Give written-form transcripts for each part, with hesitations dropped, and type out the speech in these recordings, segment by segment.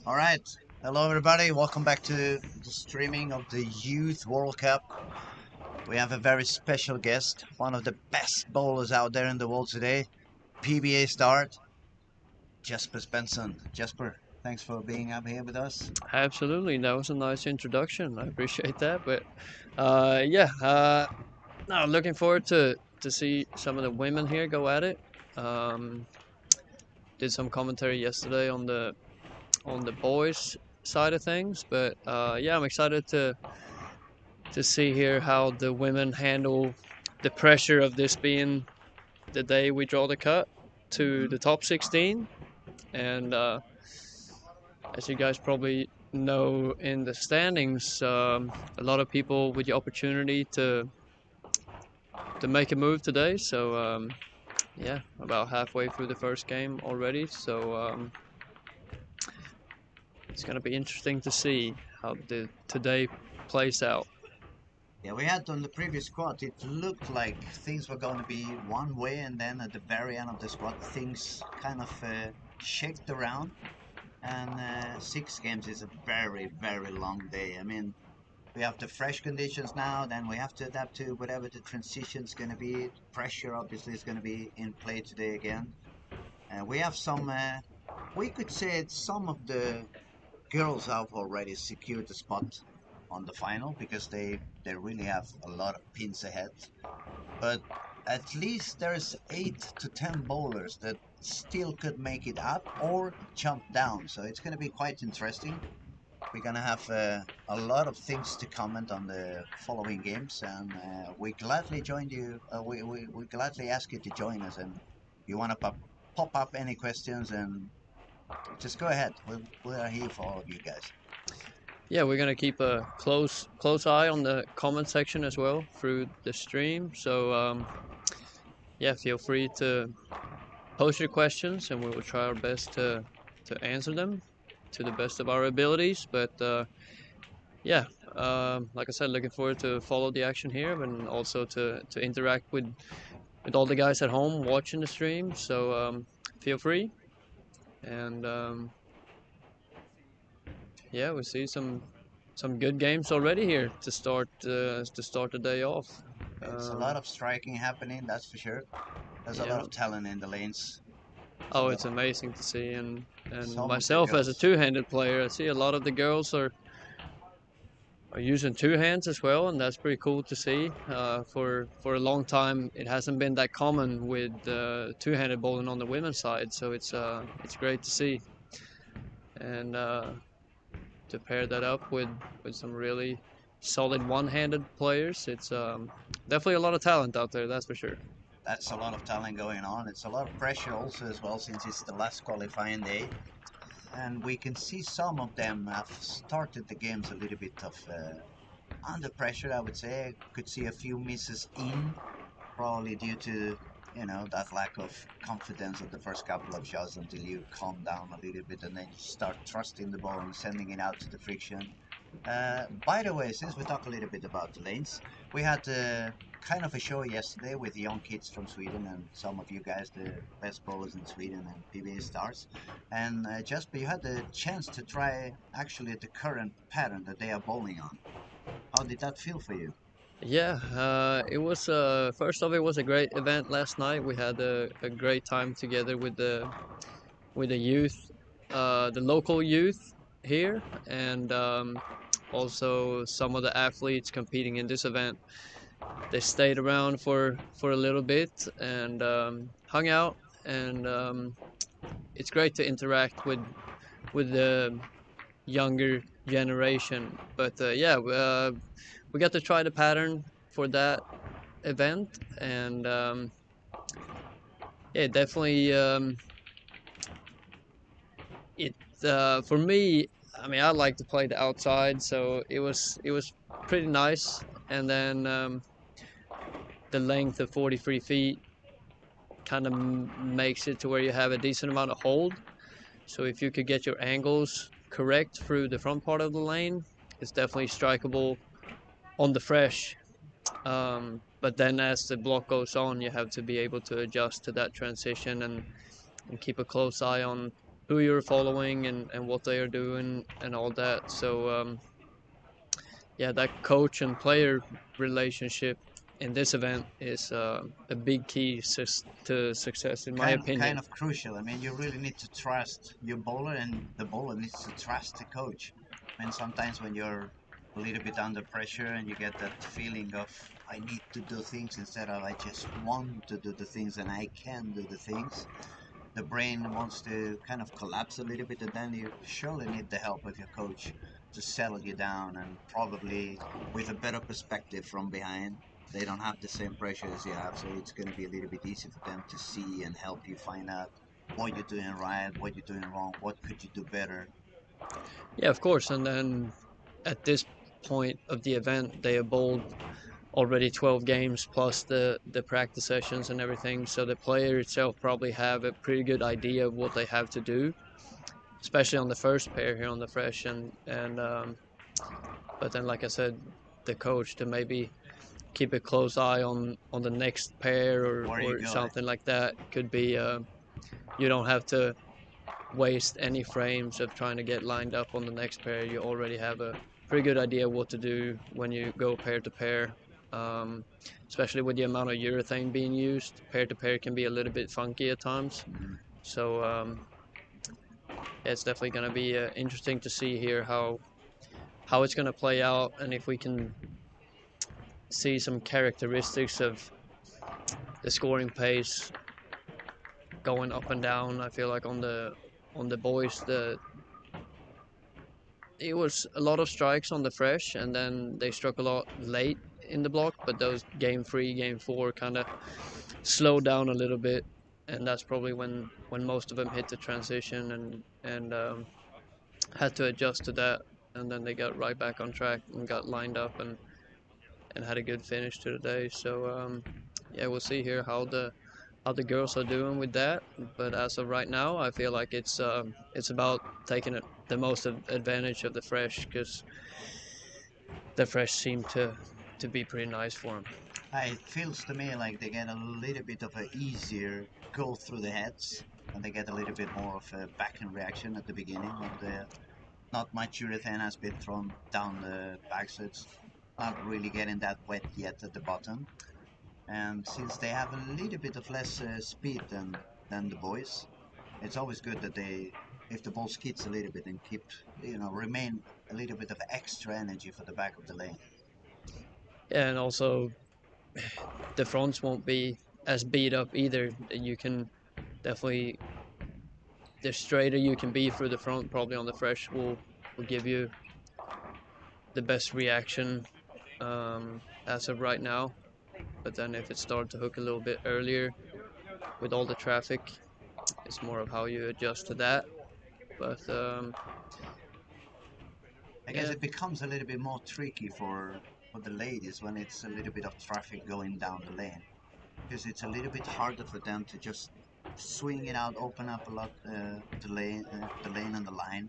All right. Hello, everybody. Welcome back to the streaming of the Youth World Cup. We have a very special guest, one of the best bowlers out there in the world today, PBA star, Jesper Svensson. Jesper, thanks for being up here with us. Absolutely, that was a nice introduction. I appreciate that. But yeah, no, looking forward to see some of the women here go at it. Um, did some commentary yesterday on the boys side of things, but yeah, I'm excited to see here how the women handle the pressure of this being the day we draw the cut to Hmm. the top 16, and as you guys probably know in the standings, a lot of people with the opportunity to make a move today. So yeah, about halfway through the first game already. So it's gonna be interesting to see how the today plays out. Yeah, we had on the previous squad, it looked like things were going to be one way, and then at the very end of the squad, things kind of shaked around. And 6 games is a very, very long day. I mean, we have the fresh conditions now, then we have to adapt to whatever the transition is going to be. Pressure obviously is going to be in play today again. We have some, we could say some of the girls have already secured the spot on the final because they really have a lot of pins ahead. But at least there's 8 to 10 bowlers that still could make it up or jump down. So it's going to be quite interesting. We're gonna have a lot of things to comment on the following games, and we gladly join you. We gladly ask you to join us, and if you want to pop up any questions, and just go ahead. We are here for all of you guys. Yeah, we're gonna keep a close eye on the comment section as well through the stream. So yeah, feel free to post your questions, and we will try our best to answer them to the best of our abilities. But yeah, like I said, looking forward to follow the action here and also to interact with all the guys at home watching the stream. So feel free, and yeah, we see some good games already here to start the day off. It's a Um, lot of striking happening, that's for sure. There's a lot yeah. of talent in the lanes. There's a Oh, lot it's of amazing to see, and some of the myself as a girls. two-handed player, I see a lot of the girls are using two hands as well, and that's pretty cool to see. For a long time, it hasn't been that common with two-handed bowling on the women's side, so it's great to see, and to pair that up with some really solid one-handed players, it's definitely a lot of talent out there, that's for sure. That's a lot of talent going on. It's a lot of pressure also as well, since it's the last qualifying day. And we can see some of them have started the games a little bit of under pressure, I would say. Could see a few misses in, probably due to that lack of confidence of the first couple of shots until you calm down a little bit and then you start trusting the ball and sending it out to the friction. By the way, since we talk a little bit about the lanes, we had kind of a show yesterday with young kids from Sweden and some of you guys, the best bowlers in Sweden and PBA stars. And Jasper, you had the chance to try actually the current pattern that they are bowling on. How did that feel for you? Yeah, it was first off, it was a great event last night. We had a great time together with the youth, the local youth here, and also some of the athletes competing in this event. They stayed around for a little bit and hung out, and it's great to interact with the younger generation. But yeah, we got to try the pattern for that event, and yeah, definitely it for me. I mean, I like to play the outside, so it was pretty nice. And then the length of 43 feet kind of makes it to where you have a decent amount of hold. So if you could get your angles correct through the front part of the lane, it's definitely strikeable on the fresh. But then as the block goes on, you have to be able to adjust to that transition and keep a close eye who you're following and what they are doing and all that. So yeah, that coach and player relationship in this event is a big key to success, in my Kind opinion. of crucial. I mean, you really need to trust your bowler, and the bowler needs to trust the coach. I mean, sometimes when you're a little bit under pressure and you get that feeling of I need to do things instead of I just want to do the things and I can do the things, the brain wants to kind of collapse a little bit, and then you surely need the help of your coach to settle you down and probably with a better perspective from behind. They don't have the same pressure as you have, so it's going to be a little bit easy for them to see and help you find out what you're doing right, what you're doing wrong, what could you do better. Yeah, of course. And then at this point of the event, they have bowled already 12 games plus the practice sessions and everything. So the player itself probably have a pretty good idea of what they have to do, especially on the first pair here on the fresh. And but then, like I said, the coach to maybe keep a close eye on the next pair Where are you or going? something like that could be. You don't have to waste any frames of trying to get lined up on the next pair. You already have a pretty good idea what to do when you go pair to pair. Um, Especially with the amount of urethane being used, pair to pair can be a little bit funky at times. Mhm. So yeah, it's definitely going to be interesting to see here how it's going to play out, and if we can see some characteristics of the scoring pace going up and down. I feel like on the boys, the it was a lot of strikes on the fresh, and then they struck a lot late in the block. But those game three, game four kind of slowed down a little bit, and that's probably when most of them hit the transition and had to adjust to that. And then they got right back on track and got lined up and had a good finish to the day. So yeah, we'll see here how the girls are doing with that. But as of right now, I feel like it's about taking the most advantage of the fresh because the fresh seem to be pretty nice for them. It feels to me like they get a little bit of a easier go through the heads, and they get a little bit more of a backing reaction at the beginning when the not much urethane has been thrown down the back, so it's not really getting that wet yet at the bottom. And since they have a little bit of less speed than the boys, it's always good that they, if the ball skids a little bit and keep, remain a little bit of extra energy for the back of the lane. Yeah, and also the fronts won't be as beat up either. You can definitely the straighter you can be through the front, probably on the fresh will give you the best reaction as of right now. But then if it started to hook a little bit earlier with all the traffic, it's more of how you adjust to that. But I guess yeah, it becomes a little bit more tricky for the ladies when it's a little bit of traffic going down the lane, because it's a little bit harder for them to just swing it out, open up a lot the lane and the line.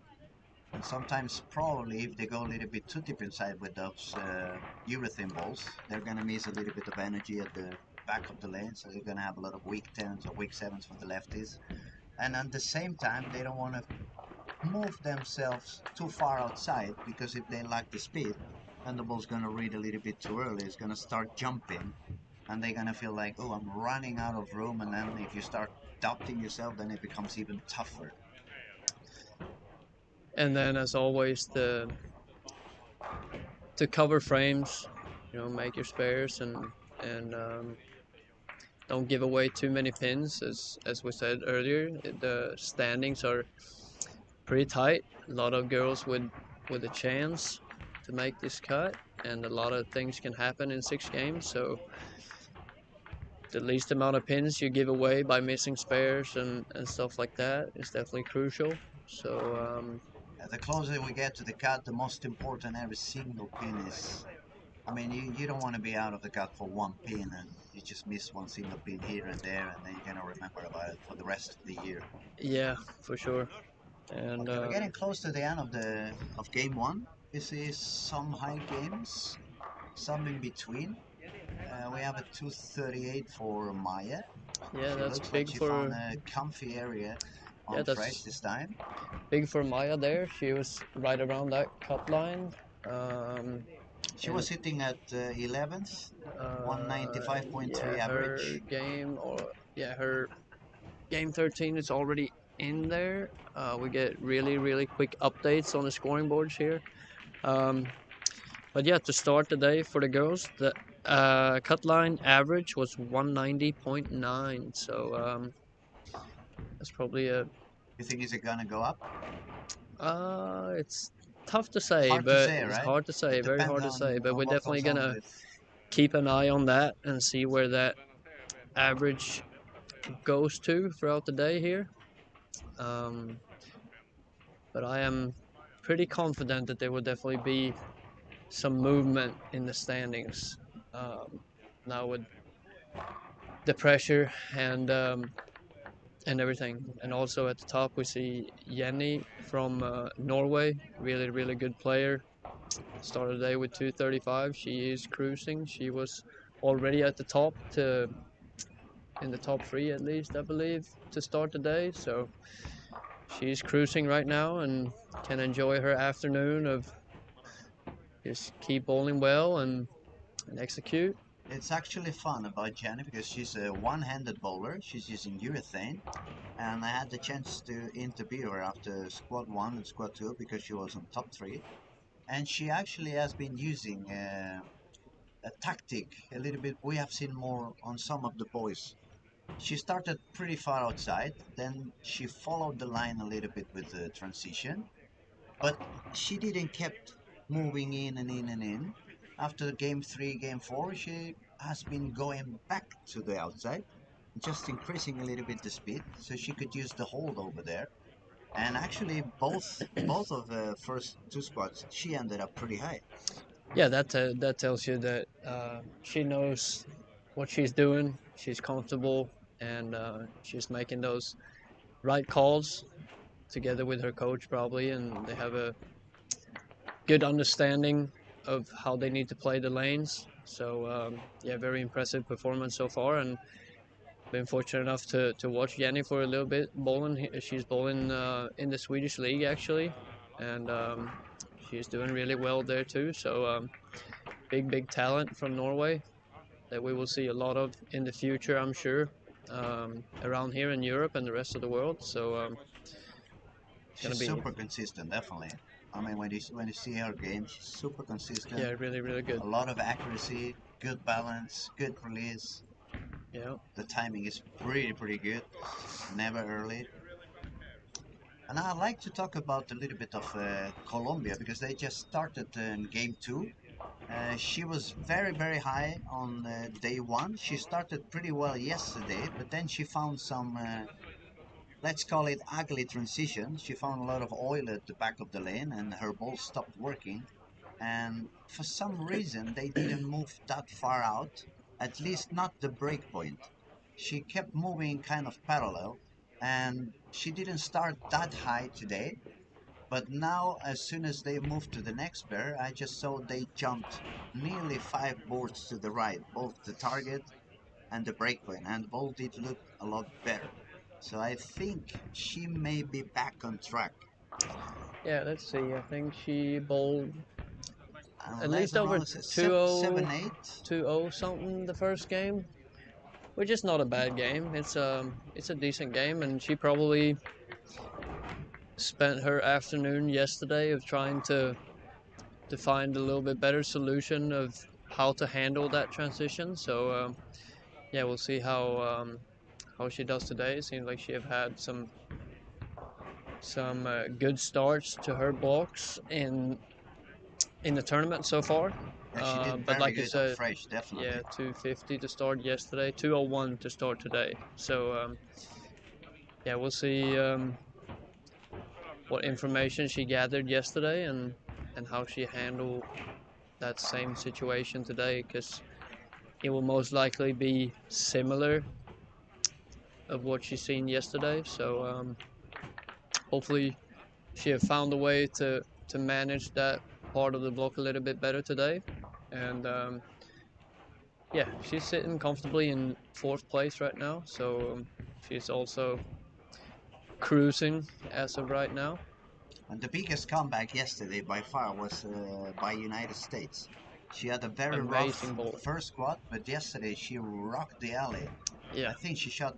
And sometimes, probably, if they go a little bit too deep inside with those urethane balls, they're going to miss a little bit of energy at the back of the lane. So they're going to have a lot of weak tens or weak sevens for the lefties. And at the same time, they don't want to move themselves too far outside, because if they lack the speed, then the ball's going to read a little bit too early. It's going to start jumping, and they're going to feel like, oh, I'm running out of room. And then if you start doubting yourself, then it becomes even tougher. and then as always the to cover frames, make your spares and don't give away too many pins. As we said earlier, the standings are pretty tight. A lot of girls with a chance to make this cut, and a lot of things can happen in 6 games. So the least amount of pins you give away by missing spares and stuff like that is definitely crucial. So The closer we get to the cut, the most important every single pin is. I mean, you don't want to be out of the cut for one pin and you just miss one single pin here and there, and then you're going to remember about it for the rest of the year. yeah, for sure. And Okay, we're getting close to the end of game one. This is some high games, some in between. We have a 238 for Maya. yeah, She that's looks like big she for found a comfy area on fresh this time. big for Maya there. She was right around that cut line. Um, She and was hitting at 11th, yeah, 195.3 her average. game her game 13 is already in there. We get really quick updates on the scoring boards here. Um, but yeah, to start the day for the girls, the cut line average was 190.9. So that's probably a You think is it gonna go up? it's tough to say, Hard to but say, it's right? hard to say, It very depends hard to say. But on we're what definitely goes on gonna with. keep an eye on that and see where that average goes to throughout the day here. Um, but I am pretty confident that there will definitely be some movement in the standings now with the pressure and everything. And also at the top we see Jenny from Norway, really good player. Started the day with 235. She is cruising. She was already at the top to in the top three at least, I believe, to start the day. So she's cruising right now and can enjoy her afternoon of just keep bowling well and execute. It's actually fun about Jenny because she's a one-handed bowler. She's using urethane, and I had the chance to interview her after squad one and squad two because she was on top three, and she actually has been using a tactic a little bit we have seen more on some of the boys. She started pretty far outside, then she followed the line a little bit with the transition, but she didn't kept moving in and in and in. After game three, game four, she has been going back to the outside, just increasing a little bit the speed, so she could use the hold over there. And actually, both of the first two spots, she ended up pretty high. Yeah, that tells you that she knows what she's doing. She's comfortable and she's making those right calls together with her coach probably, and they have a good understanding of how they need to play the lanes. So yeah, very impressive performance so far, and been fortunate enough to watch Jenny for a little bit bowling. She's bowling in the Swedish league actually, and she's doing really well there too. So big talent from Norway that we will see a lot of in the future, I'm sure, around here in Europe and the rest of the world. So it's gonna She's be super consistent, definitely. I mean, when you see her game, she's super consistent. yeah, really good. A lot of accuracy, good balance, good release. Yeah. The timing is pretty good. Never early. And I'd like to talk about a little bit of Colombia because they just started in game two. She was very high on day one. She started pretty well yesterday, but then she found some, let's call it ugly transition. She found a lot of oil at the back of the lane and her ball stopped working. And for some reason, they didn't move that far out, at least not the break point. She kept moving kind of parallel, and she didn't start that high today. But now, as soon as they moved to the next pair, I just saw they jumped nearly 5 boards to the right, both the target and the breakpoint, and both did look a lot better. So I think she may be back on track. Yeah, let's see. I think she bowled at Unless least I'm over wrong, 2-0, 7-8. 2-0 something the first game, which is not a bad game. It's a decent game, and she probably spent her afternoon yesterday of trying to find a little bit better solution of how to handle that transition. So yeah, we'll see how she does today. It seems like she have had some good starts to her blocks in the tournament so far. Yeah, she did But very like you good on said, fresh, yeah, definitely. 250 to start yesterday, 201 to start today. So yeah, we'll see what information she gathered yesterday and how she handled that same situation today, because it will most likely be similar of what she's seen yesterday. So hopefully she have found a way to manage that part of the block a little bit better today. And yeah, she's sitting comfortably in fourth place right now. So she's also cruising as of right now. And the biggest comeback yesterday by far was by United States. She had a very rough Amazing ball. first squat, but yesterday she rocked the alley. Yeah, I think she shot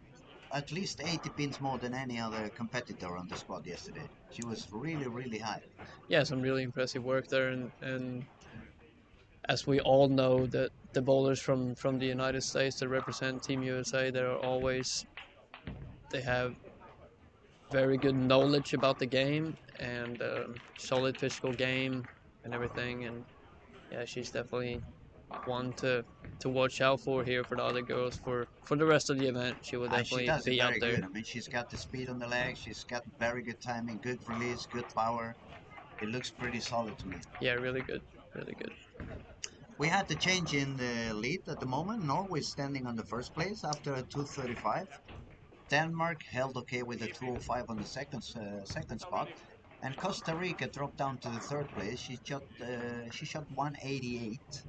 at least 80 pins more than any other competitor on the squad yesterday. She was really, really high. yeah, some really impressive work there, and as we all know, that the bowlers from the United States that represent Team USA, they have very good knowledge about the game and solid physical game and everything. And yeah, she's definitely one to watch out for here for the other girls for the rest of the event. She will And she definitely does it be up very there. good. I mean, she's got the speed on the leg, she's got very good timing, good release, good power. It looks pretty solid to me. Yeah, really good, really good. We had the change in the lead at the moment. Norway standing on the first place after a 235. Denmark held okay with a 205 on the second spot, and Costa Rica dropped down to the third place. She shot 188.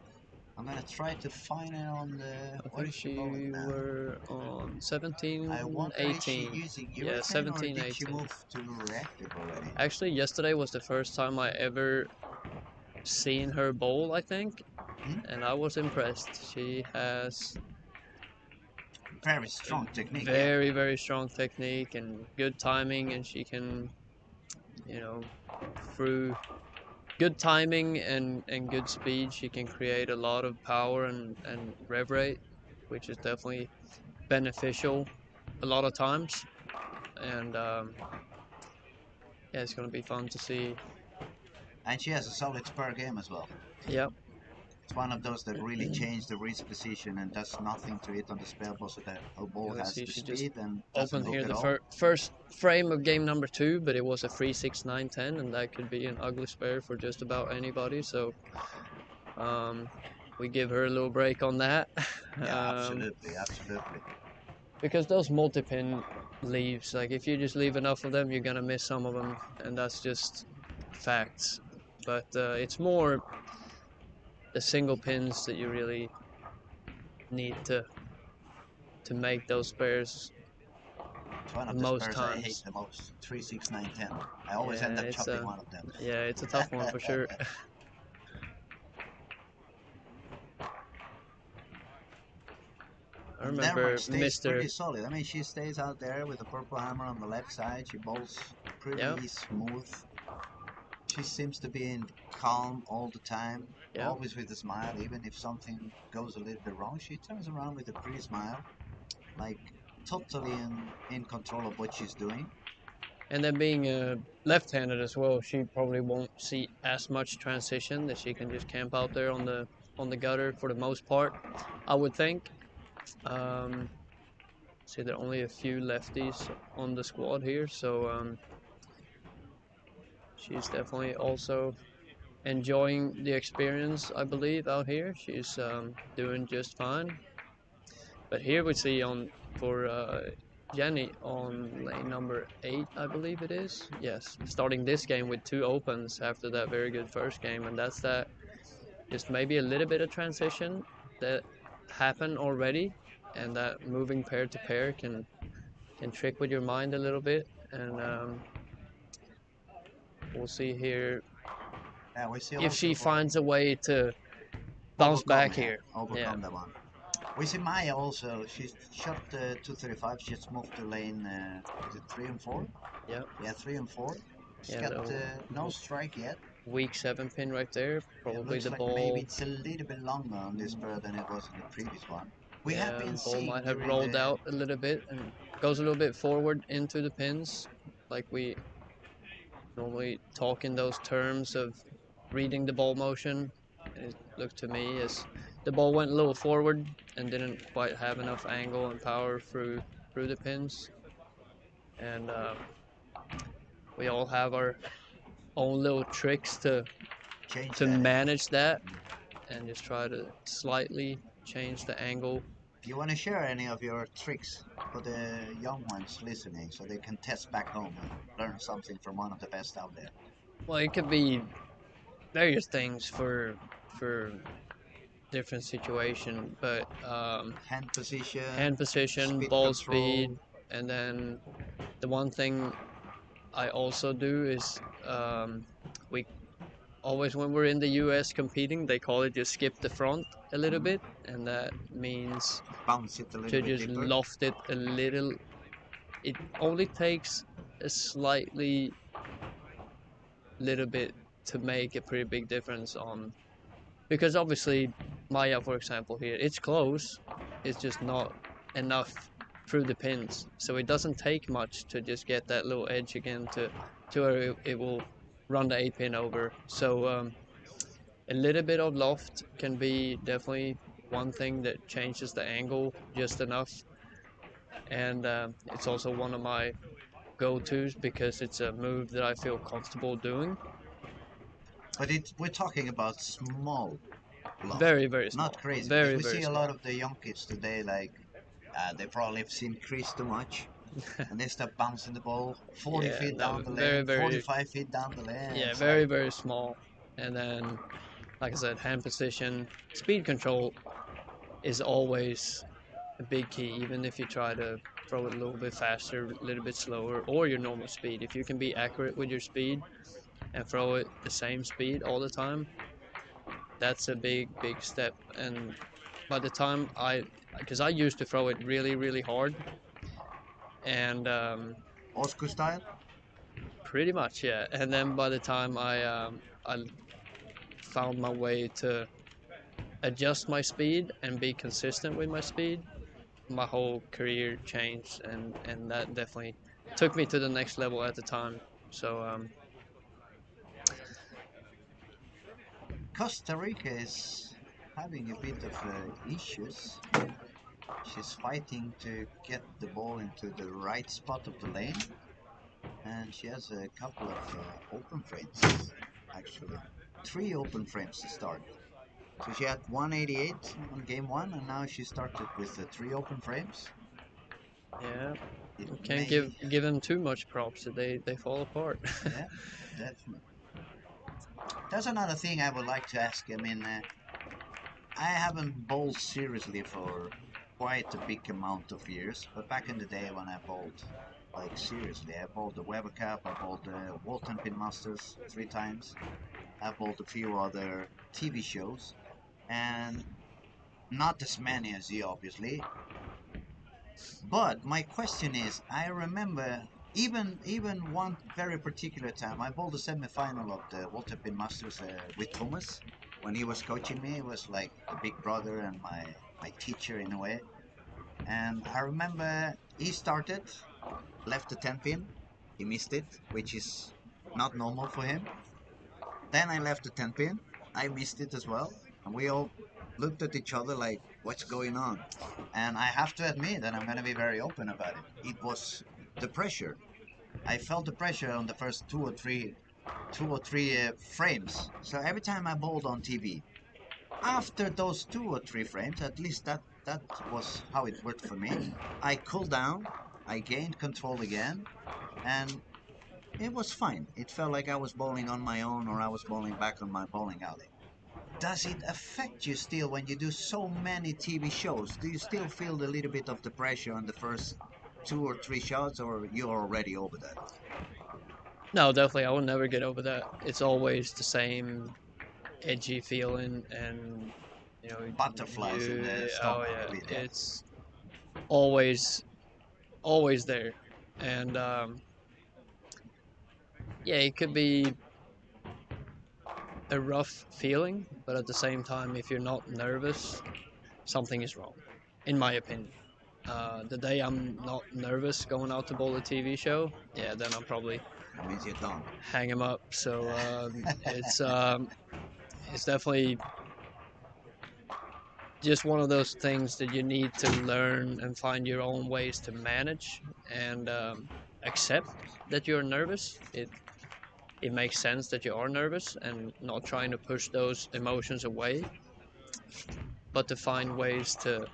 I'm gonna try to find it on the. I Where think is she bowling she now? were on 17, I wonder, is she 18. using Yeah, urethane or 17, did she 18. move to reactive already? Actually, yesterday was the first time I ever seen her bowl, I think, Hmm? and I was impressed. She has Very strong technique, yeah. very, very strong technique and good timing, and she can, you know, through good timing and good speed, she can create a lot of power and rev rate, which is definitely beneficial a lot of times. And yeah, it's going to be fun to see. And she has a solid spur game as well. Yep. It's one of those that really change the wrist position and does nothing to it on the spare ball, so that her ball You will has see the she just speed and doesn't opened hook here at the all. first frame of game number 2, but it was a 3-6-9-10, and that could be an ugly spare for just about anybody. So um, we give her a little break on that. Yeah, um, absolutely, absolutely. because those multi-pin leaves, like if you just leave enough of them, you're gonna miss some of them, and that's just facts. But it's more the single pins that you really need to make those spares It's one the of the most spares I hate times. the most. 3, 6, 9, 10. I always Yeah, end up chopping one of them. it's a tough one for sure. I And remember Denmark stays Mr. pretty solid. I mean, she stays out there with the purple hammer on the left side. She bowls Yep, pretty smooth. She seems to be in calm all the time, yep. always with a smile. Even if something goes a little bit wrong, she turns around with a pretty smile, like totally in control of what she's doing. And then being left-handed as well, she probably won't see as much transition, that she can just camp out there on the gutter for the most part, I would think. Um, See, there are only a few lefties on the squad here, so she's definitely also enjoying the experience, I believe, out here. She's doing just fine. But here we see on for Jenny on lane number 8, I believe it is. Yes, starting this game with 2 opens after that very good first game, and that's that. Just maybe a little bit of transition that happened already, and that moving pair to pair can trick with your mind a little bit. And we'll see here Yeah, we see if she also finds a way to bounce overcome, back yeah, here. Yeah, overcome that one. We see Maya also. She shot 235. She just moved to lane is it 3 and 4. yeah, Yeah, 3 and 4. She's yeah. got The no strike yet. weak 7 pin right there. It Probably looks the like maybe ball. it's a little bit longer on this bird than it was in the previous one. We have Yeah, been the ball seeing might have during rolled the out a little bit and goes a little bit forward into the pins, like we normally talk in those terms of reading the ball motion. It looked to me as the ball went a little forward and didn't quite have enough angle and power through the pins. And we all have our own little tricks change to that. manage that and just try to slightly change the angle. Do you want to share any of your tricks for the young ones listening so they can test back home and learn something from one of the best out there? Well, it could be various things for different situation, but Hand position, hand position, speed ball speed, control. and then the one thing I also do is we always when we're in the US competing, they call it just skip the front a little bit, and that means Bounce it a little to bit just deeper. loft it a little. It only takes a slightly little bit to make a pretty big difference on, because obviously Maya, for example, here it's close, it's just not enough through the pins, so it doesn't take much to just get that little edge again to where it will run the 8 pin over. So a little bit of loft can be definitely one thing that changes the angle just enough, and it's also one of my go-tos because it's a move that I feel comfortable doing. But we're talking about small loft, Very, very small. not crazy. Because Very, we very see a lot small. of the young kids today, like they probably have seen Chris too much, and they start bouncing the ball 40 Yeah, feet no, down the very, lane, very, 45 feet down the lane. yeah, It's very, like, very small. And then, like I said, hand position, speed control is always a big key, even if you try to throw it a little bit faster, a little bit slower, or your normal speed. If you can be accurate with your speed and throw it the same speed all the time, that's a big, big step. And by the time because I used to throw it really, really hard, and Oscar style. pretty much, yeah. And then by the time I found my way to adjust my speed and be consistent with my speed, my whole career changed, and that definitely took me to the next level at the time. So Costa Rica is having a bit of issues. She's fighting to get the ball into the right spot of the lane, and she has a couple of open frames, actually. Three open frames to start. So she had 188 on game one, and now she started with three open frames. yeah, It you can't may, give them too much props; they fall apart. yeah, definitely. There's another thing I would like to ask. I mean, I haven't bowled seriously for quite a big amount of years, but back in the day when I bowled, like seriously, I bowled the Weber Cup, I bowled the Walton Pin Masters 3 times, I bowled a few other TV shows, and not as many as you, obviously. But my question is, I remember even one very particular time, I bowled the semi-final of the Walter Pin Masters with Thomas. When he was coaching me, he was like a big brother and my teacher in a way. And I remember he started, left the 10 pin, he missed it, which is not normal for him. Then I left the 10 pin, I missed it as well, and we all looked at each other like, what's going on? And I have to admit that I'm going to be very open about it. It was the pressure. I felt the pressure on the first two or three frames. So every time I bowled on TV, after those 2 or 3 frames, at least that was how it worked for me. I cooled down, I gained control again, and it was fine. It felt like I was bowling on my own or I was bowling back on my bowling alley. Does it affect you still when you do so many TV shows? Do you still feel a little bit of the pressure on the first 2 or 3 shots, or you're already over that? No, definitely, I will never get over that. It's always the same edgy feeling, and you know, Butterflies in the oh stomach a yeah, bit, yeah? it's always always there, and yeah, it could be a rough feeling, but at the same time, if you're not nervous, something is wrong, in my opinion. The day I'm not nervous going out to bowl a TV show, yeah, then I'm probably That means you're done. hang 'em up. So it's definitely just one of those things that you need to learn and find your own ways to manage and accept that you're nervous. It makes sense that you are nervous and not trying to push those emotions away, but to find ways to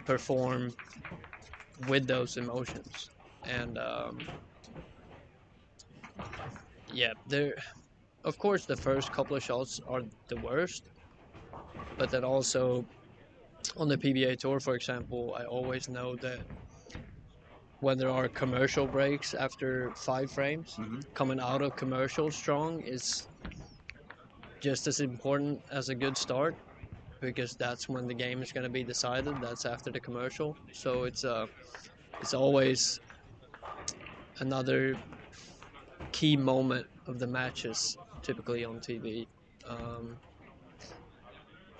perform with those emotions. And yeah, there. Of course, the first couple of shots are the worst, but then also on the PBA tour, for example, I always know that when there are commercial breaks after 5 frames, Hmm. coming out of commercial strong is just as important as a good start because that's when the game is going to be decided. That's after the commercial. So it's always another key moment of the matches, typically on TV. Um,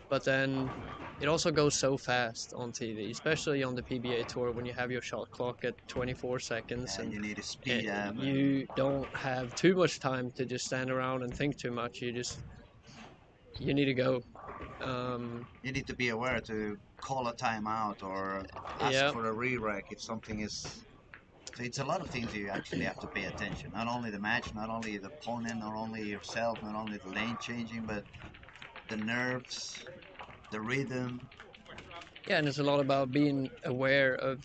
but then it also goes so fast on TV, especially on the PBA tour when you have your shot clock at 24 seconds and You need to speed up, and you don't have too much time to just stand around and think too much. You need to go. Um, you need to be aware to call a timeout or ask yeah, for a re-rack if something is. So it's a lot of things you actually have to pay attention. Not only the match, not only the opponent, not only yourself, not only the lane changing, but the nerves, the rhythm. yeah, and it's a lot about being aware of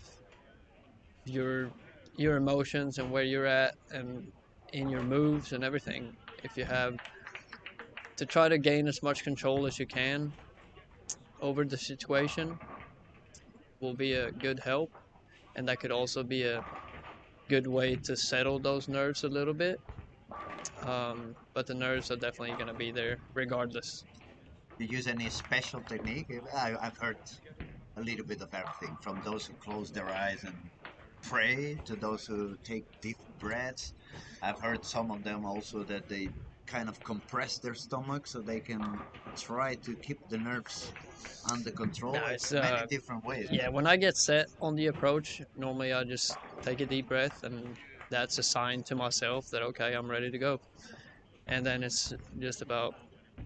your your emotions and where you're at and in your moves and everything. If you have to try to gain as much control as you can over the situation will be a good help, and that could also be a good way to settle those nerves a little bit. But the nerves are definitely going to be there regardless. You use any special technique? I've heard a little bit of everything, from those who close their eyes and pray to those who take deep breaths. I've heard some of them also that they kind of compress their stomach so they can try to keep the nerves under No, control. it's It's many different ways, yeah. but When I get set on the approach, normally I just take a deep breath, and that's a sign to myself that okay, I'm ready to go. And then it's just about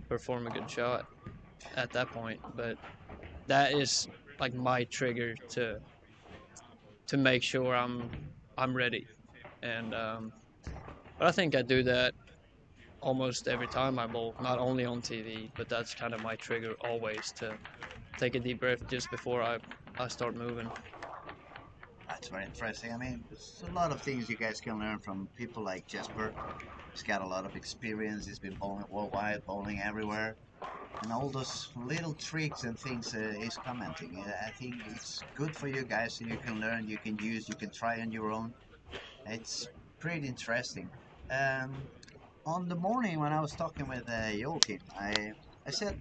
perform a good shot at that point. But that is like my trigger to make sure I'm ready. And but I think I do that almost every time I bowl, not only on TV, but that's kind of my trigger always to take a deep breath just before I start moving. that's very interesting. I mean, there's a lot of things you guys can learn from people like Jesper. He's got a lot of experience. He's been bowling worldwide, bowling everywhere. And all those little tricks and things he's commenting. I think it's good for you guys so you can learn, you can use, you can try on your own. It's pretty interesting. Um, on the morning when I was talking with Joachim, I said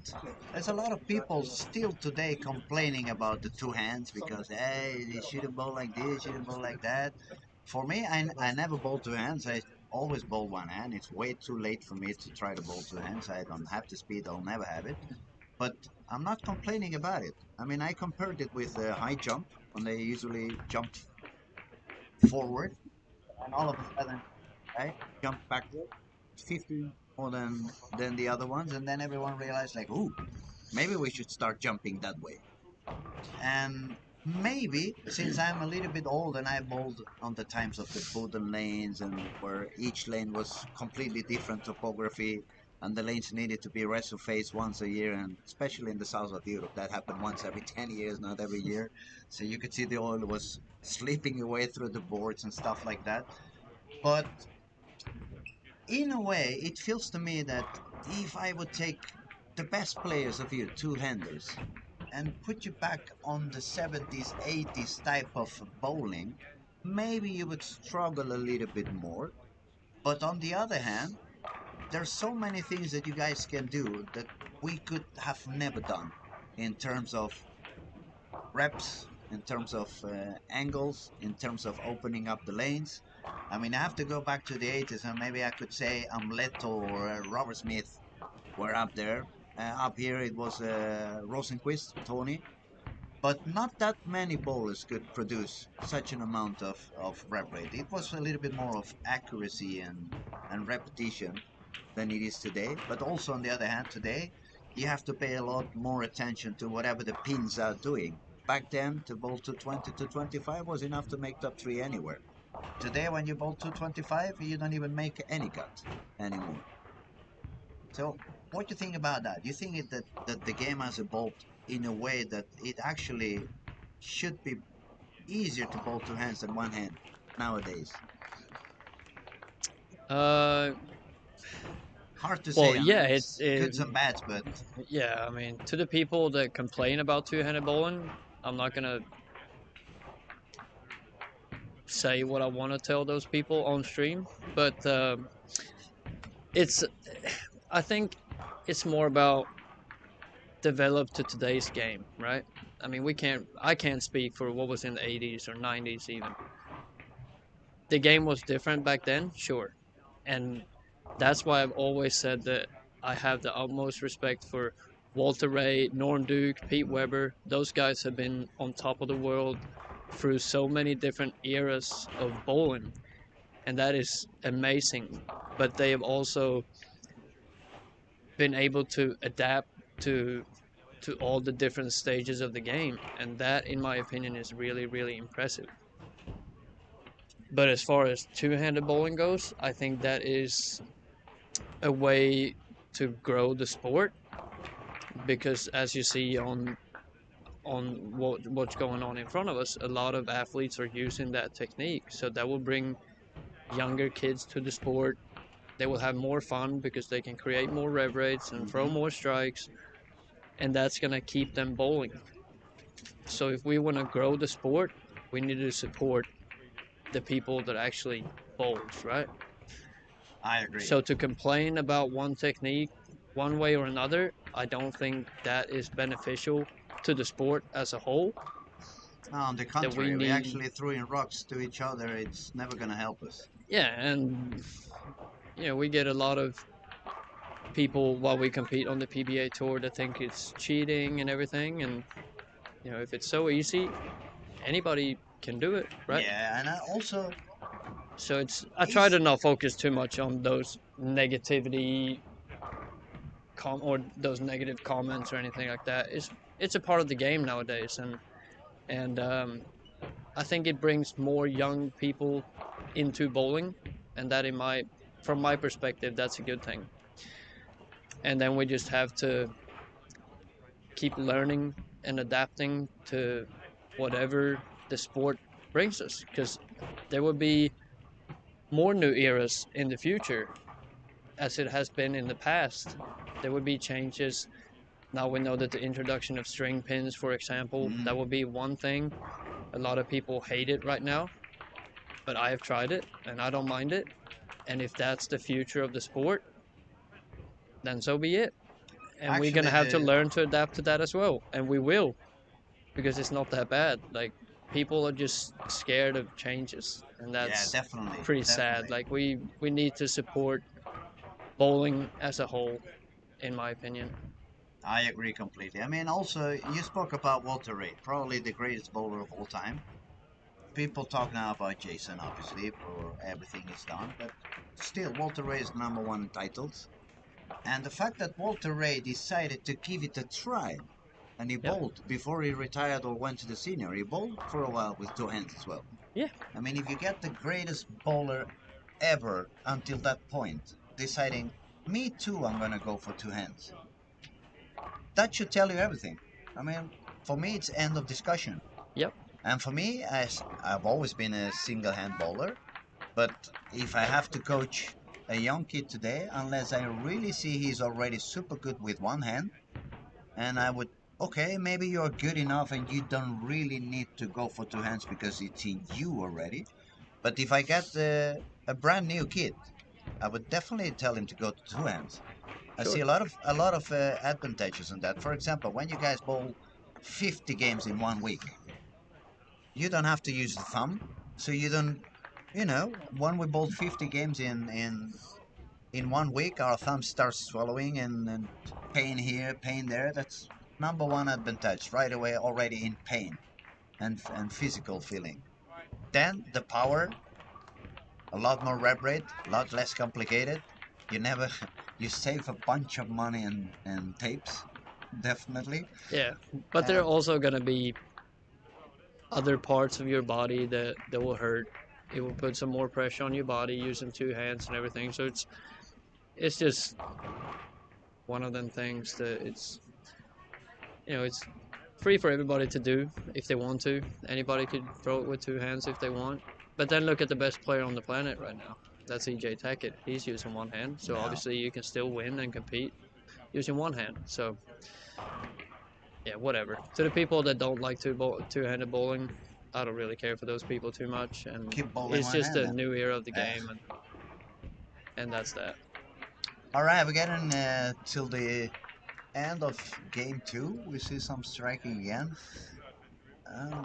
there's a lot of people still today complaining about the two hands because hey, you shouldn't bowl like this, shouldn't bowl like that. For me, I never bowl two hands. I always bowl one hand. It's way too late for me to try to bowl two hands. I don't have the speed. I'll never have it. But I'm not complaining about it. I mean, I compared it with a high jump when they usually jump forward, and all of a sudden, right, jump backward, 50 more than the other ones, and then everyone realized like, ooh, maybe we should start jumping that way. And maybe since I'm a little bit old and I bowled on the times of the Boden lanes and where each lane was completely different topography and the lanes needed to be resurfaced once a year, and especially in the south of Europe that happened once every 10 years, not every year. So you could see the oil was slipping away through the boards and stuff like that. But in a way, it feels to me that if I would take the best players of you, two-handers, and put you back on the 70s, 80s type of bowling, maybe you would struggle a little bit more. But on the other hand, there's so many things that you guys can do that we could have never done in terms of reps, in terms of angles, in terms of opening up the lanes. I mean, I have to go back to the 80s, and maybe I could say Amleto or Robert Smith were up there. Up here it was Rosenquist, Tony. But not that many bowlers could produce such an amount of rep rate. It was a little bit more of accuracy and repetition than it is today. But also, on the other hand, today you have to pay a lot more attention to whatever the pins are doing. Back then, to bowl 220 to 25 was enough to make top three anywhere. Today, when you bowl 225, you don't even make any cut anymore. So, what do you think about that? Do you think that the game has evolved in a way that it actually should be easier to bowl two hands than one hand nowadays? Uh, Hard to well, say. I yeah, mean, it's goods and bads, but yeah. I mean, to the people that complain about two-handed bowling, I'm not gonna say what I want to tell those people on stream, but it's I think it's more about develop to today's game, right? I mean, I can't speak for what was in the 80s or 90s even. The game was different back then, sure. And that's why I've always said that I have the utmost respect for Walter Ray, Norm Duke, Pete Weber. Those guys have been on top of the world through so many different eras of bowling, and that is amazing. But they have also been able to adapt to all the different stages of the game, and that, in my opinion, is really, really impressive. But as far as two-handed bowling goes, I think that is a way to grow the sport because, as you see on what's going on in front of us, a lot of athletes are using that technique. So that will bring younger kids to the sport. They will have more fun because they can create more rev rates and throw Hmm. more strikes, and that's gonna keep them bowling. So if we want to grow the sport, we need to support the people that actually bowls, right? I agree. So to complain about one technique one way or another, I don't think that is beneficial to the sport as a whole. No, on the That we contrary, we need, actually throwing rocks to each other. It's never gonna help us. yeah, and we get a lot of people while we compete on the PBA tour that think it's cheating and everything, and if it's so easy, anybody can do it, right? Yeah, and I also So I try is to not focus too much on those negativity or those negative comments or anything like that. It's a part of the game nowadays, and I think it brings more young people into bowling, and that from my perspective, that's a good thing. And then we just have to keep learning and adapting to whatever the sport brings us, because there will be more new eras in the future as it has been in the past. There would be changes. Now we know that the introduction of string pins, for example, mm, that would be one thing. A lot of people hate it right now, but I have tried it and I don't mind it. And if that's the future of the sport, then so be it. And we're actually gonna have to the learn to adapt to that as well, and we will, because it's not that bad. Like, people are just scared of changes, and yeah, that's definitely, pretty sad. definitely. Like, we need to support bowling as a whole, in my opinion. I agree completely. I mean, also you spoke about Walter Ray, probably the greatest bowler of all time. People talk now about Jason, obviously, for everything he's done, but still, Walter Ray is number one in titles. And the fact that Walter Ray decided to give it a try, and he Yep. bowled before he retired or went to the senior, he bowled for a while with two hands as well. Yeah. I mean, if you get the greatest bowler ever until that point, deciding, me too, I'm gonna go for two hands, that should tell you everything. I mean, for me, it's end of discussion. Yep. And for me, as I've always been a single hand bowler, but if I have to coach a young kid today, unless I really see he's already super good with one hand, and I would, okay, maybe you're good enough and you don't really need to go for two hands because it's in you already. But if I get a brand new kid, I would definitely tell him to go to two hands. I see Sure. a lot of advantages in that. For example, when you guys bowl 50 games in 1 week, you don't have to use the thumb, so you don't. When we bowled 50 games in 1 week, our thumb starts swallowing and pain here, pain there. That's number one advantage right away, already in pain and physical feeling. Then the power, a lot more rep rate, a lot less complicated. You never, you save a bunch of money and tapes, definitely. Yeah. But there are And also gonna be other parts of your body that will hurt. It will put some more pressure on your body using two hands and everything. So it's just one of them things that it's free for everybody to do if they want to. Anybody could throw it with two hands if they want. But then look at the best player on the planet right now. That's EJ Tackett. He's using one hand. So now, obviously you can still win and compete using one hand. So yeah, whatever. To the people that don't like two-handed bowling, I don't really care for those people too much, and Keep bowling it's one just hand a then. new era of the Yeah. game, and that's that. All right, we're getting till the end of game 2. We see some striking again.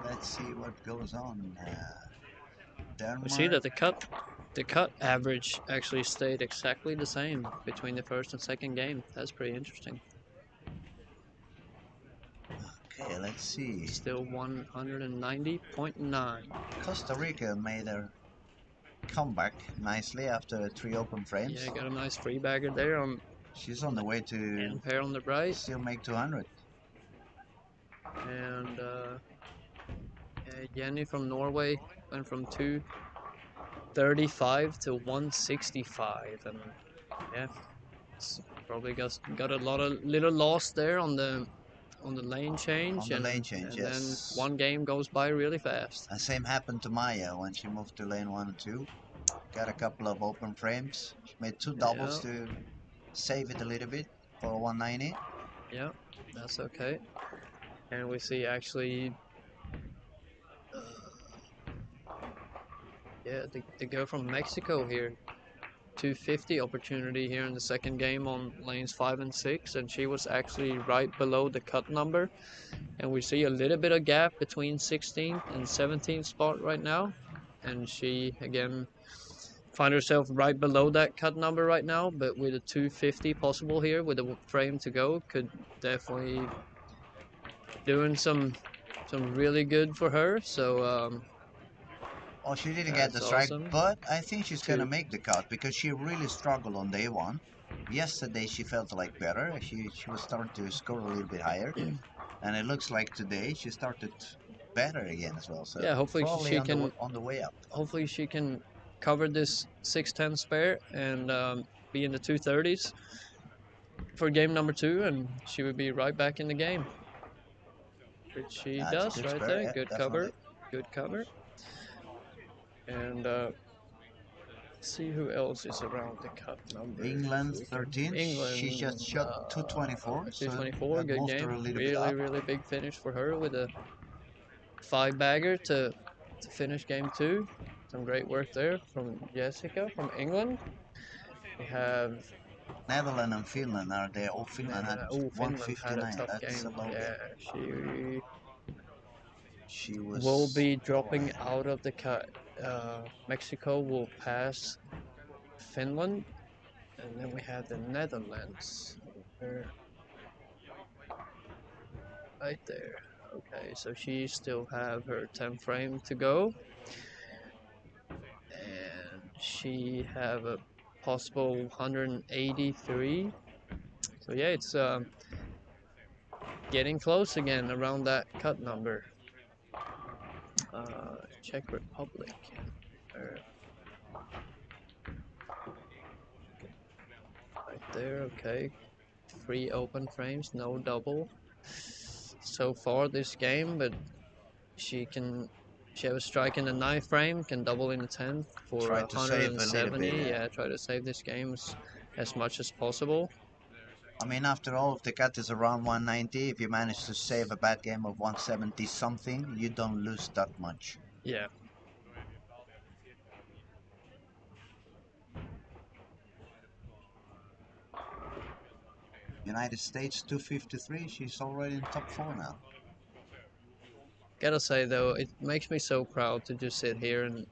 Let's see what goes on. We see that Denmark. the cut average actually stayed exactly the same between the first and second game. That's pretty interesting. Okay, let's see. Still 190.9. Costa Rica made a comeback nicely after 3 open frames. Yeah, got a nice free bagger there on She's on the way to end pair on the right, still make 200. and Jenny from Norway went from 235 to 165, and yeah, it's probably got a lot of little loss there on the lane change, On the lane change, and then yes. one game goes by really fast. And same happened to Maya when she moved to lane 1 and 2. Got a couple of open frames. She made 2 doubles Yeah, to save it a little bit for 190. yeah, that's okay. And we see actually, yeah, the girl from Mexico here, 250 opportunity here in the second game on lanes 5 and 6, and she was actually right below the cut number. And we see a little bit of gap between 16th and 17th spot right now, and she again find herself right below that cut number right now, but with a 250 possible here with a frame to go, could definitely doing some really good for her. So Oh, she didn't get the that's strike, awesome. but I think she's gonna Two. make the cut because she really struggled on day 1. Yesterday she felt like better. She was starting to score a little bit higher, and it looks like today she started better again as well. So Yeah, hopefully probably she can. on the way up. Hopefully she can cover this 610 spare and be in the 230s for game number 2, and she would be right back in the game. Which she That's a does good right spare, there. yeah, Good cover. definitely. Good cover. And see who else is around the cut number. England We can 13. She England just shot 224, so 224, that good moved her game. a little bit Really, up. really big finish for her with a 5-bagger to finish game 2. Some great work there from Jessica from England. We have Netherlands and Finland are there. Oh, Finland had Finland had a 159. tough That's a game. low Yeah, game. She will was be low dropping end. out of the cut. Mexico will pass Finland, and then we have the Netherlands right there. Okay, so she still have her 10 frame to go, and she have a possible 183. So yeah, it's getting close again around that cut number. Czech Republic. Uh, right there, okay. 3 open frames, no double so far this game, but she can. She have a strike in the 9th frame, can double in the 10th for Tried to save a little 170. bit. Yeah, try to save this game as much as possible. I mean, after all, if the cut is around 190, if you manage to save a bad game of 170 something, you don't lose that much. Yeah. United States 253. She's already in top 4 now. Gotta say though, it makes me so proud to just sit here and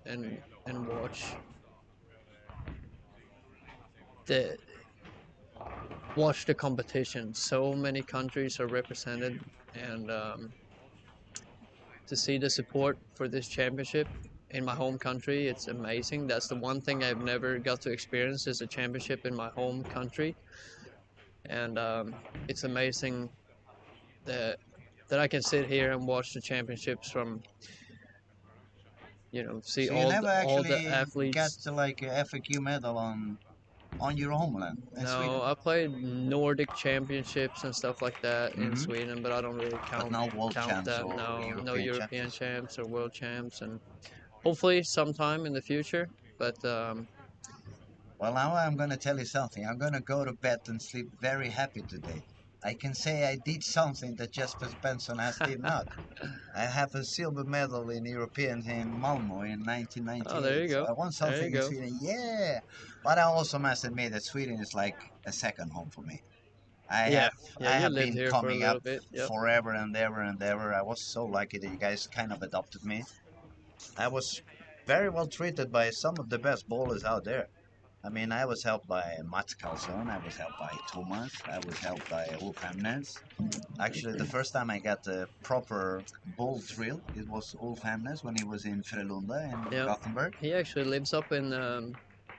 the watch the competition. So many countries are represented, and to see the support for this championship in my home country, it's amazing. That's the one thing I've never got to experience is a championship in my home country, and it's amazing that I can sit here and watch the championships from see So you never all the actually got athletes. to like a FAQ medal on your homeland in Sweden. No, I played Nordic championships and stuff like that in Mm-hmm. Sweden, but I don't really But no world count champs that. or No, no European European champions. champs or world champs, and hopefully sometime in the future. But Well, now I'm gonna tell you something. I'm gonna go to bed and sleep very happy today. I can say I did something that Jesper Svensson has did not. I have a silver medal in Europeans in Malmo in Oh, there 1998. you So go. I won There you something in go. Sweden, yeah. But I also must admit that Sweden is like a second home for me. I Yeah, have yeah, I you have lived been here for a coming little up bit. Yep. forever and ever and ever. I was so lucky that you guys kind of adopted me. I was very well treated by some of the best bowlers out there. I mean, I was helped by Mats Karlsson, I was helped by Thomas, I was helped by Ulf Hemnes. Actually, the first time I got a proper bowl drill, it was Ulf Hemnes when he was in Frölunda in Yep. Gothenburg. He actually lives up in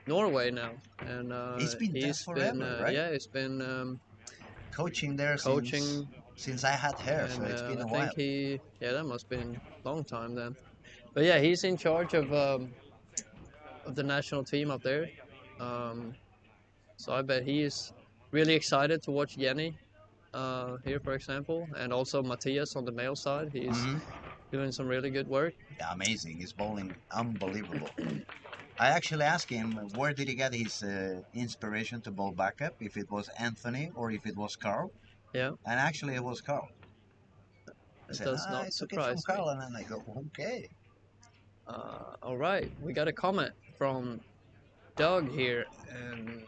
Norway now, and He's been there he's been forever, right? yeah, he's been Coaching there coaching, since I had hair, so and it's been I a think while. he yeah, that must have been a long time then. But yeah, he's in charge of the national team up there. Um, so I bet he is really excited to watch Jenny here, for example, and also Matthias on the male side. He's Hmm. doing some really good work. Yeah, amazing. He's bowling unbelievable. I actually asked him where did he get his inspiration to bowl backup, if it was Anthony or if it was Carl. Yeah, And actually, it was Carl. He it said, does I not took it from surprise me. Carl. And then I go, okay. All right, we got a comment from Doug here, and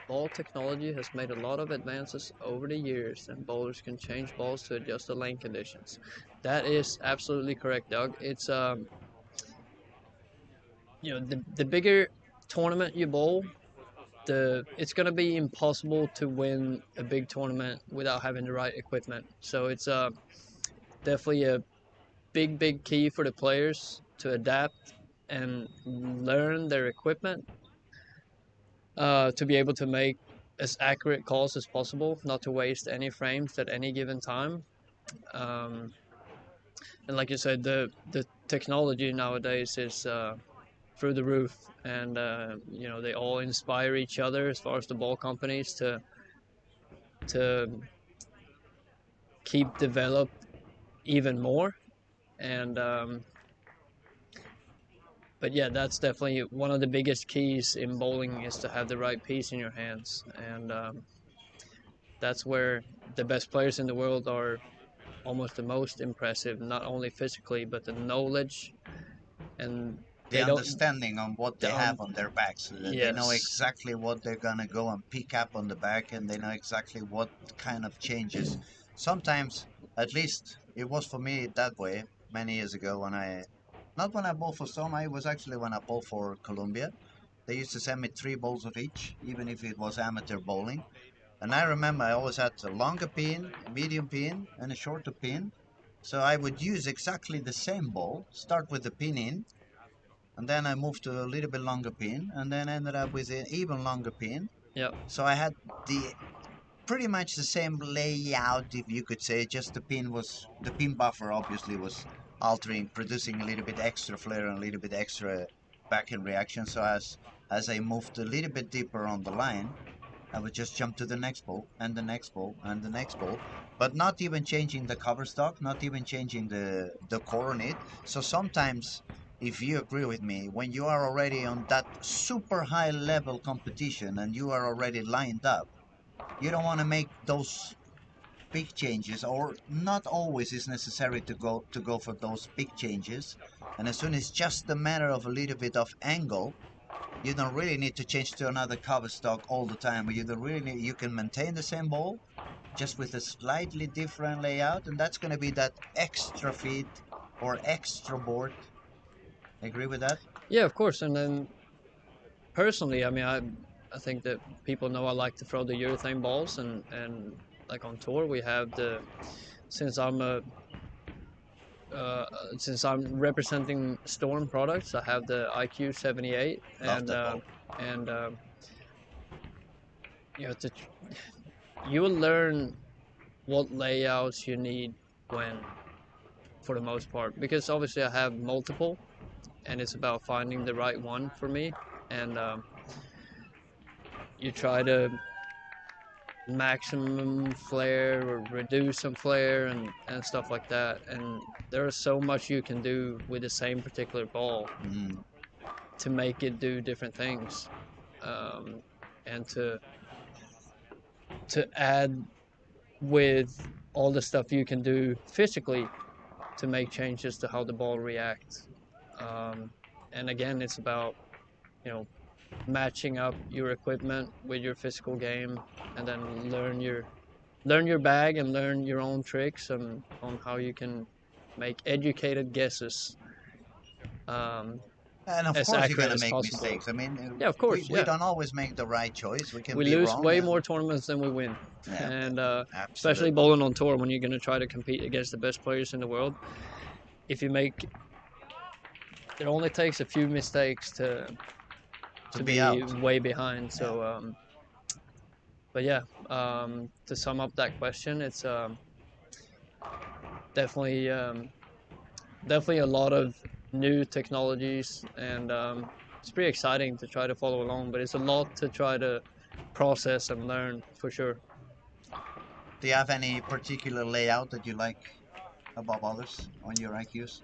ball technology has made a lot of advances over the years, and bowlers can change balls to adjust the lane conditions. That is absolutely correct, Doug. It's the bigger tournament you bowl, the it's gonna be impossible to win a big tournament without having the right equipment. So it's definitely a big key for the players to adapt and learn their equipment to be able to make as accurate calls as possible, not to waste any frames at any given time. Um, and like you said, the technology nowadays is through the roof, and they all inspire each other as far as the ball companies to keep develop even more. And but yeah, that's definitely one of the biggest keys in bowling is to have the right piece in your hands, and that's where the best players in the world are almost the most impressive, not only physically but the knowledge, and The they don't. understanding on what they have Um, on their backs, so that they know yes, exactly what they're gonna go and pick up on the back, and they know exactly what kind of changes. Sometimes, at least it was for me that way many years ago when not when I bowled for Soma, it was actually when I bowled for Colombia. They used to send me three bowls of each, even if it was amateur bowling. And I remember I always had a longer pin, a medium pin, and a shorter pin. So I would use exactly the same ball, start with the pin in, and then I moved to a little bit longer pin, and then ended up with an even longer pin. yep, So I had the pretty much the same layout, if you could say. Just the pin buffer obviously was altering, producing a little bit extra flare and a little bit extra back in reaction. So as I moved a little bit deeper on the line, I would just jump to the next ball and the next ball and the next ball, but not even changing the cover stock, not even changing the core on it. So sometimes, if you agree with me, when you are already on that super high level competition and you are already lined up, you don't want to make those big changes, or not always is necessary to go for those big changes. And as soon as just a matter of a little bit of angle, you don't really need to change to another cover stock all the time. You don't really need, you can maintain the same ball just with a slightly different layout, and that's going to be that extra feet or extra board. Agree with that? yeah, of course. And then personally, I mean, I think that people know I like to throw the urethane balls, and like on tour we have the since I'm a uh, since I'm representing Storm products, I have the IQ 78, Love and that ball. and you know, you will learn what layouts you need when, for the most part, because obviously I have multiple, and it's about finding the right one for me, and you try to maximum flare or reduce some flare and stuff like that, and there is so much you can do with the same particular ball Mm. to make it do different things, um, and to add with all the stuff you can do physically to make changes to how the ball reacts. And again, it's about, you know, matching up your equipment with your physical game, and then learn your bag and learn your own tricks and on how you can make educated guesses, um, And of as course, you're accurate gonna as make possible. mistakes. I mean, Yeah, of we, course, we yeah. don't always make the right choice. We can We be lose wrong. way And, more tournaments than we win, yeah, and especially absolutely. bowling on tour when you're going to try to compete against the best players in the world. If you make, it only takes a few mistakes To to be be out. way behind. Yeah. So, but yeah, to sum up that question, it's definitely definitely a lot of new technologies, and it's pretty exciting to try to follow along. But it's a lot to try to process and learn for sure. Do you have any particular layout that you like above others on your IQs?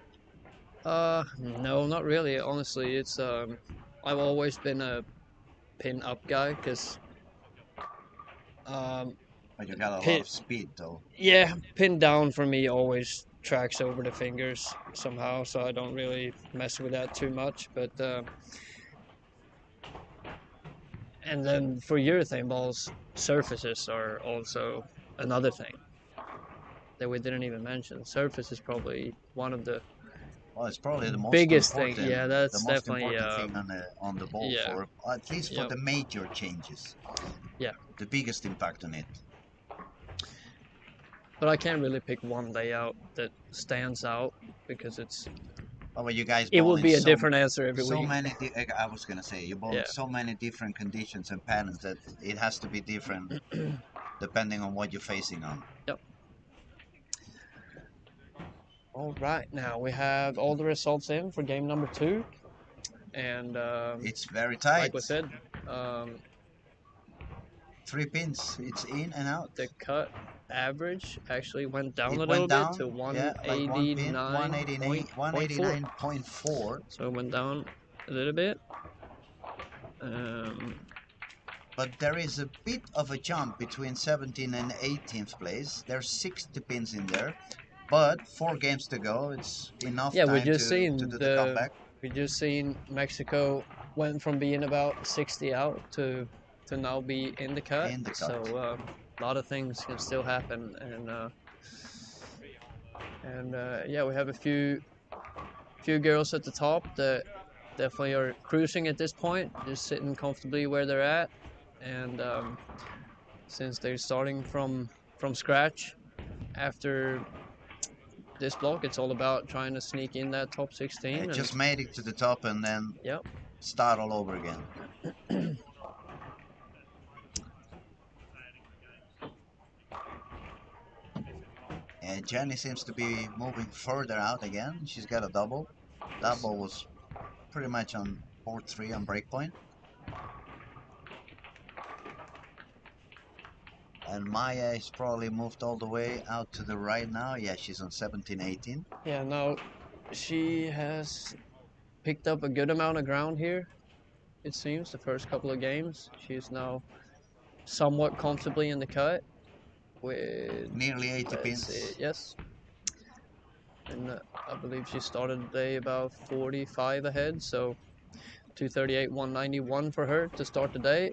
No, not really. Honestly, it's I've always been a pin up guy because um, But you got a lot pin of speed, though. yeah, pin down for me always tracks over the fingers somehow, so I don't really mess with that too much. But and then for urethane balls, surfaces are also another thing that we didn't even mention. Surface is probably one of the Well, it's probably biggest thing. Yeah, the that's most definitely important thing on the ball yeah, for at least for yep, the major changes. yeah. The biggest impact on it. But I can't really pick one layout that stands out because Oh, but you guys it bowl will in be a different answer every so week. many. I was gonna say you bowl in Yeah. so many different conditions and patterns that it has to be different depending on what you're facing on. Yep. All right. Now we have all the results in for game number 2, and It's very like tight. we said, um, 3 pins. It's in and out. the cut average actually went down It a went little bit to down. Yeah, like 1 pin. 188. 189.4. 189.4. So it went down a little bit. Um, But there is a bit of a jump between 17th and 18th place. There's 60 pins in there, but 4 games to go. It's enough yeah, time to do the comeback we just seen Mexico went from being about 60 out to now be in the cut. in the So cut. a lot of things can still happen, and yeah, we have a few girls at the top that definitely are cruising at this point, just sitting comfortably where they're at, and since they're starting from scratch after this block, it's all about trying to sneak in that top 16, and Just made it to the top and then yep. start all over again. And Jenny seems to be moving further out again. She's got a double. That ball was pretty much on board 3 on breakpoint. And Maya is probably moved all the way out to the right now. Yeah, she's on 17, 18. Yeah, no, she has picked up a good amount of ground here, it seems, the first couple of games. She's now somewhat comfortably in the cut with, Nearly 80 let's see, pins. yes. And I believe she started the day about 45 ahead, so 238, 191 for her to start the day.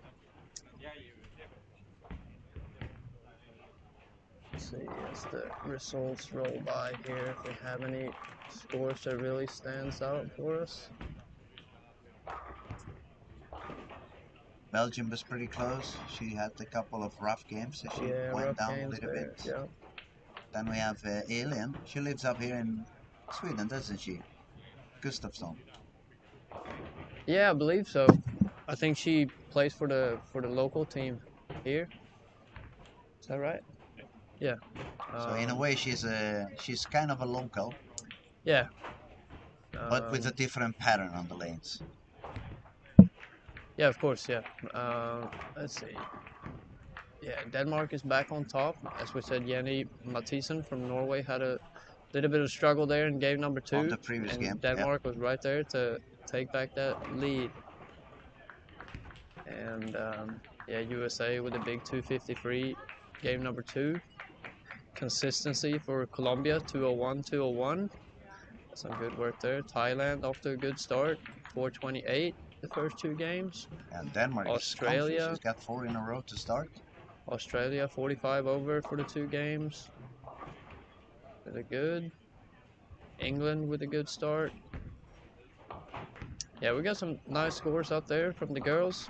Let's see as the results roll by here, if we have any scores that really stands out for us. Belgium was pretty close. She had a couple of rough games, so she Yeah, went rough down a games little there, bit. yeah. Then we have Elin. She lives up here in Sweden, doesn't she? Gustafsson. Yeah, I believe so. I think she plays for the local team here. Is that right? Yeah. So in a Um, way, she's kind of a local, yeah. but with a Um, different pattern on the lanes. yeah, of course. Yeah. Let's see. Yeah, Denmark is back on top. As we said, Jenny Mathisen from Norway had a little bit of struggle there in game number On 2, the previous and game. Yep. Denmark was right there to take back that lead. And yeah, USA with a big 253 game number 2. consistency for Colombia, 201, 201. Some good work there. Thailand off to a good start, 428 the first 2 games. And Denmark is confused. Australia, He's got 4 in a row to start. Australia 45 over for the 2 games. Really good. England with a good start. Yeah, we got some nice scores out there from the girls.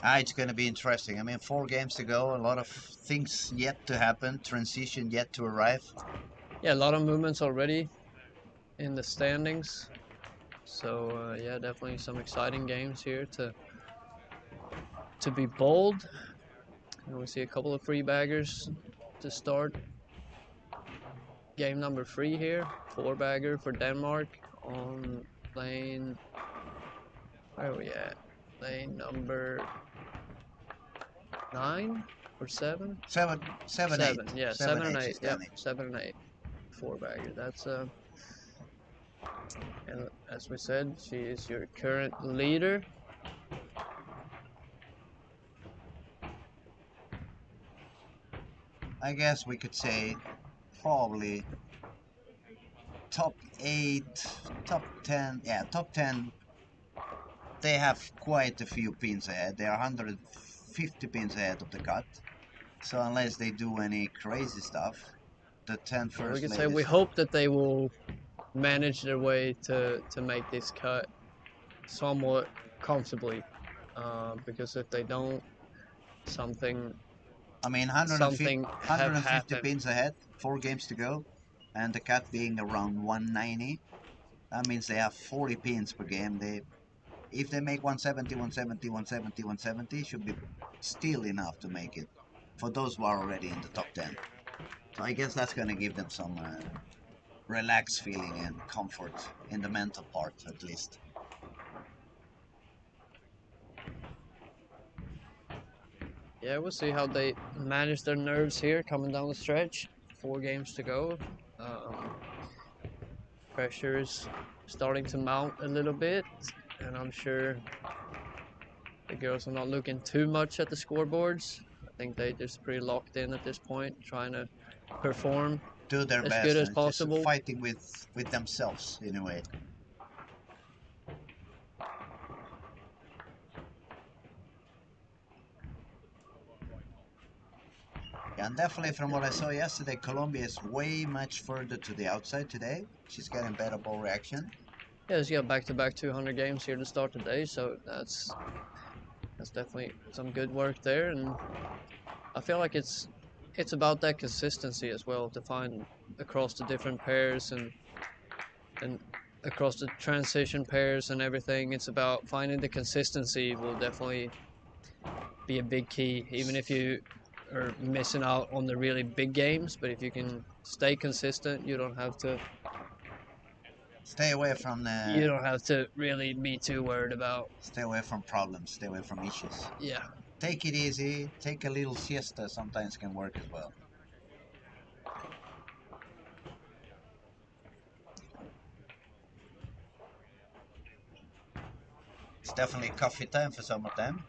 It's going to be interesting. I mean, 4 games to go, a lot of things yet to happen, transition yet to arrive. Yeah, a lot of movements already in the standings. So yeah, definitely some exciting games here to be bold. And we see a couple of free baggers to start game number 3 here. 4-bagger for Denmark on lane. Where are we at? Lane number 9 or 7? 7, 8. Yeah, 7, 7 and 8. Yep, standing. 7 and 8. 4-bagger. That's and as we said, she is your current leader. I guess we could say probably top 8, top 10. Yeah, top 10. They have quite a few pins ahead. They are 150 pins ahead of the cut. So unless they do any crazy stuff, the 10 first We can ladies. say we hope that they will manage their way to make this cut somewhat comfortably, because if they don't, something I mean, something have 150 happened. pins ahead, 4 games to go, and the cut being around 190. That means they have 40 pins per game. If they make 170, 170, 170, 170, should be still enough to make it for those who are already in the top 10. So I guess that's going to give them some relaxed feeling and comfort in the mental part, at least. Yeah, we'll see how they manage their nerves here coming down the stretch. 4 games to go. Pressure is starting to mount a little bit, and I'm sure the girls are not looking too much at the scoreboards. I think they just pretty locked in at this point, trying to perform Do their as best, good as and it's just possible. fighting with themselves in a way. Yeah, and definitely from what I saw yesterday, Colombia is way much further to the outside today. She's getting better ball reaction. Yeah, she got back-to-back 200 games here to start today, so that's definitely some good work there, and I feel like it's about that consistency as well to find across the different pairs and across the transition pairs and everything. It's about finding the consistency will definitely be a big key, even if you are missing out on the really big games. But if you can stay consistent, you don't have to Stay away from really be too worried about. Stay away from problems. Stay away from issues. Yeah. Take it easy. Take a little siesta. Sometimes can work as well. It's definitely coffee time for some of them.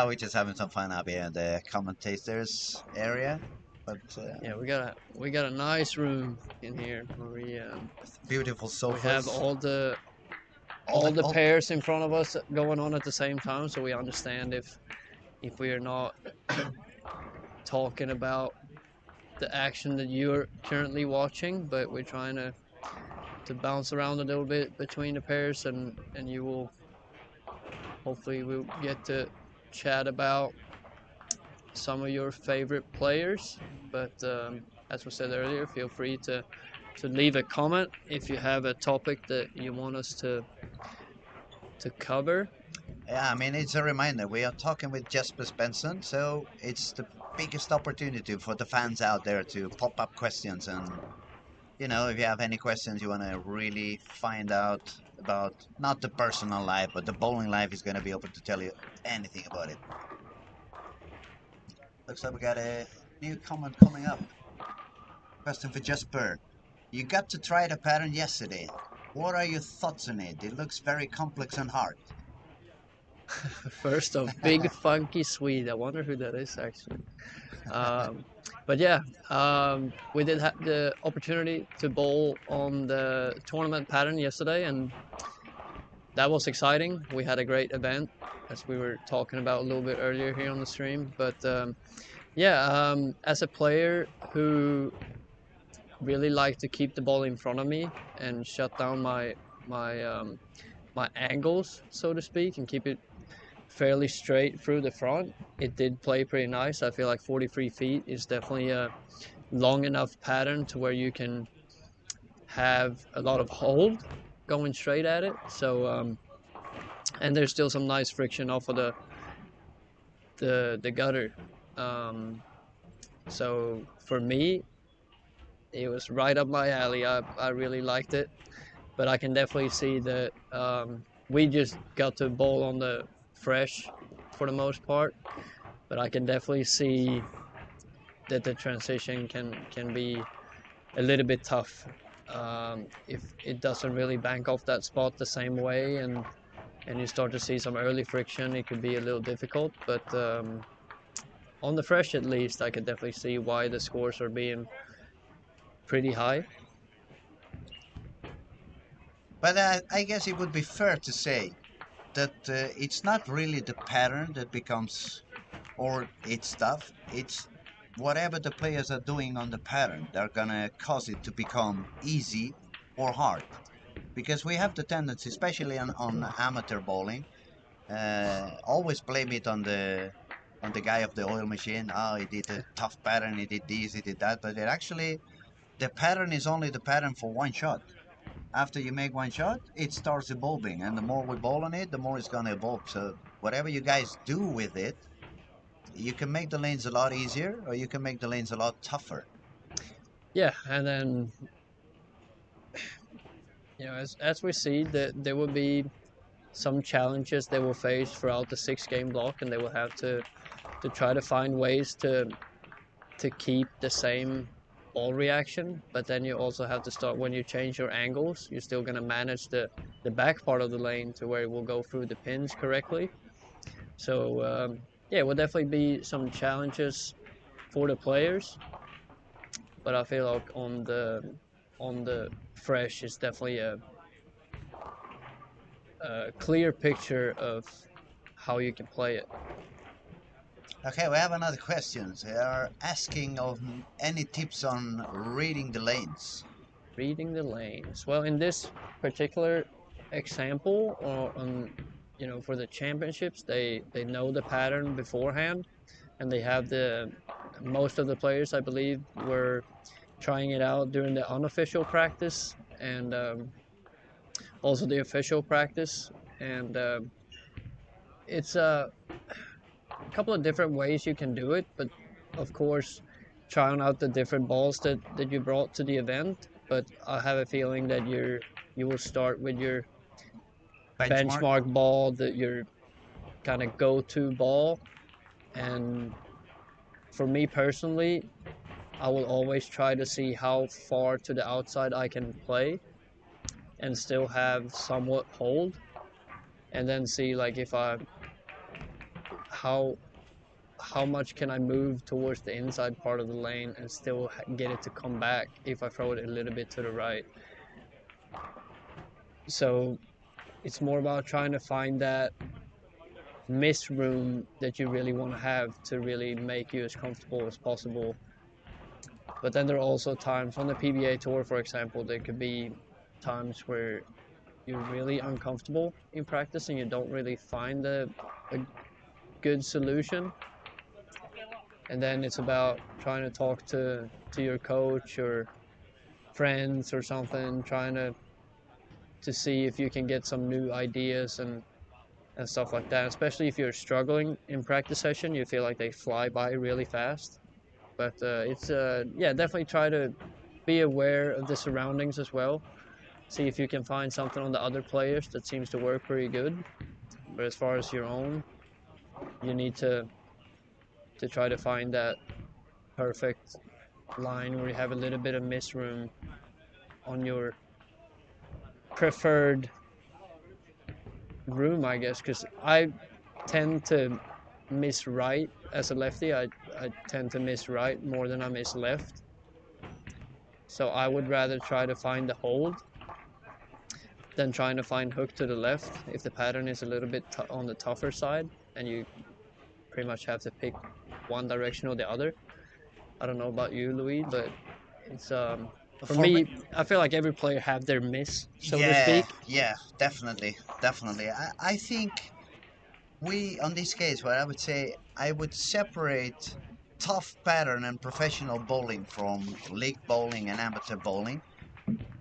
We're just having some fun up here in the commentators area. But Yeah, we got a nice room in here where beautiful sofas. we have all the pairs in front of us going on at the same time, so we understand if we are not talking about the action that you're currently watching, but we're trying to bounce around a little bit between the pairs, and you will hopefully we'll get to chat about some of your favorite players. But as we said earlier, feel free to leave a comment if you have a topic that you want us to cover. Yeah, I mean, it's a reminder. We are talking with Jesper Svensson, so it's the biggest opportunity for the fans out there to pop up questions. And, you know, if you have any questions you want to really find out about, not the personal life, but the bowling life, is going to be able to tell you anything about it. Looks like we got a new comment coming up. Question for Jesper. You got to try the pattern yesterday. What are your thoughts on it? It looks very complex and hard. First of Big Funky Swede. I wonder who that is actually. Um, but yeah, we did have the opportunity to bowl on the tournament pattern yesterday, and that was exciting. We had a great event, as we were talking about a little bit earlier here on the stream. But yeah, as a player who really like to keep the ball in front of me and shut down my my angles, so to speak, and keep it fairly straight through the front. It did play pretty nice. I feel like 43 feet is definitely a long enough pattern to where you can have a lot of hold going straight at it. So and there's still some nice friction off of the gutter. Um, so for me, it was right up my alley. I really liked it, but I can definitely see that we just got to bowl on the fresh for the most part. But I can definitely see that the transition can be a little bit tough if it doesn't really bank off that spot the same way, and you start to see some early friction. It could be a little difficult, but on the fresh at least, I could definitely see why the scores are being pretty high. But I guess it would be fair to say that it's not really the pattern that becomes or it's tough. It's whatever the players are doing on the pattern, they're gonna cause it to become easy or hard. Because we have the tendency, especially on amateur bowling, always blame it on the guy of the oil machine. Oh, he did a tough pattern, he did this, he did that. But it actually, the pattern is only the pattern for one shot. After you make one shot, it starts evolving, and the more we bowl on it, the more it's gonna evolve. So whatever you guys do with it, you can make the lanes a lot easier, or you can make the lanes a lot tougher. Yeah, and then as we see that there will be some challenges they will face throughout the 6 game block, and they will have to try to find ways to keep the same ball reaction. But then you also have to start, when you change your angles, you're still going to manage the back part of the lane to where it will go through the pins correctly. So yeah, it will definitely be some challenges for the players, but I feel like on the fresh is definitely a clear picture of how you can play it. Okay, we have another question. They are asking of any tips on reading the lanes. Reading the lanes. Well, in this particular example, or on for the championships, they know the pattern beforehand, and they have the most of the players, I believe, were trying it out during the unofficial practice and also the official practice, and it's a couple of different ways you can do it, but of course, trying out the different balls that you brought to the event. But I have a feeling that you will start with your Benchmark? benchmark ball, that your kind of go-to ball. And for me personally, I will always try to see how far to the outside I can play and still have somewhat hold, and then see like if I how how much can I move towards the inside part of the lane and still get it to come back if I throw it a little bit to the right. So it's more about trying to find that miss room that you really want to have to really make you as comfortable as possible. But then there are also times on the PBA tour, for example, there could be times where you're really uncomfortable in practice and you don't really find a good solution. And then it's about trying to talk to your coach or friends or something, trying to see if you can get some new ideas and stuff like that. Especially if you're struggling in practice session, you feel like they fly by really fast. But it's yeah, definitely try to be aware of the surroundings as well. See if you can find something on the other players that seems to work pretty good. But as far as your own, you need to try to find that perfect line where you have a little bit of miss room on your preferred room, I guess, because I tend to miss right as a lefty. I tend to miss right more than I miss left. So I would rather try to find the hold than trying to find hook to the left if the pattern is a little bit on the tougher side and you pretty much have to pick one direction or the other. I don't know about you, Louis, but it's for For me, me, I feel like every player have their miss, so to yeah, speak. yeah, definitely, definitely. I think we, on this case, where I would say I would separate tough pattern and professional bowling from league bowling and amateur bowling.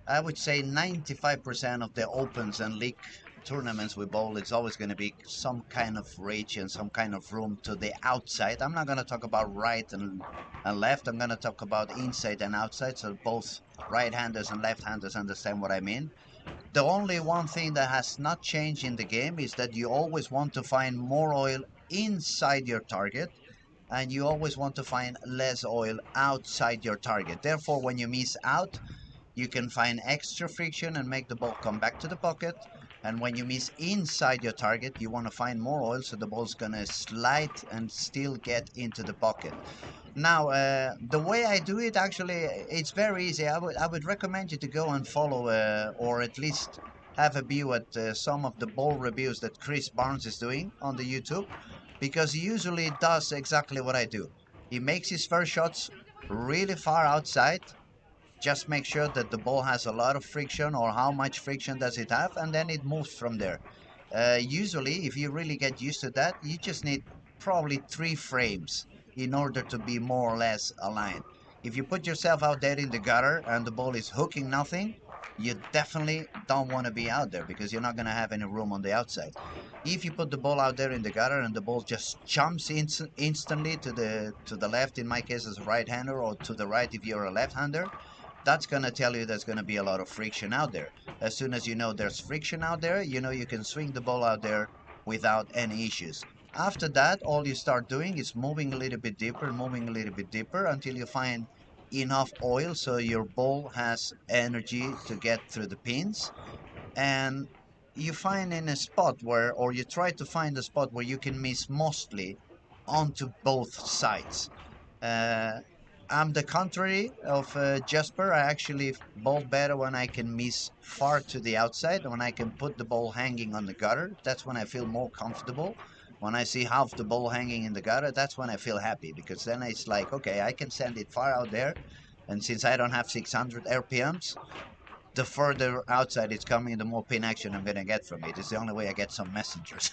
I would say 95% of the opens and league tournaments we bowl, it's always going to be some kind of reach and some kind of room to the outside. I'm not going to talk about right and left. I'm going to talk about inside and outside, so both right-handers and left-handers understand what I mean. The only one thing that has not changed in the game is that you always want to find more oil inside your target and you always want to find less oil outside your target. Therefore, when you miss out, you can find extra friction and make the ball come back to the pocket. And when you miss inside your target, you want to find more oil so the ball's going to slide and still get into the pocket. Now, the way I do it, actually, it's very easy. I would recommend you to go and follow, or at least have a view at some of the ball reviews that Chris Barnes is doing on the YouTube, because he usually does exactly what I do. He makes his first shots really far outside, just make sure that the ball has a lot of friction, or how much friction does it have, and then it moves from there. Usually, if you really get used to that, you just need probably 3 frames in order to be more or less aligned. If you put yourself out there in the gutter and the ball is hooking nothing, you definitely don't want to be out there, because you're not going to have any room on the outside. If you put the ball out there in the gutter and the ball just jumps instantly to the left, in my case as a right-hander, or to the right if you're a left-hander, that's going to tell you there's going to be a lot of friction out there. As soon as you know there's friction out there, you know you can swing the ball out there without any issues. After that, all you start doing is moving a little bit deeper, moving a little bit deeper, until you find enough oil so your ball has energy to get through the pins. And you find in a spot where, or you try to find a spot where you can miss mostly onto both sides. uh, I'm the contrary of Jasper. I actually bowl better when I can miss far to the outside, when I can put the ball hanging on the gutter. That's when I feel more comfortable. When I see half the ball hanging in the gutter, that's when I feel happy, because then it's like, okay, I can send it far out there. And since I don't have 600 RPMs, the further outside it's coming, the more pin action I'm gonna get from it. It's the only way I get some messengers.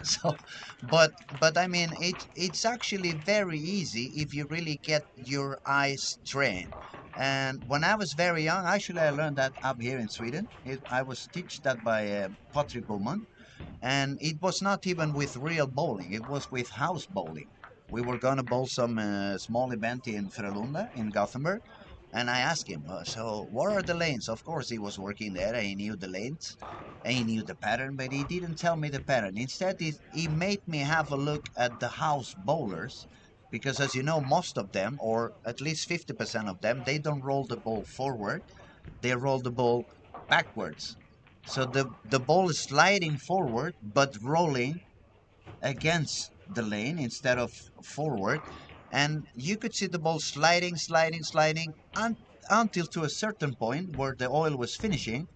so, but I mean, it's actually very easy if you really get your eyes trained. And when I was very young, actually, I learned that up here in Sweden. I was taught that by Patrick Bowman, and it was not even with real bowling. It was with house bowling. We were gonna bowl some small event in Frölunda in Gothenburg, and I asked him, so what are the lanes? Of course, he was working there, and he knew the lanes, and he knew the pattern, but he didn't tell me the pattern. Instead, he made me have a look at the house bowlers, because as you know, most of them, or at least 50% of them, they don't roll the ball forward, they roll the ball backwards. So the ball is sliding forward, but rolling against the lane instead of forward. And you could see the ball sliding, sliding, sliding until to a certain point where the oil was finishing.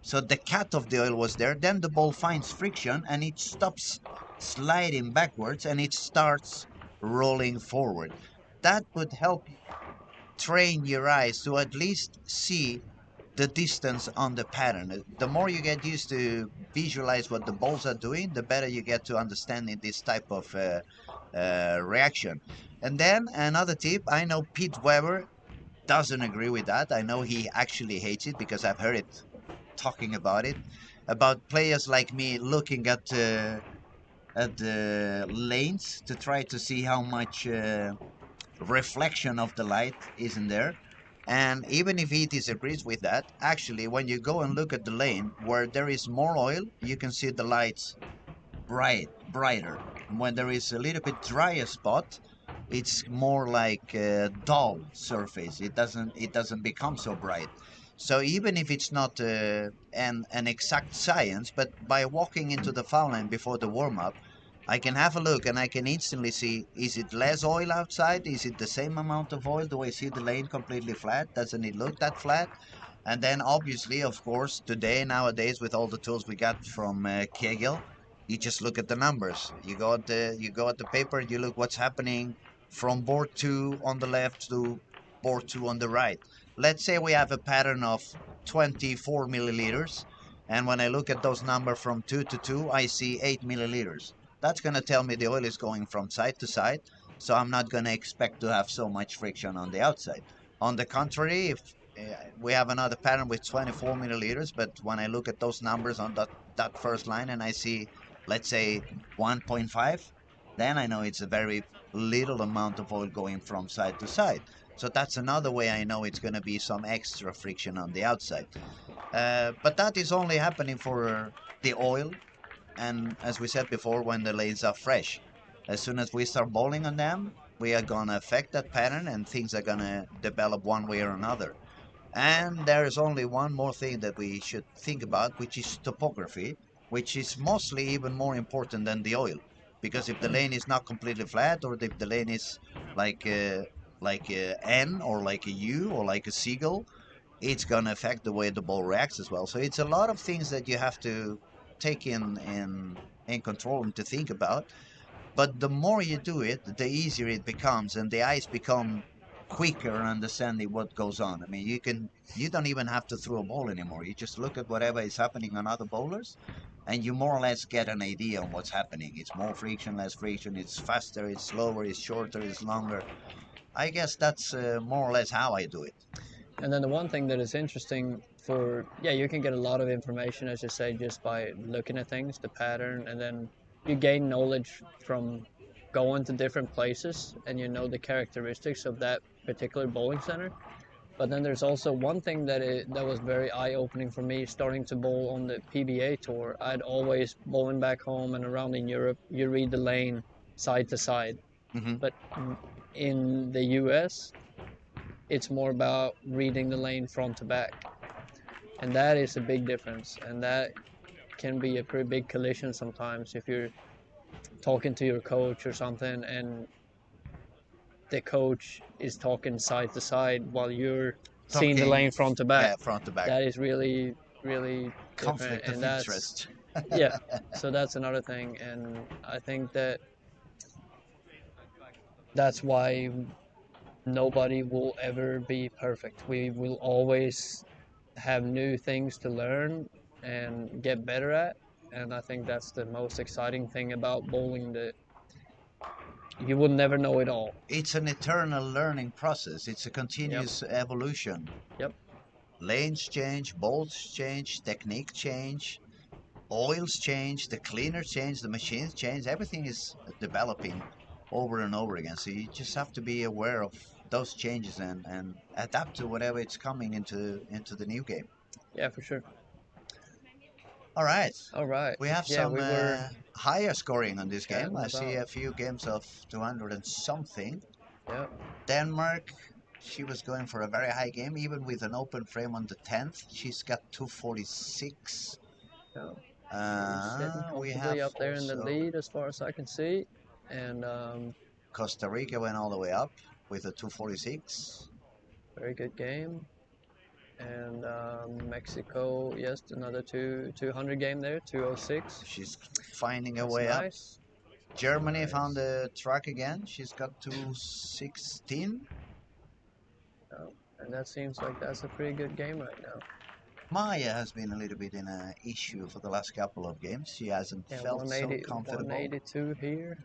So the cut of the oil was there. Then the ball finds friction and it stops sliding backwards and it starts rolling forward. That would help train your eyes to at least see the distance on the pattern. The more you get used to visualize what the balls are doing, the better you get to understanding this type of reaction. And then another tip, I know Pete Weber doesn't agree with that. I know he actually hates it, because I've heard it talking about it, about players like me looking at the lanes to try to see how much reflection of the light is in there. And even if he disagrees with that, actually, when you go and look at the lane where there is more oil, you can see the lights brighter. And when there is a little bit drier spot, it's more like a dull surface. It doesn't become so bright. So even if it's not an exact science, but by walking into the foul line before the warm up, I can have a look and I can instantly see, is it less oil outside? Is it the same amount of oil? Do I see the lane completely flat? Doesn't it look that flat? And then obviously, of course, today, nowadays, with all the tools we got from Kegel, you just look at the numbers. You go at the paper, you look what's happening from board 2 on the left to board 2 on the right. Let's say we have a pattern of 24 milliliters, and when I look at those numbers from 2 to 2, I see 8 milliliters. That's going to tell me the oil is going from side to side, so I'm not going to expect to have so much friction on the outside. On the contrary, if we have another pattern with 24 milliliters, but when I look at those numbers on that first line and I see, let's say, 1.5, then I know it's a very little amount of oil going from side to side. So that's another way I know it's going to be some extra friction on the outside. But that is only happening for the oil, and as we said before, when the lanes are fresh. As soon as we start bowling on them, we are going to affect that pattern and things are going to develop one way or another. And there is only one more thing that we should think about, which is topography, which is mostly even more important than the oil. Because if the lane is not completely flat, or if the lane is like a N or like a U or like a seagull, it's gonna affect the way the ball reacts as well. So it's a lot of things that you have to take in control and to think about. But the more you do it, the easier it becomes, and the eyes become quicker in understanding what goes on. I mean, you don't even have to throw a ball anymore. You just look at whatever is happening on other bowlers, and you more or less get an idea on what's happening. It's more friction, less friction. It's faster, it's slower, it's shorter, it's longer. I guess that's more or less how I do it. And then the one thing that is interesting for, yeah, you can get a lot of information, as you say, just by looking at things, the pattern, and then you gain knowledge from going to different places and you know the characteristics of that particular bowling center. But then there's also one thing that was very eye-opening for me starting to bowl on the PBA tour. I'd always bowling back home and around in Europe, you read the lane side to side. Hmm. But in the US, it's more about reading the lane front to back. And that is a big difference. And that can be a pretty big collision sometimes if you're talking to your coach or something and the coach is talking side to side while you're seeing the Talking, lane front to back. yeah, front to back. That is really, really different. Conflict And of that's, interest. yeah, so that's another thing. And I think that that's why nobody will ever be perfect. We will always have new things to learn and get better at. And I think that's the most exciting thing about bowling, that you will never know it all. It's an eternal learning process. It's a Yep. continuous evolution. Yep. Lanes change, bolts change, technique change, oils change, the cleaners change, the machines change. Everything is developing over and over again. So you just have to be aware of those changes and adapt to whatever it's coming into the new game. Yeah, for sure. All right. All right. We have Yeah, some we were higher scoring on this game. chatting I see about. a few games of 200 and something. Yeah. Denmark, she was going for a very high game, even with an open frame on the 10th. She's got 246. Yeah. She's sitting We comfortably have up there in the also lead as far as I can see. And Costa Rica went all the way up with a 246. very good game. And Mexico, yes, another 200 game there, 206. She's finding a That's way up. nice. Germany found Nice. the track again. She's got 216. Yeah. And that seems like that's a pretty good game right now. Maya has been a little bit in an issue for the last couple of games. She hasn't Yeah, felt so 180, comfortable. 182 here.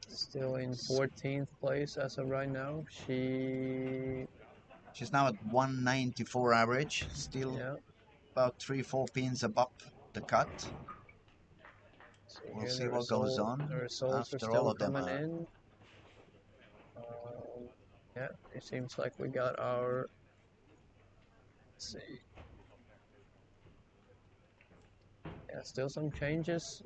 Still in 14th place as of right now. She's now at 194 average, still Yeah. about 3-4 pins above the cut. See We'll here, see what goes on the results are after all still of them coming are. in. Yeah, it seems like we got our. Let's see. Yeah, still some changes.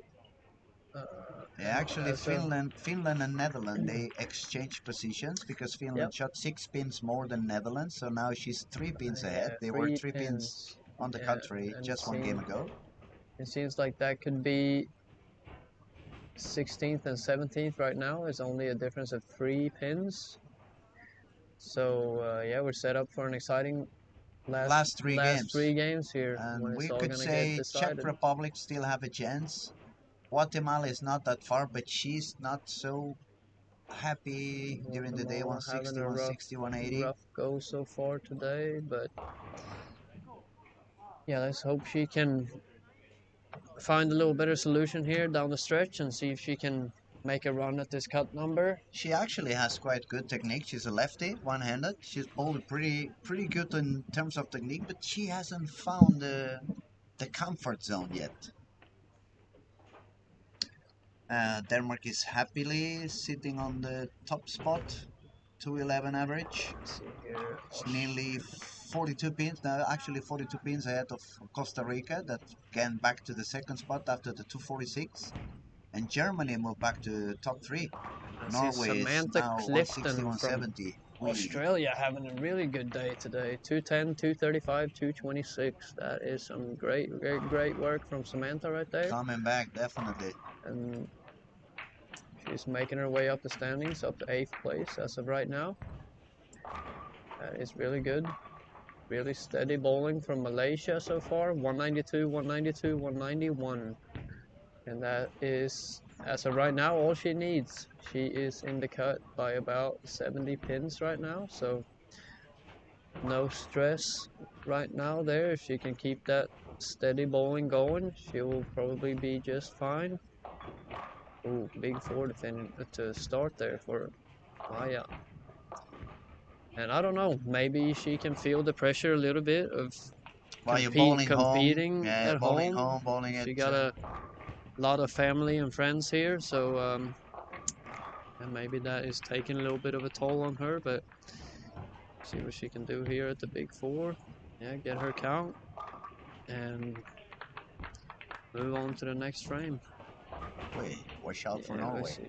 Yeah, actually, as a Finland and Netherlands they exchanged positions because yep, Finland shot 6 pins more than Netherlands, so now she's 3 pins ahead. yeah, They were three 3 pins pins. on the Yeah, country and just one game ago. it seems like that could be 16th and 17th right now. Is only a difference of 3 pins. So yeah, we're set up for an exciting Last three last games, 3 games here when and it's we all could gonna get say Czech decided. Republic still have a chance. Guatemala is not that far, but she's not so happy during the day. Guatemala having 160, a 160, 180. rough go so far today, but yeah, let's hope she can find a little better solution here down the stretch and see if she can make a run at this cut number. She actually has quite good technique. She's a lefty, one-handed. She's bowling pretty good in terms of technique, but she hasn't found the comfort zone yet. Denmark is happily sitting on the top spot, 211 average. Let's see here. It's nearly 42 pins now, actually 42 pins ahead of Costa Rica that came back to the second spot after the 246. And Germany moved back to top three. I see Norway is Samantha now 160, Clifton from 170. Australia having a really good day today. 210, 235, 226. That is some great work from Samantha right there. Coming back, definitely. And she's making her way up the standings, up to 8th place as of right now. That is really good. Really steady bowling from Malaysia so far. 192, 192, 191. And that is, as of right now, all she needs. She is in the cut by about 70 pins right now, so no stress right now there. If she can keep that steady bowling going, she will probably be just fine. Ooh, big four to start there for Maya. And I don't know, maybe she can feel the pressure a little bit of While you're bowling home, competing yeah, at bowling home. home, bowling at. She got a lot of family and friends here, so and maybe that is taking a little bit of a toll on her, but see what she can do here at the big four. Yeah, get her count and move on to the next frame. Wait, watch out for Yeah, Norway. let's see.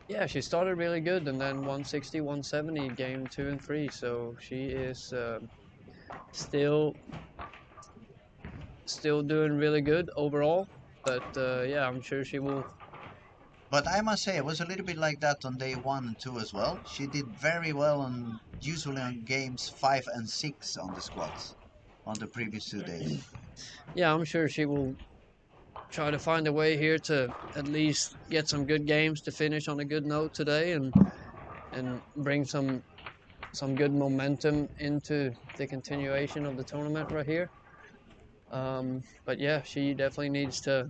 Yeah, she started really good, and then 160, 170, game 2 and 3. So she is still doing really good overall. But yeah, I'm sure she will. But I must say, it was a little bit like that on day 1 and 2 as well. She did very well on usually on games 5 and 6 on the squads on the previous 2 days. Yeah, I'm sure she will try to find a way here to at least get some good games to finish on a good note today, and bring some good momentum into the continuation of the tournament right here. But yeah, she definitely needs to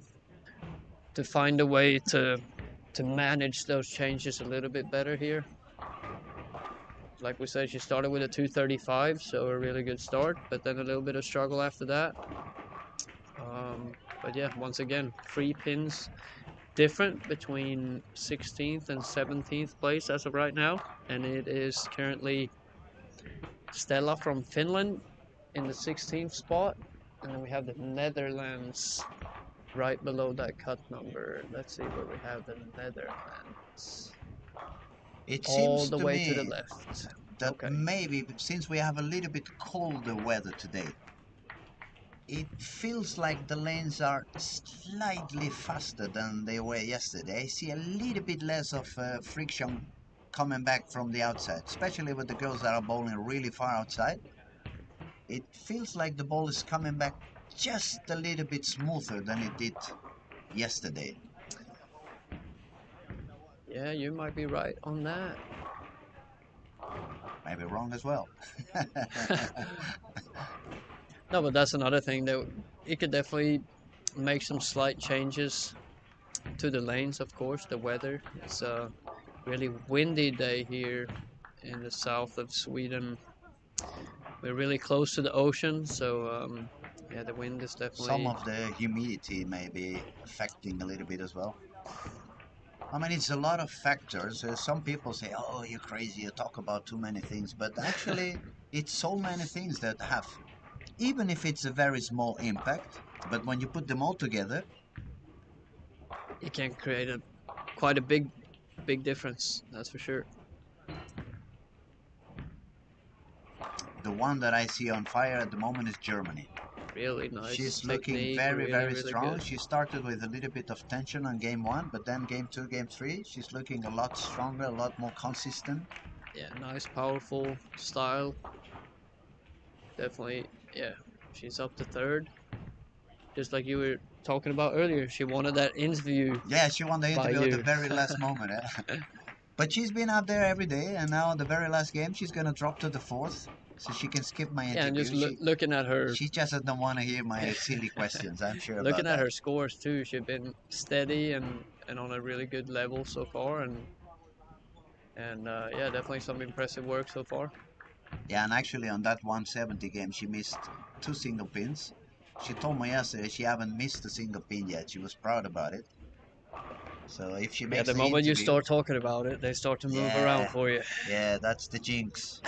find a way to manage those changes a little bit better here. Like we said, she started with a 235, so a really good start, but then a little bit of struggle after that. But yeah, once again, 3 pins different between 16th and 17th place as of right now, and it is currently Stella from Finland in the 16th spot, and then we have the Netherlands right below that cut number. Let's see where we have the Netherlands. It All seems the to way to the me left. that Okay. maybe since we have a little bit colder weather today, it feels like the lanes are slightly faster than they were yesterday. I see a little bit less of friction coming back from the outside, especially with the girls that are bowling really far outside. It feels like the ball is coming back just a little bit smoother than it did yesterday. Yeah, you might be right on that. Maybe wrong as well. No, but that's another thing that it could definitely make some slight changes to the lanes, of course. The weather. It's a really windy day here in the south of Sweden. We're really close to the ocean, so yeah, the wind is Some definitely. of the humidity may be affecting a little bit as well. I mean, it's a lot of factors. Some people say, "Oh, you're crazy. You talk about too many things," but actually, it's so many things that have, even if it's a very small impact, but when you put them all together, he can create quite a big difference. That's for sure. The one that I see on fire at the moment is Germany. Really nice She's looking technique, very, very really strong. good. She started with a little bit of tension on game 1, but then game 2, game 3, she's looking a lot stronger, a lot more consistent. Yeah, nice, powerful style. Definitely, yeah. She's up to third. Just like you were talking about earlier, she wanted that interview. Yeah, she won the by interview at the you. very last moment. But she's been out there every day, and now the very last game, she's gonna drop to the 4th, so she can skip my Yeah, and interview. just looking at her, She just doesn't want to hear my silly questions. I'm sure about looking at that. her scores too, she's been steady and on a really good level so far, and yeah, definitely some impressive work so far. Yeah, and actually on that 170 game, she missed 2 single pins. She told me yesterday she haven't missed a single pin yet. She was proud about it. So if she Yeah, makes the the moment you interview, start talking about it, they start to move around for you. yeah, that's the jinx.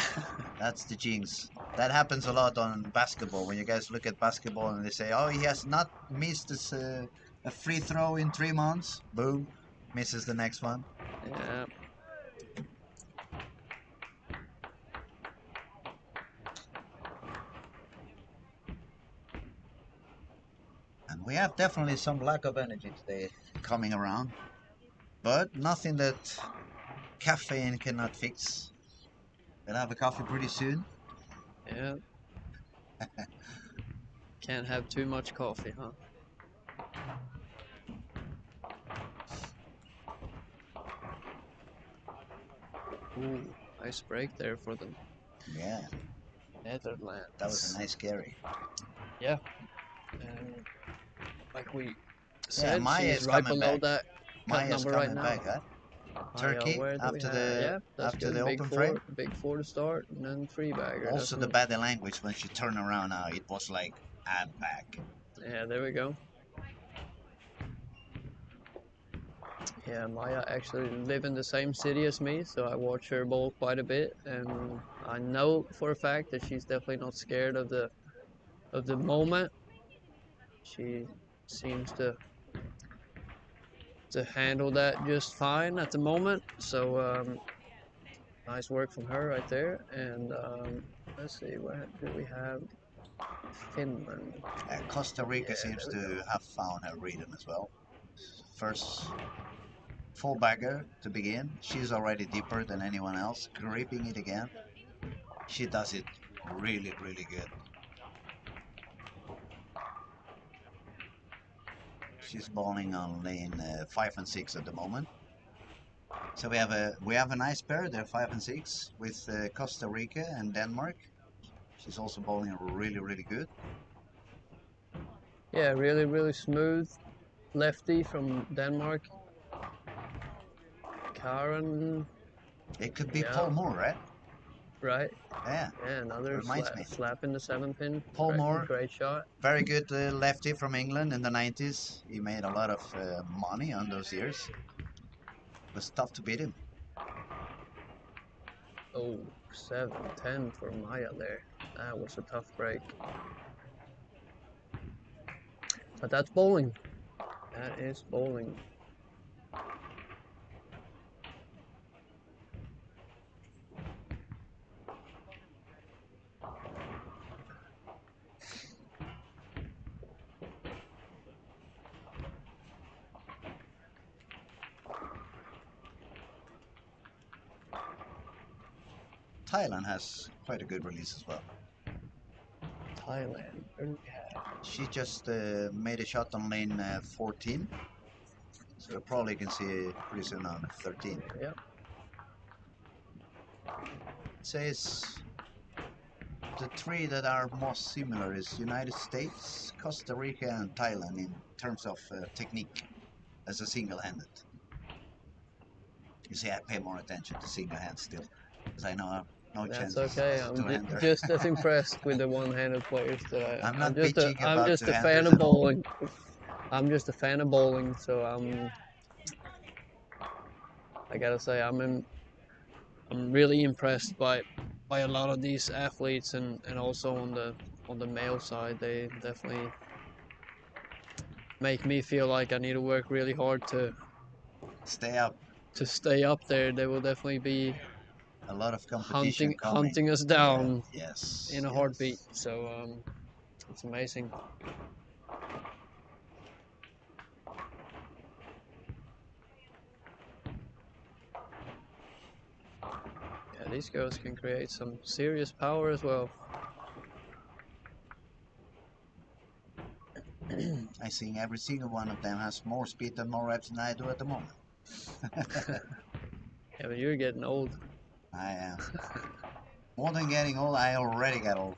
That's the jinx. That happens a lot on basketball. When you guys look at basketball and they say, "Oh, he has not missed this, a free throw in 3 months." Boom, misses the next one. Yeah. And we have definitely some lack of energy today coming around, but nothing that caffeine cannot fix. We'll have a coffee pretty soon. Yeah. Can't have too much coffee, huh? Ooh, nice break there for the Yeah, Netherlands. that was a nice carry. Yeah. And like we Yeah, said, Maya she's is right coming below back. that cut Maya's number right coming now. back, huh? Turkey Where do we after have? the Yeah, that's after good. the Big open four, frame. big four to start, and then three bagger. Also the body language when she turned around now, it was like, I'm back. Yeah, there we go. Yeah, Maya actually live in the same city as me, so I watch her bowl quite a bit, and I know for a fact that she's definitely not scared of the moment. She seems to handle that just fine at the moment. So nice work from her right there. And let's see, where do we have Finland? Costa Rica Yeah, seems there we to go. have found her rhythm as well. First full bagger to begin. She's already deeper than anyone else, gripping it again. She does it really, really good. She's bowling on lane 5 and 6 at the moment. So we have a nice pair there, 5 and 6, with Costa Rica and Denmark. She's also bowling really, really good. Yeah, really smooth lefty from Denmark. Karen. It could be Yeah, Paul Moore, right? right. Yeah, Yeah, another reminds me. slap in the 7-pin. Paul Moore, Great shot. very good lefty from England in the 90s. He made a lot of money on those years. It was tough to beat him. Oh, 7-10 for Maya there. That was a tough break. But that's bowling. That is bowling. Thailand has quite a good release as well. Thailand. She just made a shot on lane 14. So probably can see pretty soon on 13. Yeah. It says the three that are most similar is United States, Costa Rica, and Thailand in terms of technique as a single-handed. You see, I pay more attention to single hand still, because I know I have no That's chances okay. as a I'm two-hander. just as impressed with the one-handed players that I'm I'm not just a bitching about a fan two-handers of at all. bowling. I'm just a fan of bowling, so I gotta say I'm really impressed by a lot of these athletes and also on the male side they definitely make me feel like I need to work really hard to Stay up. stay up there. There will definitely be A lot of competition coming. hunting us Yeah. down Yes. in a heartbeat. Yes. So it's amazing. Yeah, these girls can create some serious power as well. I think every single one of them has more speed and more reps than I do at the moment. Yeah, but you're getting old. I am. More than getting old, I already got old.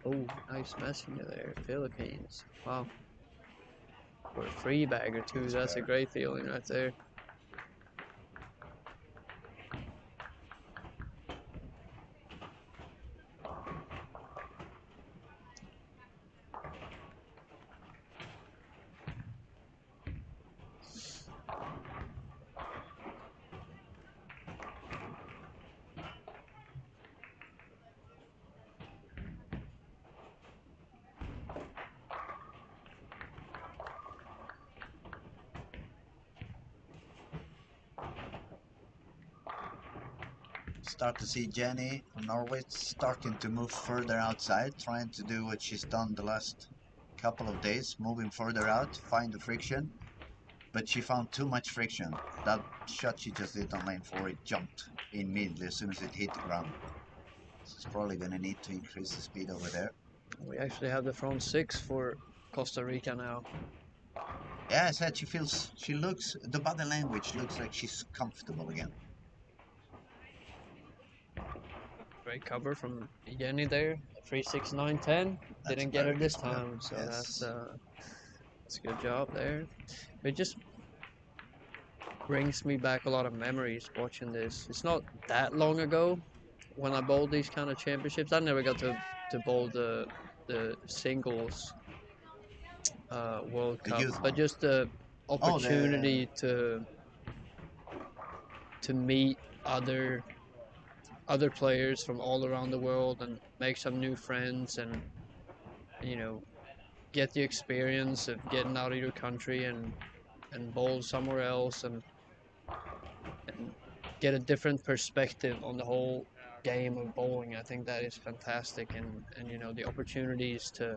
Oh, nice messenger there, Philippines. Wow. For a free bagger too, that's a great feeling right there. Start to see Jenny from Norway starting to move further outside, trying to do what she's done the last couple of days, moving further out, find the friction. But she found too much friction. That shot she just did on lane 4, it jumped immediately as soon as it hit the ground. So it's probably going to need to increase the speed over there. We actually have the front six for Costa Rica now. Yeah, I said she looks, the body language looks like she's comfortable again. Great cover from Jenny there. 36910. Didn't get her this time, so yes. that's a good job there. It just brings me back a lot of memories watching this. It's not that long ago when I bowled these kind of championships. I never got to bowl the singles World The Cup, youth but one. just the Oh, opportunity to meet other players from all around the world and make some new friends and you know get the experience of getting out of your country and bowl somewhere else and get a different perspective on the whole game of bowling. I think that is fantastic, and you know the opportunities to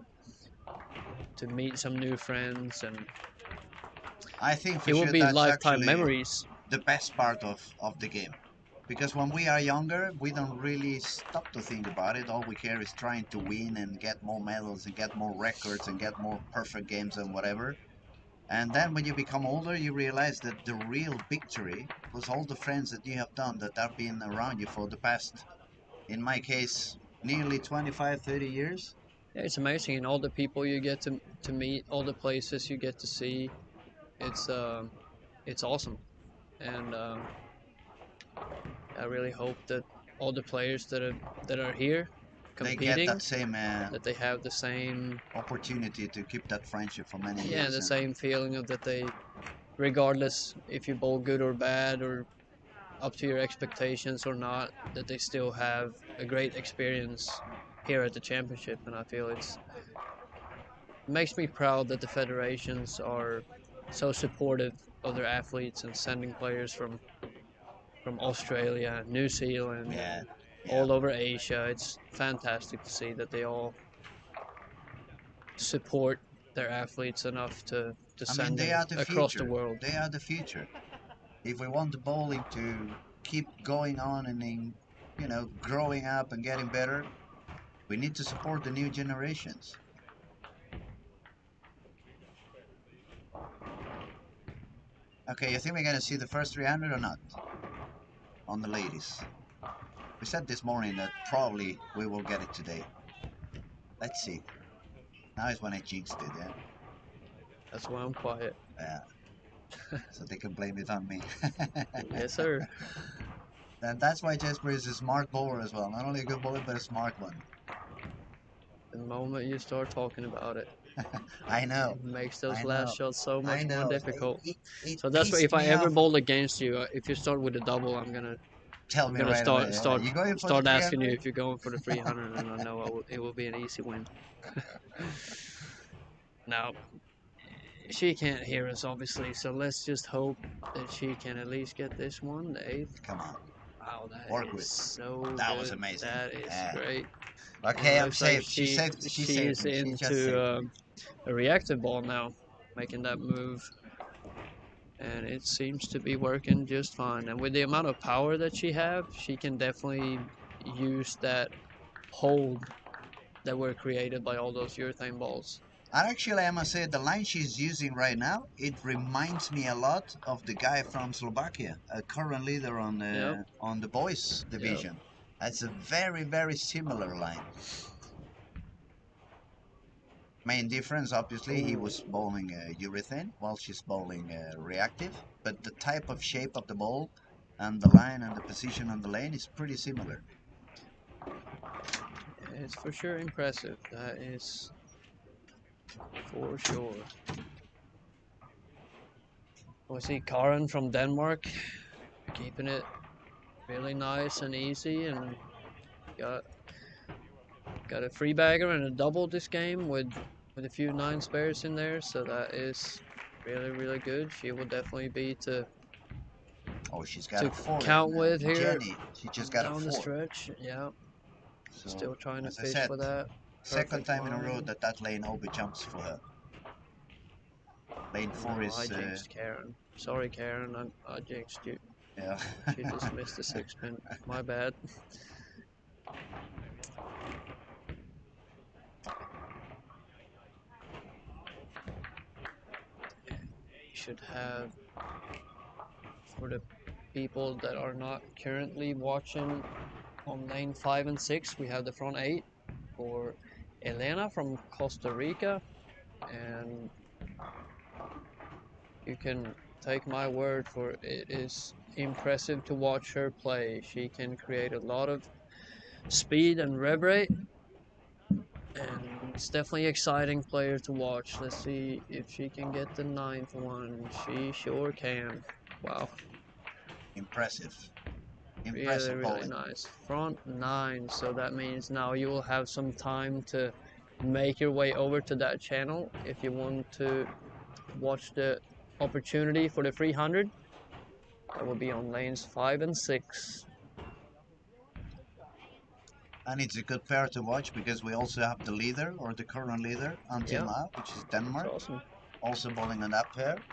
meet some new friends, and I think for it will sure be that's lifetime actually memories. the best part of the game. Because when we are younger, we don't really stop to think about it. All we care is trying to win and get more medals and get more records and get more perfect games and whatever. And then when you become older, you realize that the real victory was all the friends that you have done that have been around you for the past, in my case, nearly 25, 30 years. Yeah, it's amazing, and all the people you get to meet, all the places you get to see. It's it's awesome, and I really hope that all the players that are here They get competing, that same that they have the same, opportunity to keep that friendship for many yeah, years. the And same feeling of that they, regardless if you bowl good or bad or up to your expectations or not, that they still have a great experience here at the championship. And I feel it makes me proud that the federations are so supportive of their athletes and sending players from Australia, New Zealand, yeah, yeah. all over Asia. It's fantastic to see that they all support their athletes enough to I mean, send they them are the across the future. world. They are the future. If we want the bowling to keep going on and growing up and getting better, we need to support the new generations. Okay, you think we're gonna see the first 300 or not on the ladies? We said this morning that probably we will get it today. Let's see. Now is when I jinxed it, yeah. That's why I'm quiet. Yeah. So they can blame it on me. Yes, sir. And that's why Jesper is a smart bowler as well. Not only a good bowler, but a smart one. The moment you start talking about it, I know. it makes those I last know. shots so I much more know. difficult. It So that's why pissed if I me ever off. bowl against you, if you start with a double, Tell I'm me gonna right away. Yeah. You going for the start asking you 300? if you're going for the 300, and it will be an easy win. Now, she can't hear us obviously, so let's just hope that she can at least get this one, the 8th. Come on. Wow, that Work is with. so That good. was amazing. That is Yeah. great. Okay, And it I'm looks like saved. She saved. She saved she's me. She just saved into me. a reactive ball now, making that move. And it seems to be working just fine. And with the amount of power that she have, she can definitely use that hold that were created by all those urethane balls. And actually, I must say, the line she's using right now, it reminds me a lot of the guy from Slovakia, a current leader Yep, on the boys yep. division. That's a very, very similar line. Main difference, obviously, he was Ooh, bowling urethane while she's bowling reactive, but the type of shape of the ball and the line and the position on the lane is pretty similar. it's for sure impressive. That is for sure. We see Karen from Denmark keeping it really nice and easy, and got got a free bagger and a double this game with a few 9 spares in there, so that is really good. She will definitely be Oh, she's got to a 4 count in with here Jenny. She just got a down the 4. stretch. Yeah, So, still trying to as I fish said, for that second perfect time in a row line. that lane over jumps for her. Lane 4 No, I is, jinxed Karen. Sorry, Karen, I jinxed you. yeah. She just missed the 6 pin. My bad. You should have, for the people that are not currently watching on lane 5 and 6, we have the front 8 for Elena from Costa Rica, and you can take my word for it, it is impressive to watch her play. She can create a lot of speed and rev rate, and it's definitely exciting player to watch. Let's see if she can get the 9th one. She sure can. Wow, Impressive. Impressive really bowling. nice. Front 9, so that means now you will have some time to make your way over to that channel if you want to watch the opportunity for the 300. That will be on lanes 5 and 6. And it's a good pair to watch because we also have the leader, or the current leader until Yeah, now, which is it's Denmark, awesome. also bowling on that pair.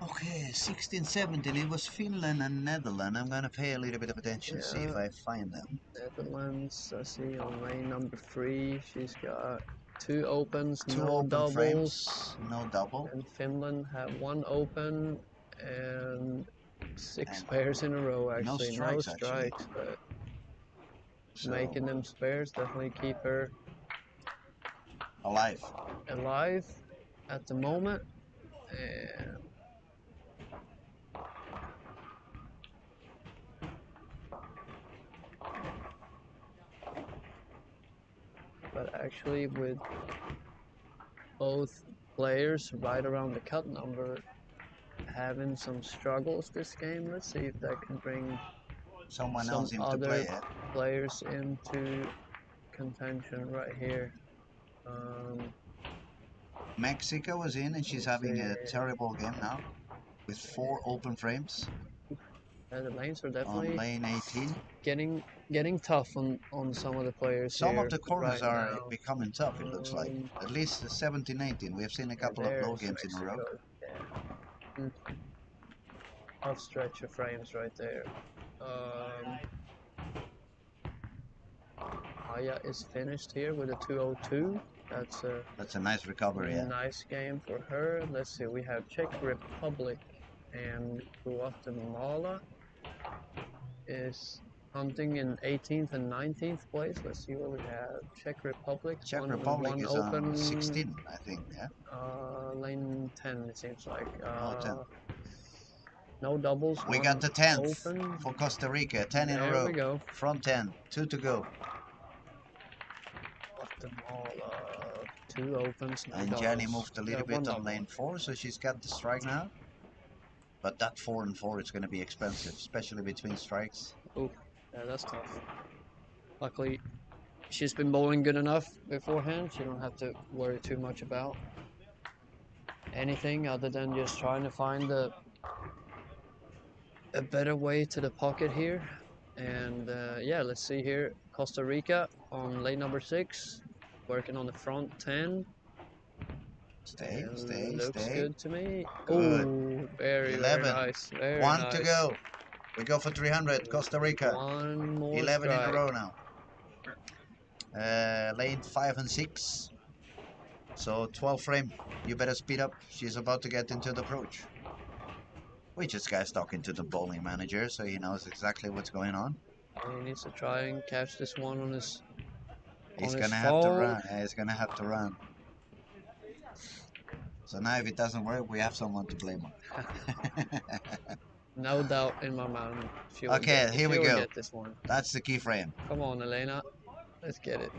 Okay, 16, 17, it was Finland and Netherlands. I'm gonna pay a little bit of attention, see if Yeah, I find them. Netherlands, I see on lane number 3, she's got 2 opens, Two no open doubles. frames, no double, And Finland have 1 open and 6 and pairs in a row no actually. No strikes actually. strikes, but So, making them spares definitely keep her alive. alive at the moment. And but actually with both players right around the cut number having some struggles this game, let's see if that can bring Someone some else into play other it. players into contention right here. Um, Mexico was in and she's let's having see. a terrible game now with 4 open frames The lanes are on definitely lane 18. getting tough on some of the players Some of here the corners right are now. becoming tough, it looks like. Um, At least the 17, 18. We have seen a yeah, couple of low there's games in a row. Mexico. Yeah. Tough stretch of frames right there. Um, Aya is finished here with a 202. That's a That's a nice recovery, yeah. nice game for her. Let's see, we have Czech Republic and Guatemala is hunting in 18th and 19th place. Let's see what we have. Czech Republic, Czech one Republic one is on open, 16, I think, yeah? lane 10 it seems like. Oh, 10. No doubles. We one got the 10th open. for Costa Rica. 10 in a There row. we go. Front 10. 2 to go. Got them all. 2 opens. No And doubles. Jenny moved a little One bit on double. lane 4, so she's got the strike now. But that 4 and 4 is going to be expensive, especially between strikes. Ooh, yeah, that's tough. Luckily, she's been bowling good enough beforehand. She don't have to worry too much about anything other than just trying to find a better way to the pocket here. And yeah, let's see here. Costa Rica on lane number 6, working on the front 10. Stay. Looks good to me. Good. Oh, very 11. nice. Very 1 nice. to go. We go for 300. Costa Rica. One more 11 strike. in a row now. Lane 5 and 6. So 12 frame. You better speed up. She's about to get into the approach. We just guy's talking to the bowling manager, so he knows exactly what's going on. He needs to try and catch this one on his He's on gonna his have to phone. run. Yeah, he's gonna have to run. So now if it doesn't work, we have someone to blame on. No doubt in my mind. Okay, here we go. Get this one. That's the key frame. Come on, Elena. Let's get it.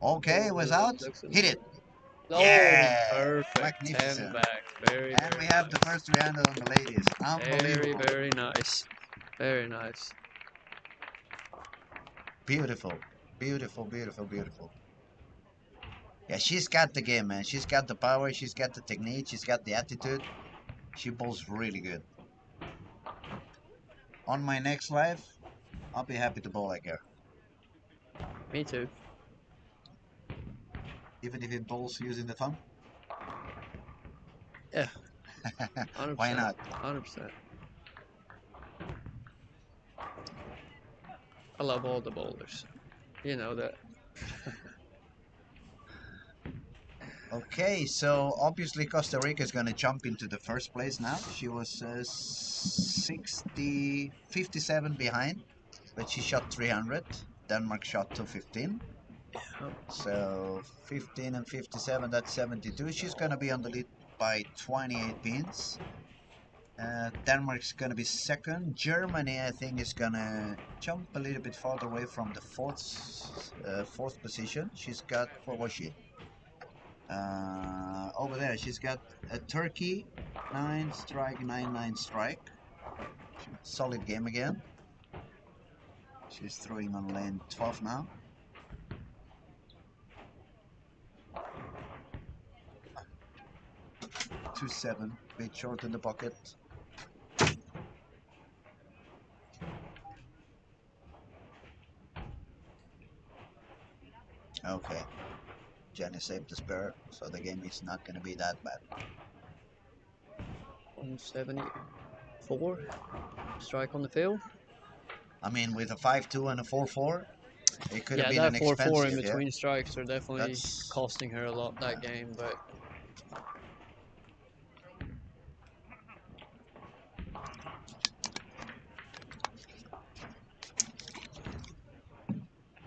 Okay, it was out. Hit it. Oh, Yeah, perfect. magnificent. 10 back. Very, And we have the first 300 on the ladies. Unbelievable. Very, very nice. Very nice. Beautiful. Beautiful, beautiful, beautiful. Yeah, she's got the game, man. She's got the power. She's got the technique. She's got the attitude. She bowls really good. On my next live, I'll be happy to bowl like her. Me too. Even if it bowls using the thumb? Yeah. 100%. Why not? 100%. I love all the bowlers. You know that. Okay, so obviously Costa Rica is going to jump into the first place now. She was 57 behind, but she shot 300. Denmark shot 215. So 15 and 57, that's 72. She's going to be on the lead by 28 pins. Denmark's going to be second. Germany, I think, is going to jump a little bit farther away from the fourth position. She's got, what was she? Over there, she's got a Turkey, 9 strike, 9 strike. Solid game again. She's throwing on lane 12 now. Two 7, bit short in the pocket. Okay, Jenny saved the spare, so the game is not going to be that bad. 174 strike on the field. I mean, with a 5-2 and a 4-4, it could have been that an 4-4 in expensive, between strikes are definitely That's costing her a lot that game, but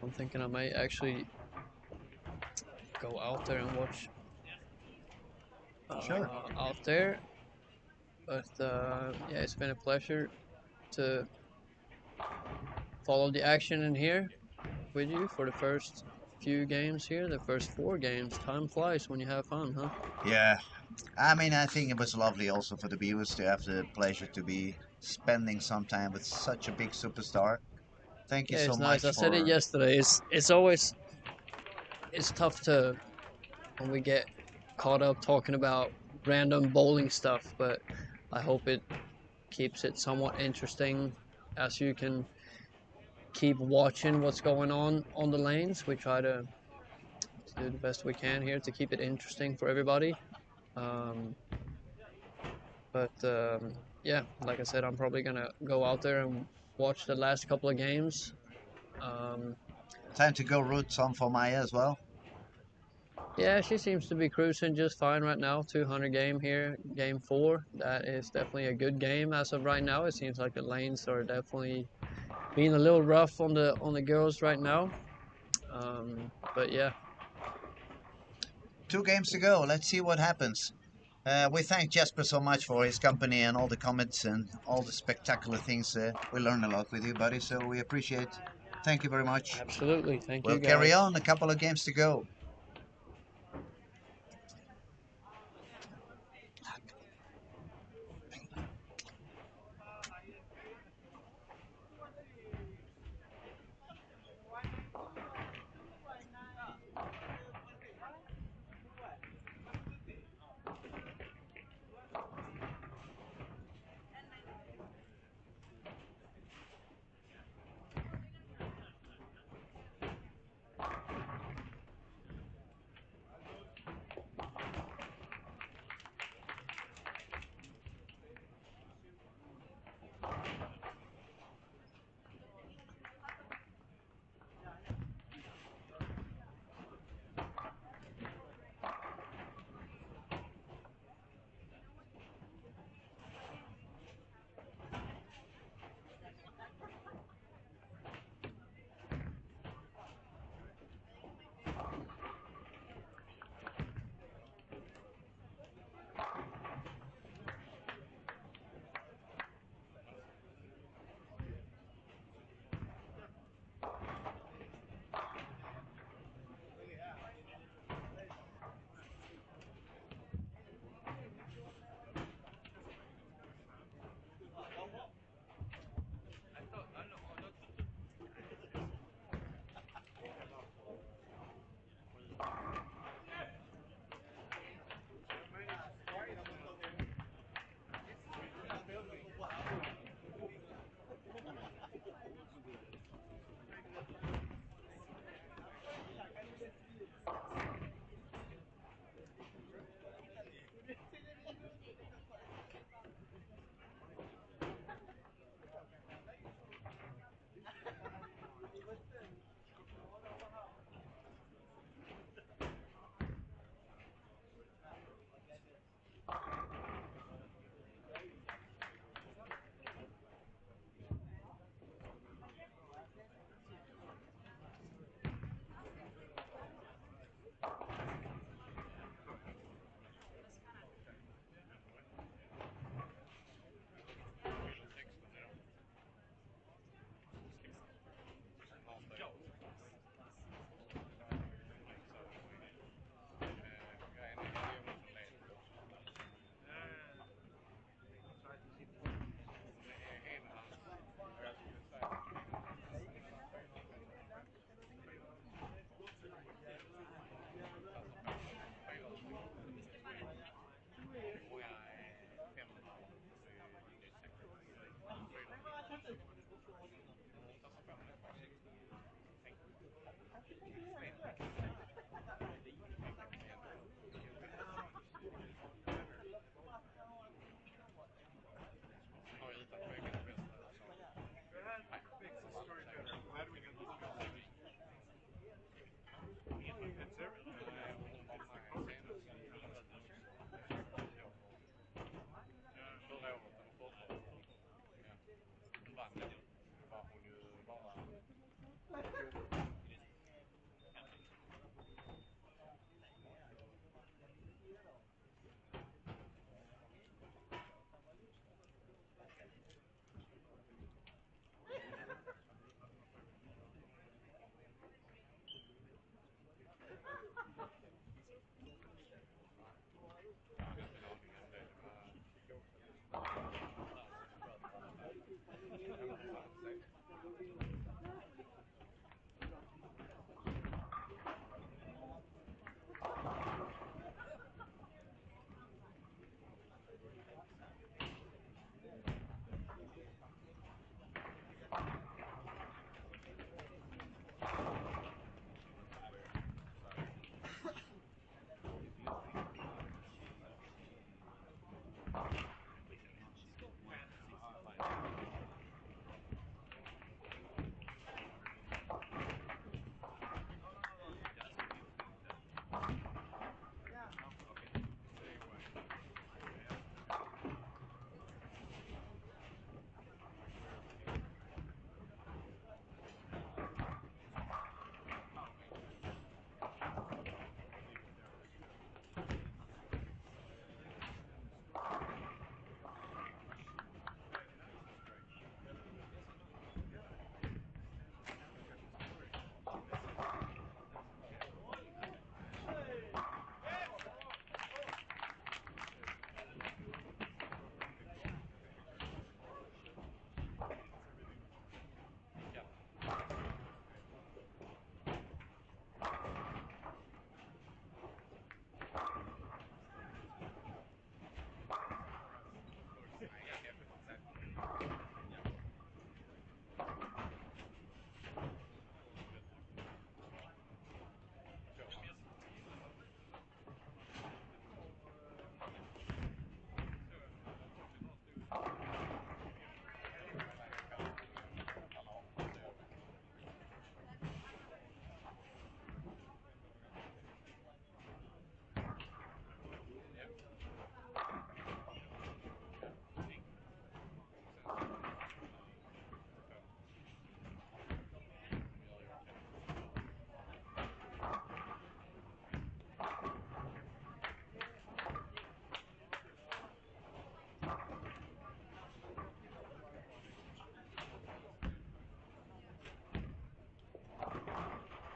I'm thinking I might actually go out there and watch Sure. out there. But yeah, it's been a pleasure to follow the action in here with you for the first few games here, the first 4 games. Time flies when you have fun, huh? Yeah. I mean, I think it was lovely also for the viewers to have the pleasure to be spending some time with such a big superstar. Thank you Yeah, so it's much nice. I said it yesterday. It's always tough to when we get caught up talking about random bowling stuff, but I hope it keeps it somewhat interesting as you can keep watching what's going on the lanes. We try to do the best we can here to keep it interesting for everybody. Yeah, like I said, I'm probably gonna go out there and watch the last couple of games. Time to go root some for Maya as well. Yeah, she seems to be cruising just fine right now. 200 game here, game 4. That is definitely a good game as of right now. It seems like the lanes are definitely being a little rough on the girls right now. But yeah. 2 games to go. Let's see what happens. We thank Jesper so much for his company and all the comments and all the spectacular things. We learned a lot with you, buddy, so we appreciate. Thank you very much. Absolutely. Thank We'll you carry guys. on. A couple of games to go.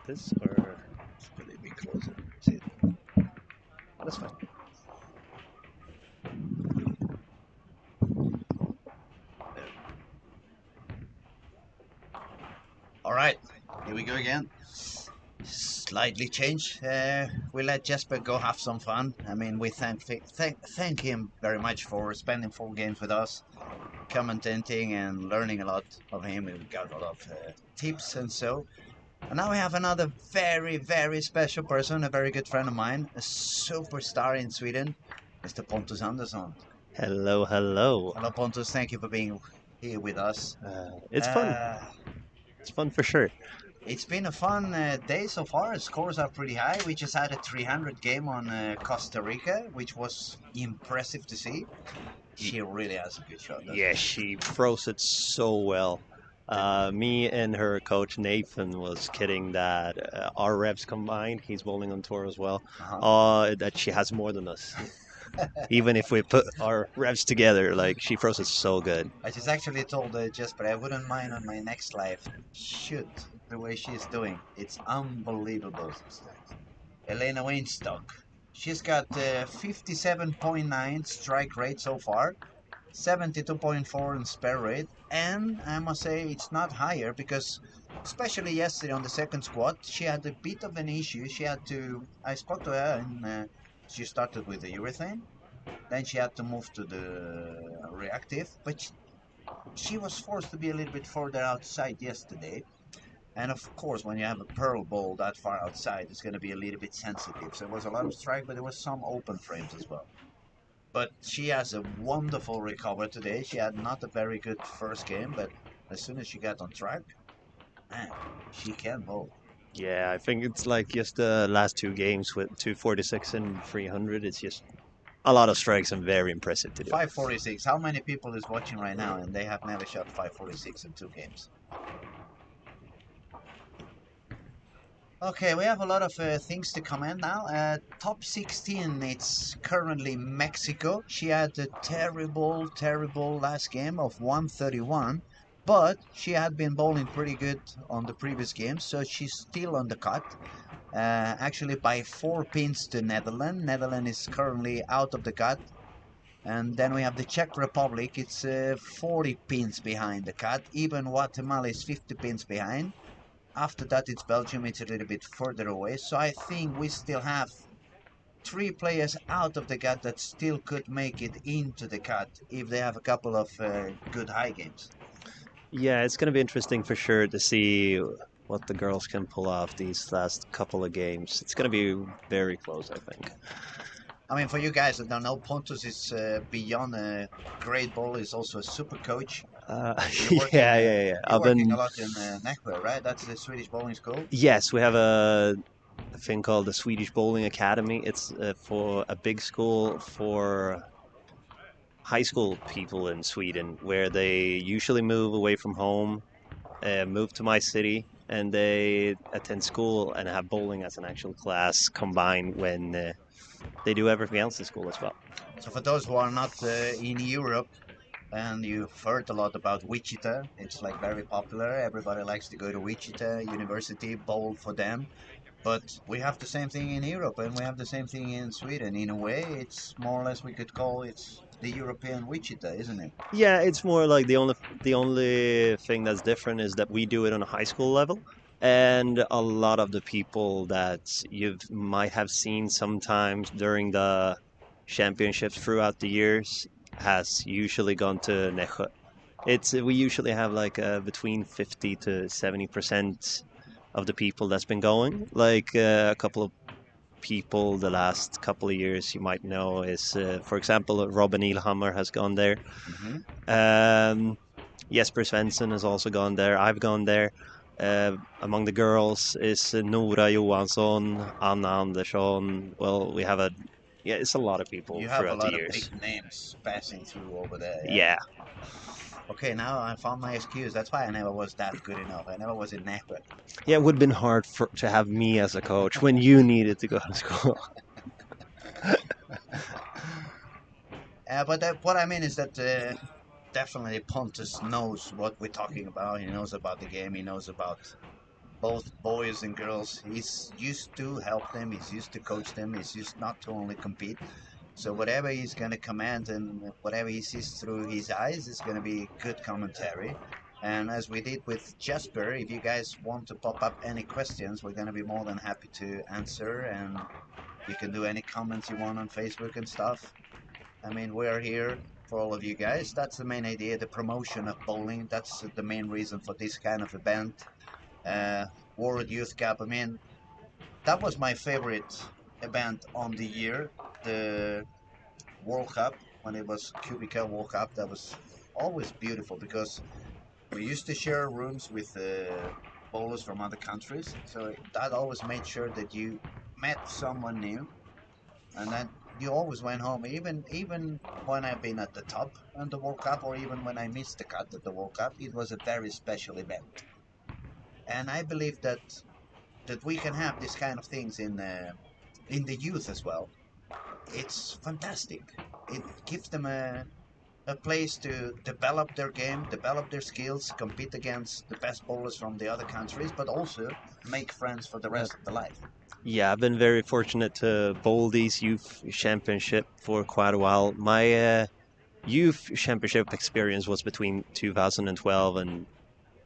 this, or It's a little bit closer. See? that's fine. All right, here we go again. Slightly change. We let Jesper go have some fun. I mean, we thank him very much for spending 4 games with us, commentating and learning a lot of him. We got a lot of tips and so. And now we have another very special person, a very good friend of mine, a superstar in Sweden, Mr. Pontus Andersson. Hello, hello. Hello, Pontus. Thank you for being here with us. It's fun. It's fun for sure. It's been a fun day so far. Scores are pretty high. We just had a 300 game on Costa Rica, which was impressive to see. She really has a good shot. Yeah, she froze it so well. Me and her coach Nathan was kidding that our revs combined, he's bowling on tour as well, that she has more than us. Even if we put our revs together, like she froze it so good. I just actually told Jesper I wouldn't mind on my next live. Shoot, the way she's doing, it's unbelievable. Elena Weinstock. She's got 57.9 strike rate so far, 72.4 in spare rate, and I must say it's not higher because, especially yesterday on the second squat, she had a bit of an issue. I spoke to her and she started with the urethane, then she had to move to the reactive, but she was forced to be a little bit further outside yesterday. And of course, when you have a pearl bowl that far outside, it's going to be a little bit sensitive. So there was a lot of strike, but there was some open frames as well. But she has a wonderful recovery today. She had not a very good first game, but as soon as she got on track, man, she can bowl. Yeah, I think it's like just the last 2 games with 246 and 300. It's just a lot of strikes and very impressive to do. 546. How many people is watching right now and they have never shot 546 in 2 games? Okay, we have a lot of things to comment now. Top 16, it's currently Mexico. She had a terrible last game of 131, but she had been bowling pretty good on the previous game, so she's still on the cut. Actually by 4 pins to Netherlands. Netherlands is currently out of the cut. And then we have the Czech Republic. It's 40 pins behind the cut. Even Guatemala is 50 pins behind. After that, it's Belgium. It's a little bit further away. So I think we still have 3 players out of the cut that still could make it into the cut if they have a couple of good high games. Yeah, it's going to be interesting for sure to see what the girls can pull off these last couple of games. It's going to be very close, I think. I mean, for you guys that don't know, Pontus is beyond a great bowler. He's also a super coach. Yeah. You're working a lot in Nässjö, right? That's the Swedish bowling school? Yes, we have a thing called the Swedish Bowling Academy. It's for a big school for high school people in Sweden, where they usually move away from home, move to my city, and they attend school and have bowling as an actual class combined when they do everything else in school as well. So for those who are not in Europe, and you've heard a lot about Wichita, it's like very popular. Everybody likes to go to Wichita University, bowl for them. But we have the same thing in Europe, and we have the same thing in Sweden. In a way, it's more or less we could call it the European Wichita, isn't it? Yeah, it's more like the only thing that's different is that we do it on a high school level, and a lot of the people that you might have seen sometimes during the championships throughout the years has usually gone to Nässjö. We usually have like between 50 to 70% of the people that's been going. Like a couple of people the last couple of years you might know is, for example, Robin Ilhammer has gone there. Jesper Svensson has also gone there. I've gone there. Among the girls is Nora Johansson, Anna Andersson. Well, it's a lot of people You have a throughout the lot of years. big names passing through over there. Yeah. Okay, now I found my excuse. That's why I never was that good enough. I never was in Nässjö. Yeah, it would have been hard to have me as a coach when you needed to go to school. But what I mean is that definitely Pontus knows what we're talking about. He knows about the game. He knows about both boys and girls. He's used to help them. He's used to coach them. He's used not to only compete. So whatever he's going to command and whatever he sees through his eyes is going to be good commentary. And as we did with Jesper, if you guys want to pop up any questions, we're going to be more than happy to answer. And you can do any comments you want on Facebook and stuff. I mean, we're here for all of you guys. That's the main idea, the promotion of bowling. That's the main reason for this kind of event. World Youth Cup, I mean, that was my favorite event on the year. The World Cup, when it was Cubica World Cup, that was always beautiful because we used to share rooms with bowlers from other countries. So that always made sure that you met someone new, and then you always went home. Even when I've been at the top in the World Cup, or even when I missed the cut at the World Cup, it was a very special event. And I believe that we can have these kind of things in the youth as well. It's fantastic. It gives them a place to develop their game, develop their skills, compete against the best bowlers from the other countries, but also make friends for the rest of the life. Yeah, I've been very fortunate to bowl these youth championship for quite a while. My youth championship experience was between 2012 and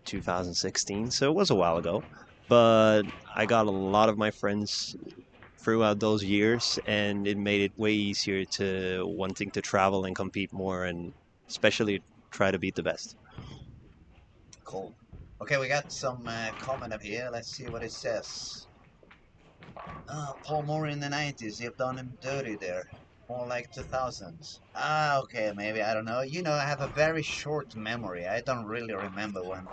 2016, so it was a while ago. But I got a lot of my friends throughout those years, and it made it way easier to wanting to travel and compete more, and especially try to beat the best. Cool. Okay, we got some comment up here. Let's see what it says. Paul Moore in the 90s. You've done him dirty there. More like 2000s. Okay, maybe. I don't know. You know, I have a very short memory. I don't really remember when.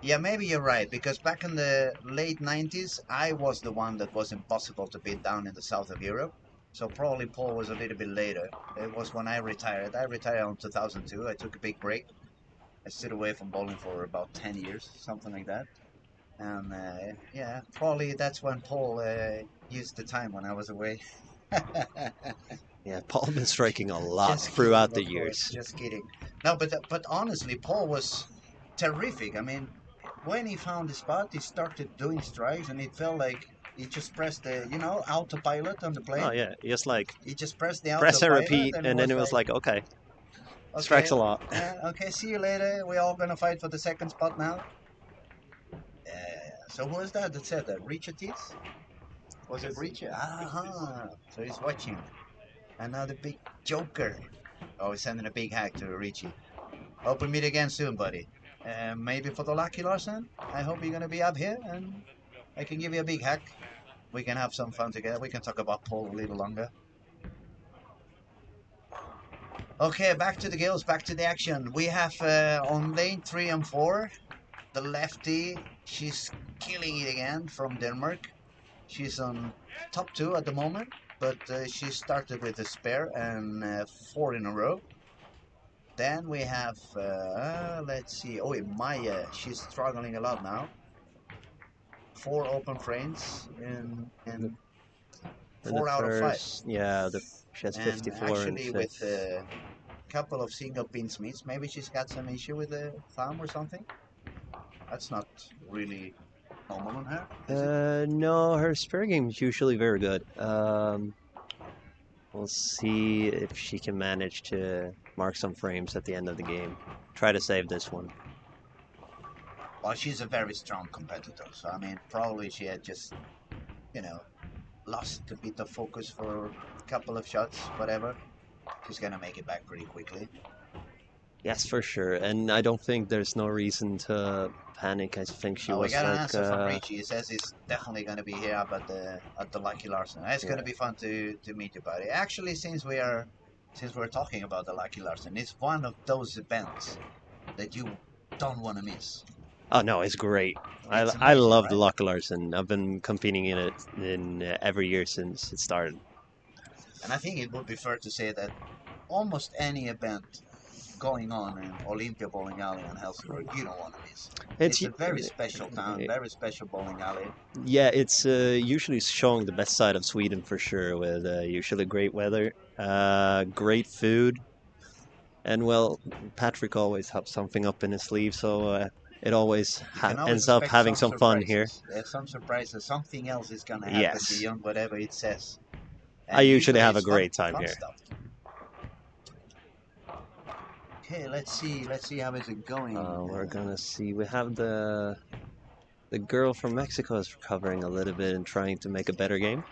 Yeah, maybe you're right, because back in the late 90s, I was the one that was impossible to beat down in the south of Europe. So probably Paul was a little bit later. It was when I retired. I retired in 2002. I took a big break. I stood away from bowling for about 10 years, something like that. And yeah, probably that's when Paul used the time when I was away. Yeah, Paul been striking a lot Just throughout kidding, the of course. years. Just kidding. No, but honestly, Paul was terrific. I mean, when he found the spot, he started doing strikes, and it felt like he just pressed the, autopilot on the Oh plane. yeah, just like He just pressed the press and autopilot, repeat, and it and then was it was like, like, okay, okay, strikes a lot. okay, see you later. We're all gonna fight for the second spot now. So who was that said that? Richard Tees? Was it Richard? So he's watching. Another big joker. Oh, he's sending a big hack to Richie. Hope we meet again soon, buddy. Maybe for the Lucky Larson. I hope you're gonna be up here and I can give you a big hack. We can have some fun together. We can talk about Paul a little longer. Okay, back to the girls, back to the action. We have on lane 3 and 4, the lefty. She's killing it again from Denmark. She's on top 2 at the moment, but she started with a spare and 4 in a row. Then we have, let's see, Maya. She's struggling a lot now. 4 open frames in In the 4 out of 5. first, yeah, she has And 54 and actually with fifth. a couple of single pin smiths, maybe she's got some issue with the thumb or something. That's not really normal on her, is it? No, her spare game is usually very good. We'll see if she can manage to mark some frames at the end of the game. Try to save this one. Well, she's a very strong competitor, so I mean, probably she had just, you know, lost a bit of focus for a couple of shots, whatever. She's gonna make it back pretty quickly. Yes, for sure. And I don't think there's no reason to panic. I think she We was got an like, answer from Richie. He says he's definitely gonna be here up at the Lucky Larson. It's gonna be fun to meet you, buddy. Actually, since we're talking about the Lucky Larson, it's one of those events that you don't want to miss. oh no, it's great. It's I amazing, love the right? Luck Larson. I've been competing in it in every year since it started. And I think it would be fair to say that almost any event going on in Olympia Bowling Alley in Helsingborg, you don't want to miss. It's It's a very special town, very special bowling alley. yeah, it's usually showing the best side of Sweden for sure, with usually great weather, great food, and well, Patrick always has something up in his sleeve, so it always You can always ends up expect having some some fun here. surprises. There's some surprises. Something else is gonna happen Yes, beyond whatever it says. I And usually usually have a it's fun, great time fun here. stuff. Okay, let's see. Let's see how is it going. We're gonna see. We have the girl from Mexico is recovering a little bit and trying to make a better game.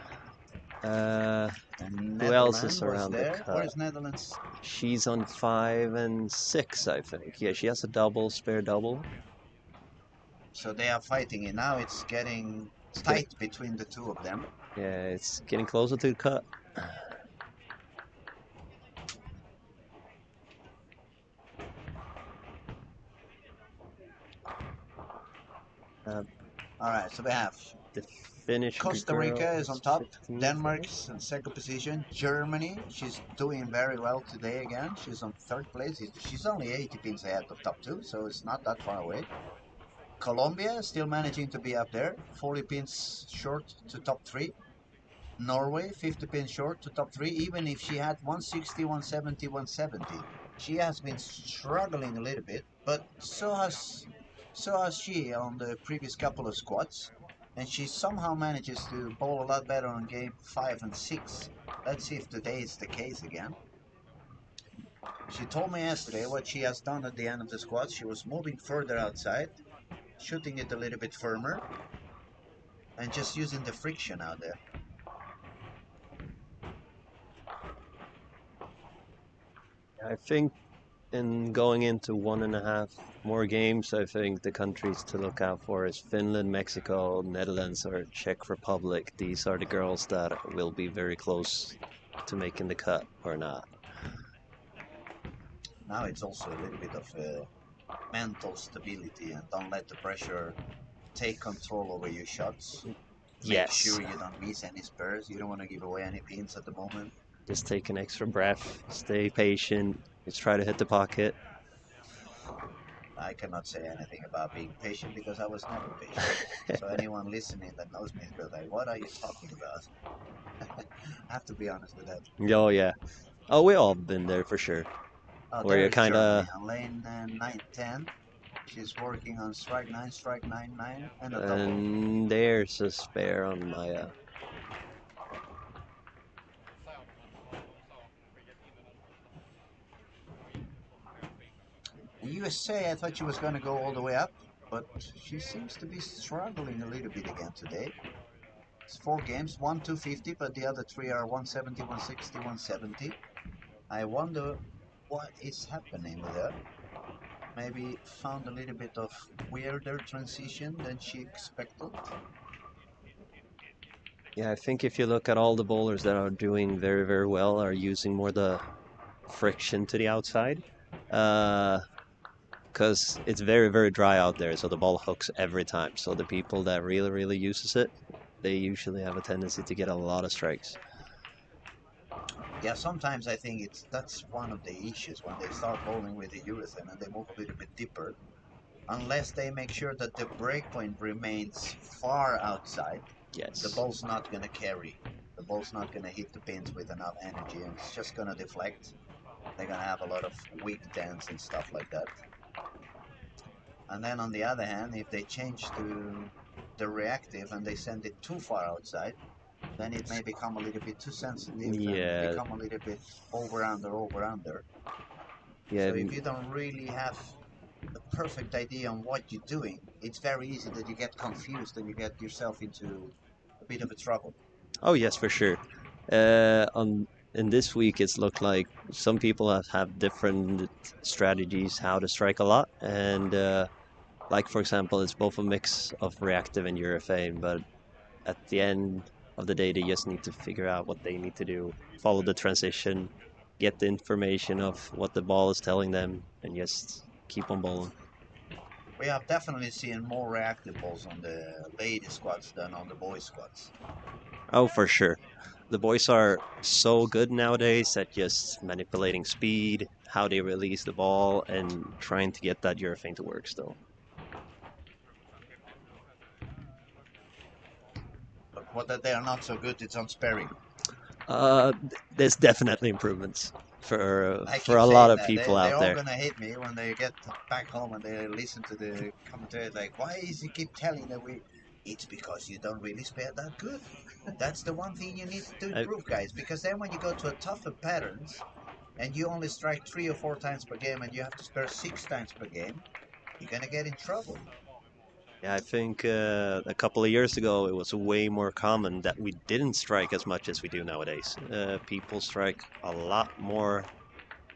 Who else is Netherlands was around the there. cut? Where's Netherlands? She's on 5 and 6, I think. Yeah, she has a double, spare double. So they are fighting it now. It's getting It's getting, tight between the two of them. yeah, it's getting closer to the cut. Uh, All right, so we have the Finnish Costa girl Rica is is on top. 15th, I Denmark's in second position. Germany, she's doing very well today again. She's on third place. She's only 80 pins ahead of top two, so it's not that far away. Colombia is still managing to be up there, 40 pins short to top three. Norway, 50 pins short to top three, even if she had 160, 170, 170. She has been struggling a little bit, but so has she on the previous couple of squats, and she somehow manages to bowl a lot better on game 5 and 6. Let's see if today is the case again. She told me yesterday what she has done at the end of the squat. She was moving further outside, shooting it a little bit firmer, and just using the friction out there. I think in going into 1.5 more games, I think the countries to look out for is Finland, Mexico, Netherlands, or Czech Republic. These are the girls that will be very close to making the cut or not. Now it's also a little bit of mental stability, and don't let the pressure take control over your shots. Make Yes, sure you don't miss any spares. You don't want to give away any pins at the moment. just take an extra breath, stay patient, just try to hit the pocket. I cannot say anything about being patient because I was never patient. So anyone listening that knows me will be like, "What are you talking about?" I have to be honest with that. Oh yeah. Oh, we all been there for sure. Oh, Where there you're is kind Germany of, on lane 9-10. She's working on strike 9, and a double. and there's a spare on Maya. The USA, I thought she was going to go all the way up, but she seems to be struggling a little bit again today. It's 4 games, one 250, but the other three are 170, 160, 170. I wonder what is happening with her. Maybe found a little bit of weirder transition than she expected. Yeah, I think if you look at all the bowlers that are doing very, very well are using more the friction to the outside. Because it's very, very dry out there, so the ball hooks every time. So the people that really, really uses it, they usually have a tendency to get a lot of strikes. Yeah, sometimes I think that's one of the issues when they start bowling with the urethane and they move a little bit deeper. Unless they make sure that the breakpoint remains far outside, the Yes. ball's not going to carry. The ball's not going to hit the pins with enough energy, and it's just going to deflect. They're going to have a lot of weak dents and stuff like that. And then on the other hand, if they change to the reactive and they send it too far outside, then it may become a little bit too sensitive and Yeah. become a little bit over under. Yeah. So if you don't really have the perfect idea on what you're doing, it's very easy that you get confused and you get yourself into a bit of a trouble. Oh yes, for sure. On in this week, it's looked like some people have different strategies how to strike a lot, and like for example, it's both a mix of reactive and urethane, but at the end of the day, they just need to figure out what they need to do, follow the transition, get the information of what the ball is telling them, and just keep on bowling. We have definitely seen more reactive balls on the lady squads than on the boys squads. Oh, for sure. The boys are so good nowadays at just manipulating speed, how they release the ball, and trying to get that urethane to work still. But what that they are not so good, it's on sparing. There's definitely improvements. I for keep a lot saying of that people they're out all there. gonna hate me when they get back home and they listen to the commentary. Like, why is he keep telling that we? It's because you don't really spare that good. That's the one thing you need to I, improve, guys. Because then when you go to a tougher patterns and you only strike 3 or 4 times per game and you have to spare 6 times per game, you're gonna get in trouble. yeah, I think a couple of years ago it was way more common that we didn't strike as much as we do nowadays. People strike a lot more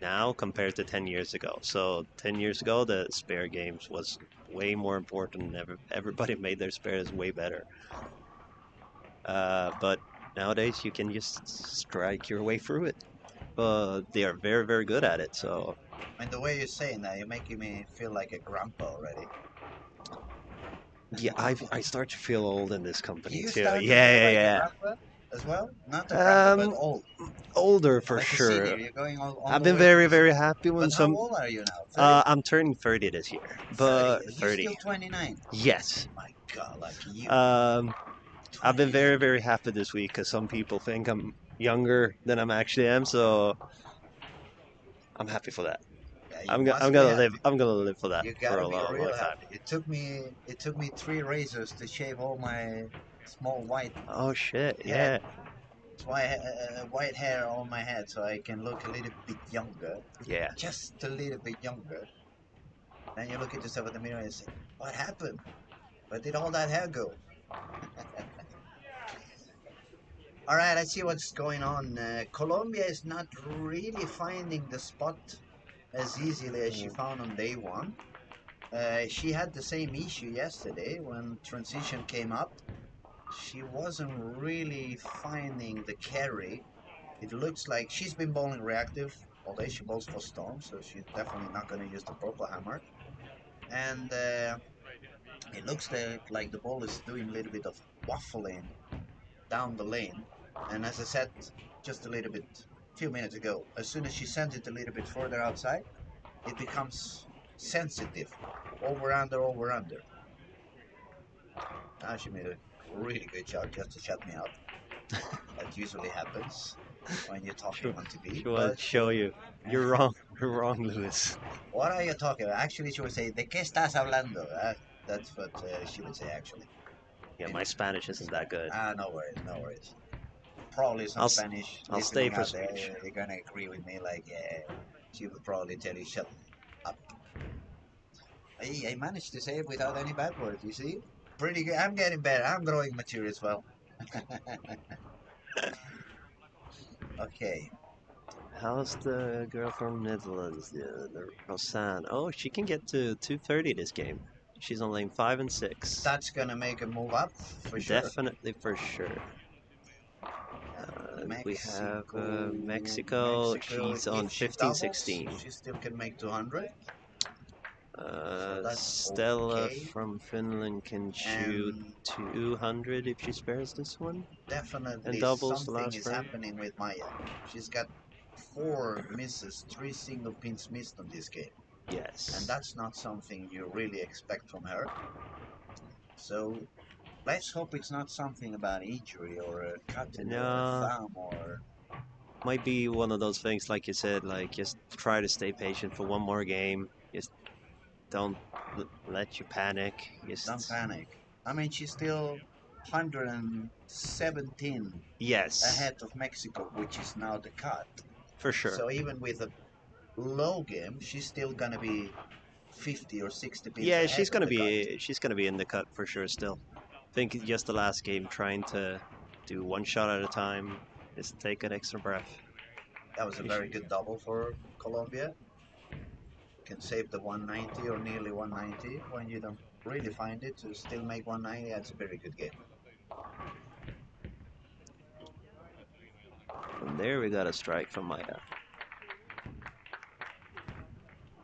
now compared to 10 years ago. So 10 years ago, the spare games was way more important. Everybody made their spares way better. But nowadays, you can just strike your way through it. But they are very, very good at it. So And the way you're saying that, you're making me feel like a grandpa already. yeah, I start to feel old in this company You too. start to feel Yeah, like a yeah, grandpa as well? Not a yeah. grandpa, but old. Older for Like a sure. senior. You're going on I've the been way to very, the very senior. happy when But how some. old are you now? 30? I'm turning 30 this year, 30. but You're 30. still 29. Yes. My God, like you. Um, I've been 29. very, very happy this week because some people think I'm younger than I'm actually am, so I'm happy for that. Yeah, you must I'm be gonna live happy. for that You for gotta a be long, long real time. happy. It took me 3 razors to shave all my small white Oh shit, head, yeah, white hair on my head, so I can look a little bit younger, yeah. just a little bit younger. Then you look at yourself in the mirror and say, "What happened? Where did all that hair go?" All right, let's see what's going on. Colombia is not really finding the spot as easily as she found on day one. She had the same issue yesterday when transition came up. She wasn't really finding the carry. It looks like she's been bowling reactive, although she bowls for storm, so she's definitely not going to use the purple hammer. And it looks like the ball is doing a little bit of waffling down the lane. And as I said just a little bit, a few minutes ago, as soon as she sends it a little bit further outside, it becomes sensitive. Over, under, over, under. Now she made a really good shot just to shut me up. That usually happens when you're talking Sure, on TV. she wanted But to show you. You're wrong. You're wrong, Lewis. what are you talking about? Actually, she would say, ¿De qué estás hablando? That's what she would say, actually. Yeah, In my Spanish isn't that good. No worries, no worries. Probably some I'll Spanish I'll stay listening for out there. Swedish. They're going to agree with me. Like, yeah, she would probably tell you, shut up. I managed to say it without any bad words, you see? Pretty good. I'm getting better. I'm growing mature as well. Okay. How's the girl from Netherlands, the Rosanne? Oh, she can get to 230 this game. She's on lane 5 and 6. That's going to make a move up for sure. Definitely for sure. We have Mexico. Mexico, She's on if she 15, doubles, 16. she still can make 200. So that's Stella okay. from Finland can shoot And 200 if she spares this one. And definitely doubles the something last is frame. happening with Maya. She's got 4 misses, 3 single pins missed on this game. And Yes. that's not something you really expect from her. So let's hope it's not something about injury or a cut in the No, thumb or might be one of those things, like you said, like just try to stay patient for one more game. Just don't let you panic. don't Just panic. I mean, she's still 117 yes, ahead of Mexico, which is now the cut. for sure. So even with a low game, she's still gonna be 50 or 60 pins Yeah, ahead of the cut. she's gonna be in the cut for sure still. I think just the last game trying to do one shot at a time, just take an extra breath. That was a very good double for Colombia. Can save the 190 or nearly 190 when you don't really find it to still make 190. That's a very good game. And there we got a strike from Maya.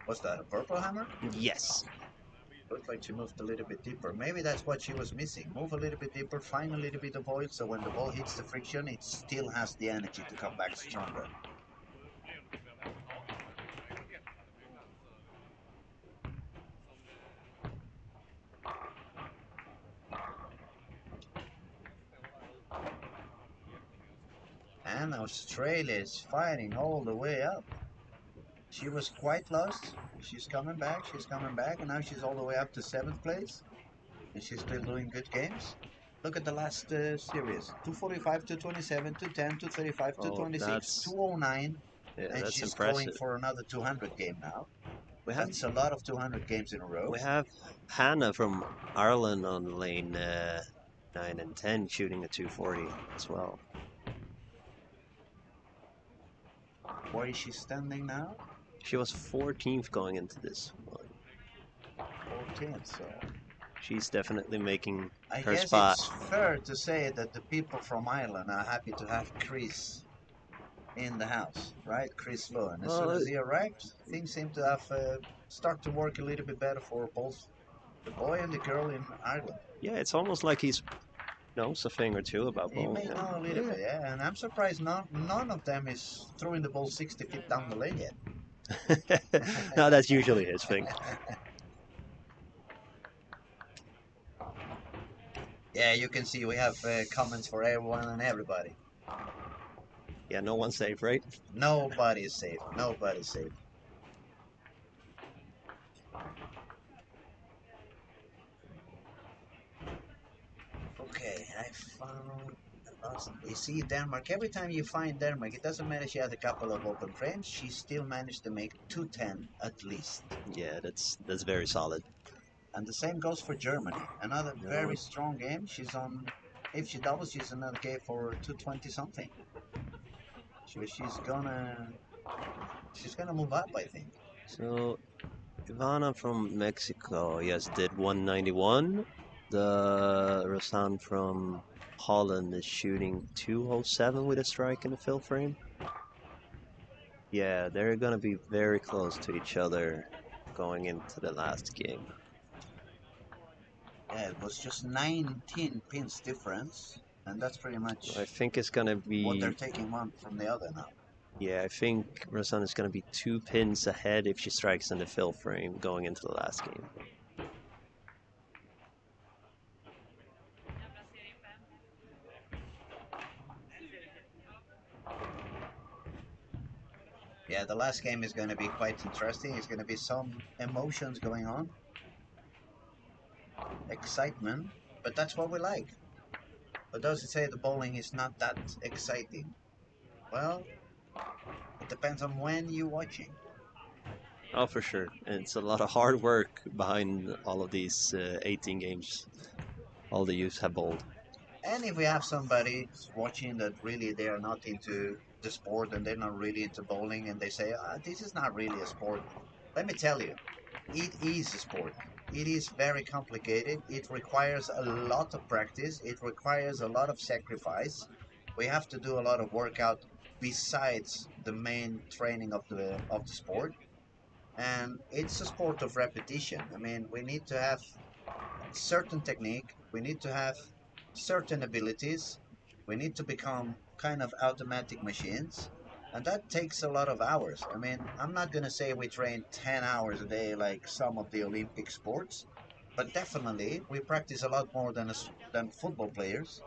Was that a purple hammer? Yes. Looked like she moved a little bit deeper. Maybe that's what she was missing. Move a little bit deeper, find a little bit of oil, so when the ball hits the friction, it still has the energy to come back stronger. And Australia is fighting all the way up. She was quite lost. She's coming back, and now she's all the way up to 7th place. And she's still doing good games. Look at the last series. 245, 227, 210, 235, Oh, 226, that's 209. yeah, And that's she's going impressive. for another 200 game now. We have That's a lot of 200 games in a row. we have Hannah from Ireland on lane 9 and 10 shooting a 240 as well. Where is she standing now? She was 14th going into this one. 14th, so She's definitely making I her guess spot. it's fair to say that the people from Ireland are happy to have Chris in the house, right? Chris Lowe. And as soon Well, as he arrived, things seem to have start to work a little bit better for both the boy and the girl in Ireland. yeah, it's almost like he's knows a thing or two about He may bowling. know a little bit, yeah. And I'm surprised none of them is throwing the ball 60 feet down the lane yet. No, that's usually his thing. Yeah, you can see we have comments for everyone and everybody. Yeah, no one's safe, right? Nobody is safe. Nobody's safe. Okay, I found. You see Denmark. Every time you find Denmark, it doesn't matter. She has a couple of open frames. She still managed to make 210 at least. Yeah, that's very solid. And the same goes for Germany. Another very strong game. She's on. If she doubles, she's another game for 220 something. So she's gonna move up, I think. So Ivana from Mexico, yes, did 191. The Rosan from Holland is shooting 207 with a strike in the fill frame. Yeah, they're gonna be very close to each other going into the last game. Yeah, it was just 19 pins difference, and that's pretty much I think it's gonna what they're be, taking one from the other now. yeah, I think Rosan is gonna be 2 pins ahead if she strikes in the fill frame going into the last game. Yeah, the last game is going to be quite interesting. It's going to be some emotions going on, excitement, but that's what we like. But those who say the bowling is not that exciting, well, it depends on when you're watching. Oh, for sure. And it's a lot of hard work behind all of these 18 games all the youths have bowled. And if we have somebody watching that really they are not into the sport and they're not really into bowling and they say, this is not really a sport, let me tell you, it is a sport. It is very complicated. It requires a lot of practice. It requires a lot of sacrifice. We have to do a lot of workout besides the main training of the sport. And it's a sport of repetition. I mean, we need to have certain technique. We need to have certain abilities. We need to become kind of automatic machines. And that takes a lot of hours. I mean, I'm not going to say we train 10 hours a day like some of the Olympic sports, but definitely we practice a lot more than football players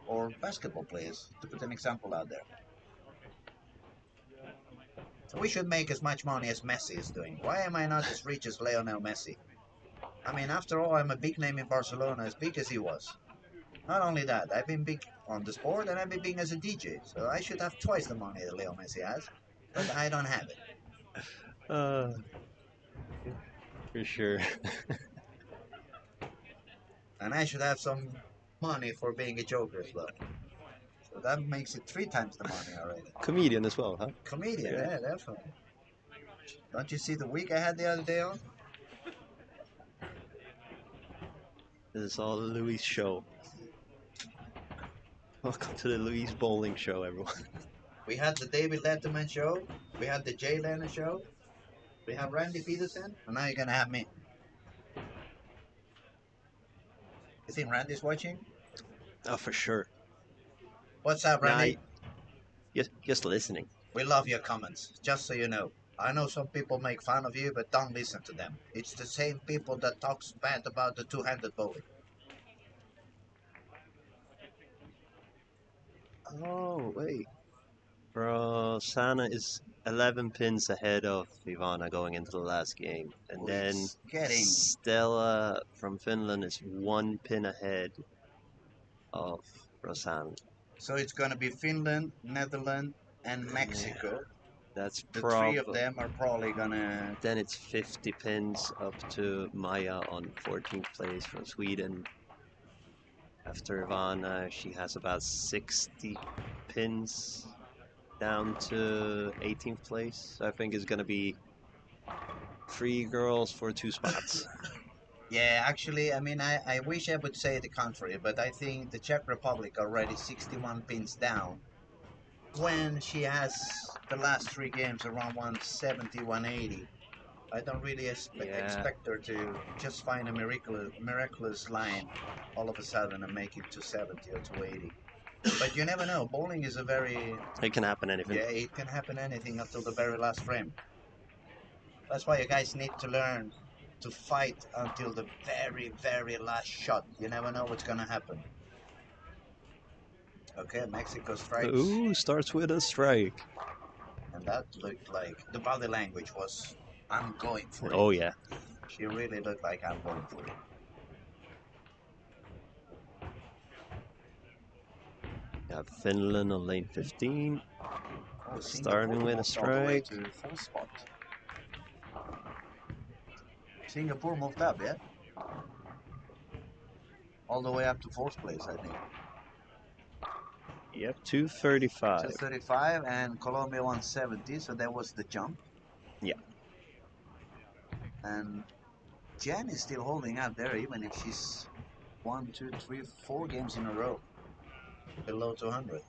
or basketball players, to put an example out there. So we should make as much money as Messi is doing. Why am I not as rich as Lionel Messi? I mean, after all, I'm a big name in Barcelona, as big as he was. Not only that, I've been big on the sport and I've been big as a DJ, so I should have twice the money that Leo Messi has, but I don't have it. Uh, for sure. And I should have some money for being a joker as well. So that makes it 3 times the money already. Comedian as well, huh? Comedian, Yeah. yeah, definitely. Don't you see the week I had the other day on? This is all Louis' show. Welcome to the Louis Bowling Show, everyone. We had the David Letterman show, we had the Jay Leno show, we have Randy Peterson, and now you're gonna have me. You think Randy's watching? Oh, for sure. What's up, Nah, Randy? just listening. We love your comments, just so you know. I know some people make fun of you, but don't listen to them. It's the same people that talks bad about the two-handed bowling. Oh, wait. Rosanna is 11 pins ahead of Ivana going into the last game. And then It's getting. Stella from Finland is 1 pin ahead of Rosanna. So it's going to be Finland, Netherlands, and Mexico. That's The three of probably. them are probably going to. Then it's 50 pins up to Maya on 14th place from Sweden. After Ivana, she has about 60 pins down to 18th place. So I think it's going to be 3 girls for 2 spots. Yeah, actually, I mean, I wish I would say the contrary, but I think the Czech Republic already 61 pins down when she has the last 3 games around 170, 180. I don't really expect her to just find a miraculous line all of a sudden and make it to 70 or 280. But you never know. Bowling is a very. It can happen anything. Yeah, it can happen anything until the very last frame. That's why you guys need to learn to fight until the very, very last shot. You never know what's gonna happen. Okay, Mexico strikes. Ooh, starts with a strike. And that looked like the body language was, I'm going for it. Oh, yeah. She really looked like I'm going for it. We have Finland on lane 15. Oh, Starting with a moved all the way strike. to full spot. Singapore moved up, yeah? All the way up to 4th place, I think. Yep, 235. 235 and Colombia 170, so that was the jump. Yeah. And Jen is still holding up there, even if she's 1, 2, 3, 4 games in a row below 200.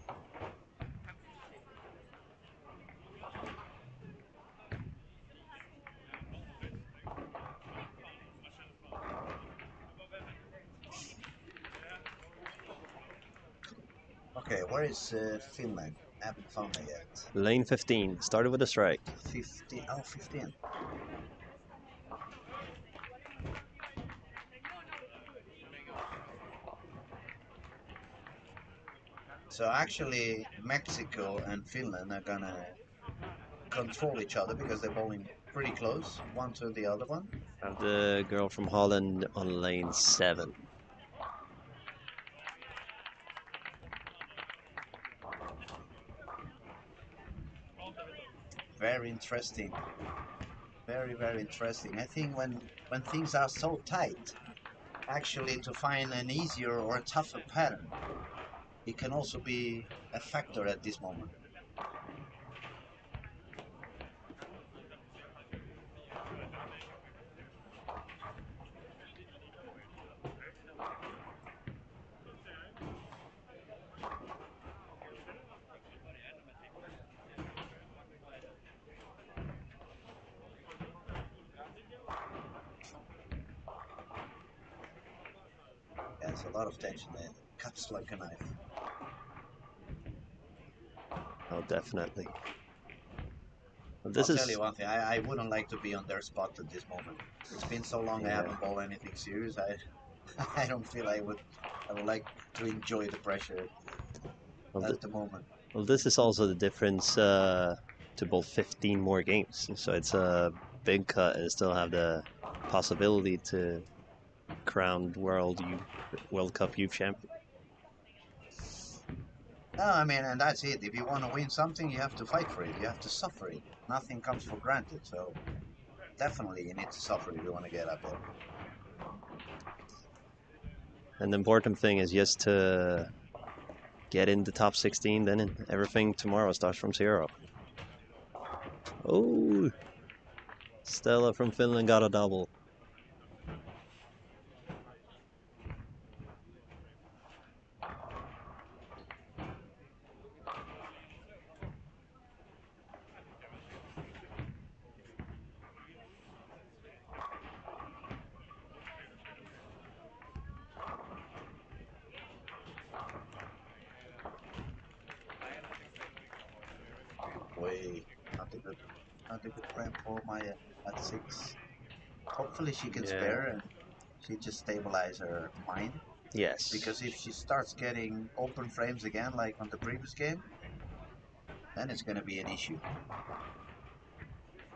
Okay, where is Finland? I haven't found her yet. Lane 15. Started with a strike. 15. Oh, 15. So actually, Mexico and Finland are gonna control each other because they're bowling pretty close, one to the other one. Have the girl from Holland on lane 7. Very interesting. Very, very interesting. I think when things are so tight, actually to find an easier or a tougher pattern, it can also be a factor at this moment. Yeah, it's a lot of tension there. Cuts like a knife. Oh, definitely. Well, I'll tell you one thing, I wouldn't like to be on their spot at this moment. It's been so long I haven't bowled anything serious. I don't feel I would like to enjoy the pressure at the moment. Well, this is also the difference to bowl 15 more games. So it's a big cut and still have the possibility to crown World Cup Youth Champion. No, I mean, and that's it. If you want to win something, you have to fight for it. You have to suffer it. Nothing comes for granted. So definitely you need to suffer if you want to get up there. And the important thing is just to get in the top 16, then everything tomorrow starts from 0. Oh, Stella from Finland got a double. Way, not a good frame for Maya at 6. Hopefully she can spare and she just stabilize her mind. Yes. Because if she starts getting open frames again, like on the previous game, then it's going to be an issue.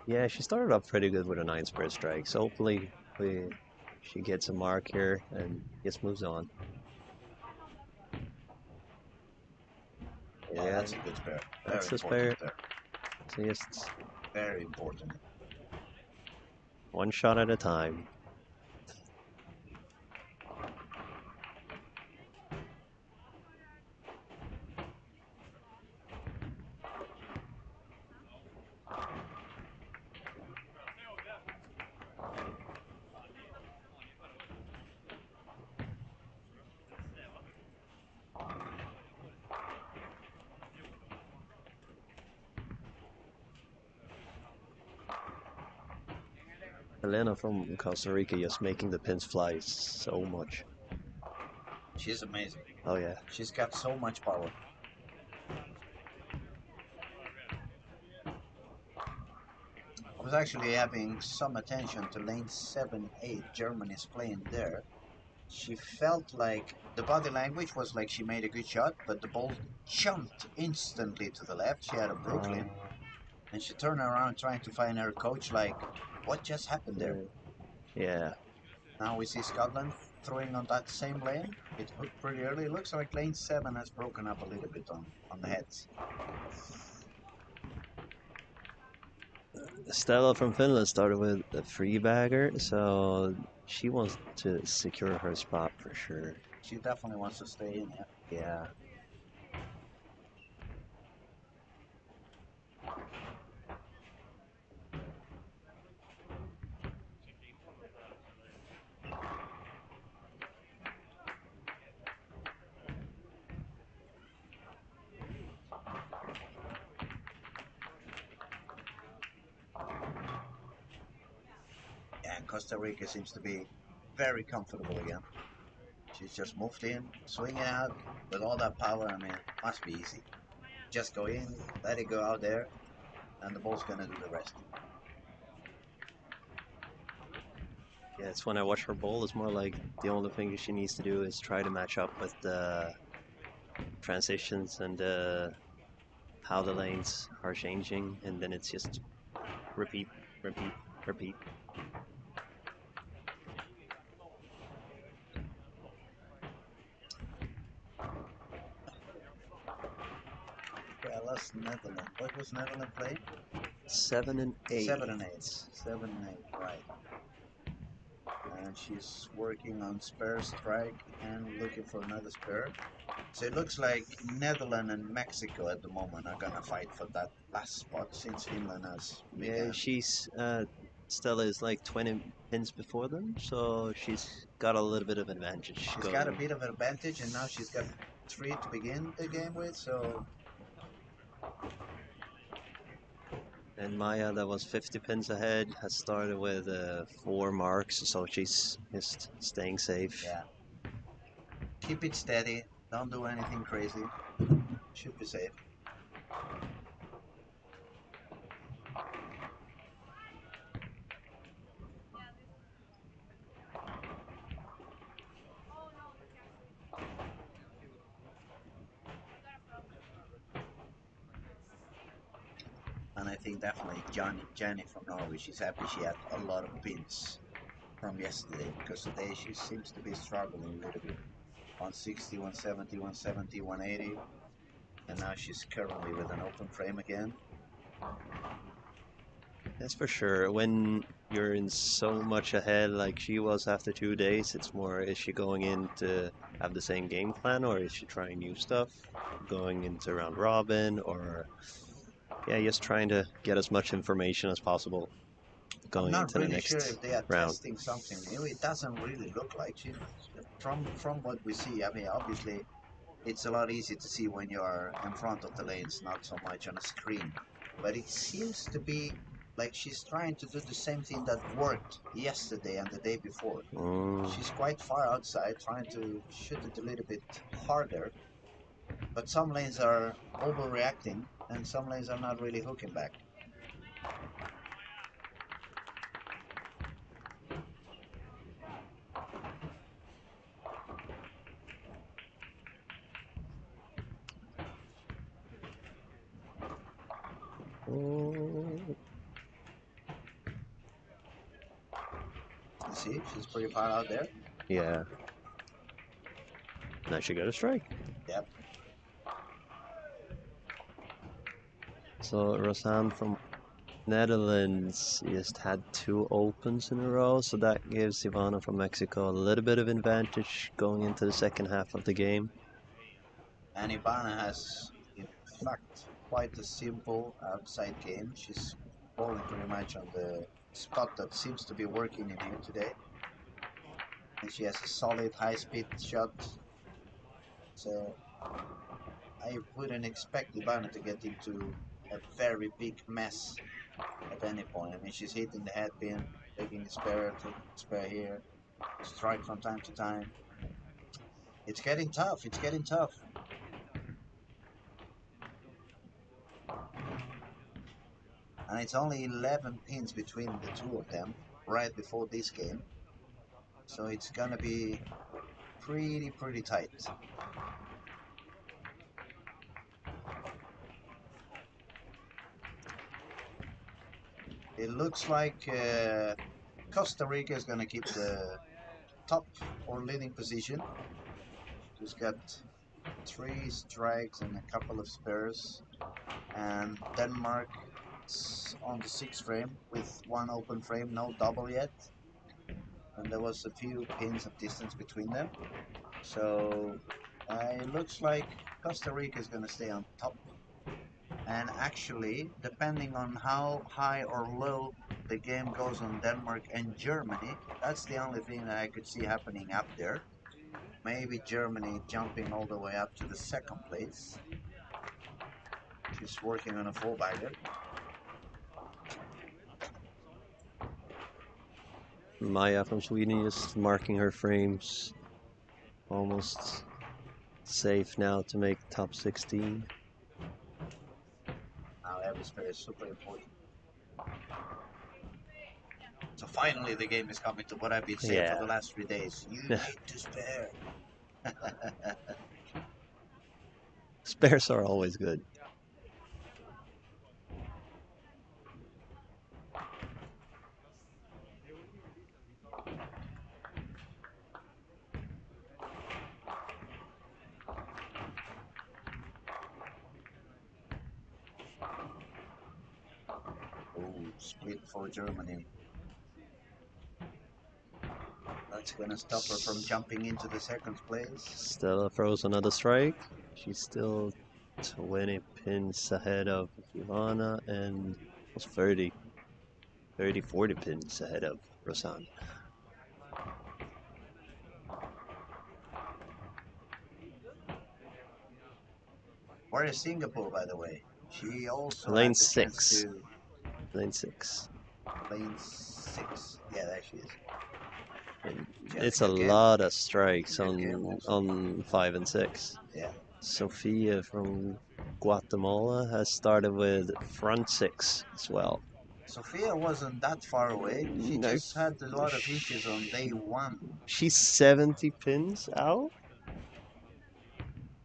Yeah, she started off pretty good with a 9 spare strike, so hopefully she gets a mark here and just moves on. Yeah, that's a good spare. That's Very a spare. important there. So just Very important. one shot at a time. Elena from Costa Rica just making the pins fly so much. She's amazing. Oh yeah. She's got so much power. I was actually having some attention to lane 7-8. Germany's playing there. She felt like the body language was like she made a good shot, but the ball jumped instantly to the left. She had a Brooklyn, and she turned around trying to find her coach like, what just happened there? Yeah. Now we see Scotland throwing on that same lane. It hooked pretty early. It looks like lane 7 has broken up a little bit on the heads. Stella from Finland started with a free bagger, so she wants to secure her spot for sure. She definitely wants to stay in there. Yeah. And Costa Rica seems to be very comfortable again. She's just moved in, swinging out with all that power. I mean, must be easy. Just go in, let it go out there, and the ball's gonna do the rest. Yeah, it's when I watch her bowl, it's more like the only thing she needs to do is try to match up with the transitions and how the lanes are changing, and then it's just repeat, repeat, repeat. Okay, I lost Netherlands. What was Netherlands playing? 7 and 8. 7 and 8. 7 and 8, right. And she's working on spare strike and looking for another spare. So it looks like Netherlands and Mexico at the moment are gonna fight for that last spot since Finland has Yeah, begun. she's Stella is like 20 pins before them, so she's got a little bit of advantage. She's got a bit of an advantage, and now she's got 3 to begin the game with, so... And Maya, that was 50 pins ahead, has started with 4 marks, so she's just staying safe. Yeah. Keep it steady. Don't do anything crazy. Should be safe. And I think definitely Jenny from Norway, she's happy she had a lot of pins from yesterday, because today she seems to be struggling a little bit. 160, 170, 170, 180. And now she's currently with an open frame again. That's for sure. When you're in so much ahead like she was after 2 days, it's more, is she going in to have the same game plan, or is she trying new stuff? Going into round robin, or yeah, just trying to get as much information as possible I'm going not into the really sure next if they are round. testing something new. It doesn't really look like she. From what we see, I mean, obviously, it's a lot easier to see when you're in front of the lanes, not so much on a screen. But it seems to be like she's trying to do the same thing that worked yesterday and the day before. She's quite far outside, trying to shoot it a little bit harder. But some lanes are overreacting, and some lanes are not really hooking back. see, she's pretty far out there. Yeah. Now she got a strike. Yep. So Rosanne from Netherlands just had 2 opens in a row, so that gives Ivana from Mexico a little bit of advantage going into the second half of the game. And Ivana has, in fact, quite a simple outside game. She's bowling pretty much on the spot that seems to be working in here today. And she has a solid high-speed shot. So I wouldn't expect Ivana to get into a very big mess at any point. I mean, she's hitting the head pin, taking the spare, taking the spare here, strike from time to time. It's getting tough. It's getting tough. And it's only 11 pins between the two of them right before this game. So it's gonna be pretty tight. It looks like Costa Rica is gonna keep the top or leading position. She's got 3 strikes and a couple of spares. And Denmark on the 6th frame with 1 open frame, no double yet. And there was a few pins of distance between them. So it looks like Costa Rica is going to stay on top. And actually, depending on how high or low the game goes on Denmark and Germany, that's the only thing that I could see happening up there. Maybe Germany jumping all the way up to the 2nd place. She's working on a 4-bagger. Maya from Sweden just marking her frames. Almost safe now to make top 16. Now every spare is super important. So finally the game is coming to what I've been saying for the last 3 days. You need to spare. Spares are always good. Oh, split for Germany. That's gonna stop her from jumping into the 2nd place. Stella throws another strike. She's still 20 pins ahead of Ivana and was 40 pins ahead of Rosanne. Where is Singapore, by the way? She also Lane had the chance 6. to... Lane 6. Lane 6. Yeah, there she is. And it's Jessica a Kim. lot of strikes Jessica Kim on 5 and 6. Yeah. Sophia from Guatemala has started with front 6 as well. Sophia wasn't that far away. She No, just had a lot of issues on day 1. She's 70 pins out.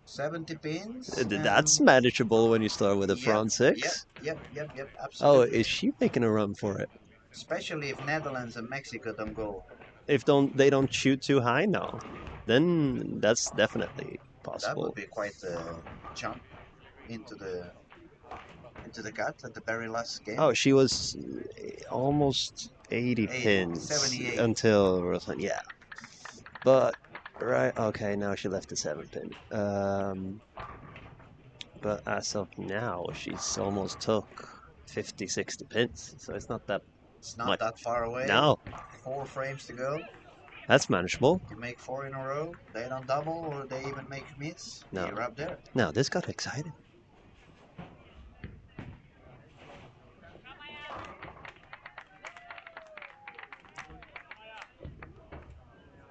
70 pins. That's manageable when you start with a front 6. Yep, Oh, absolutely. is she making a run for it? Especially if Netherlands and Mexico don't go. If they don't shoot too high now, then that's definitely possible. That would be quite a jump into the gut at the very last game. Oh, she was almost 80 pins 78. until Rosanne. Yeah, but right. Okay, now she left the 7 pin. But as of now, she's almost took 50, 60 pins, so it's not that. It's not that far away. No. 4 frames to go. That's manageable. You make 4 in a row. They don't double or they even make miss. No. You're up there. No, this got exciting.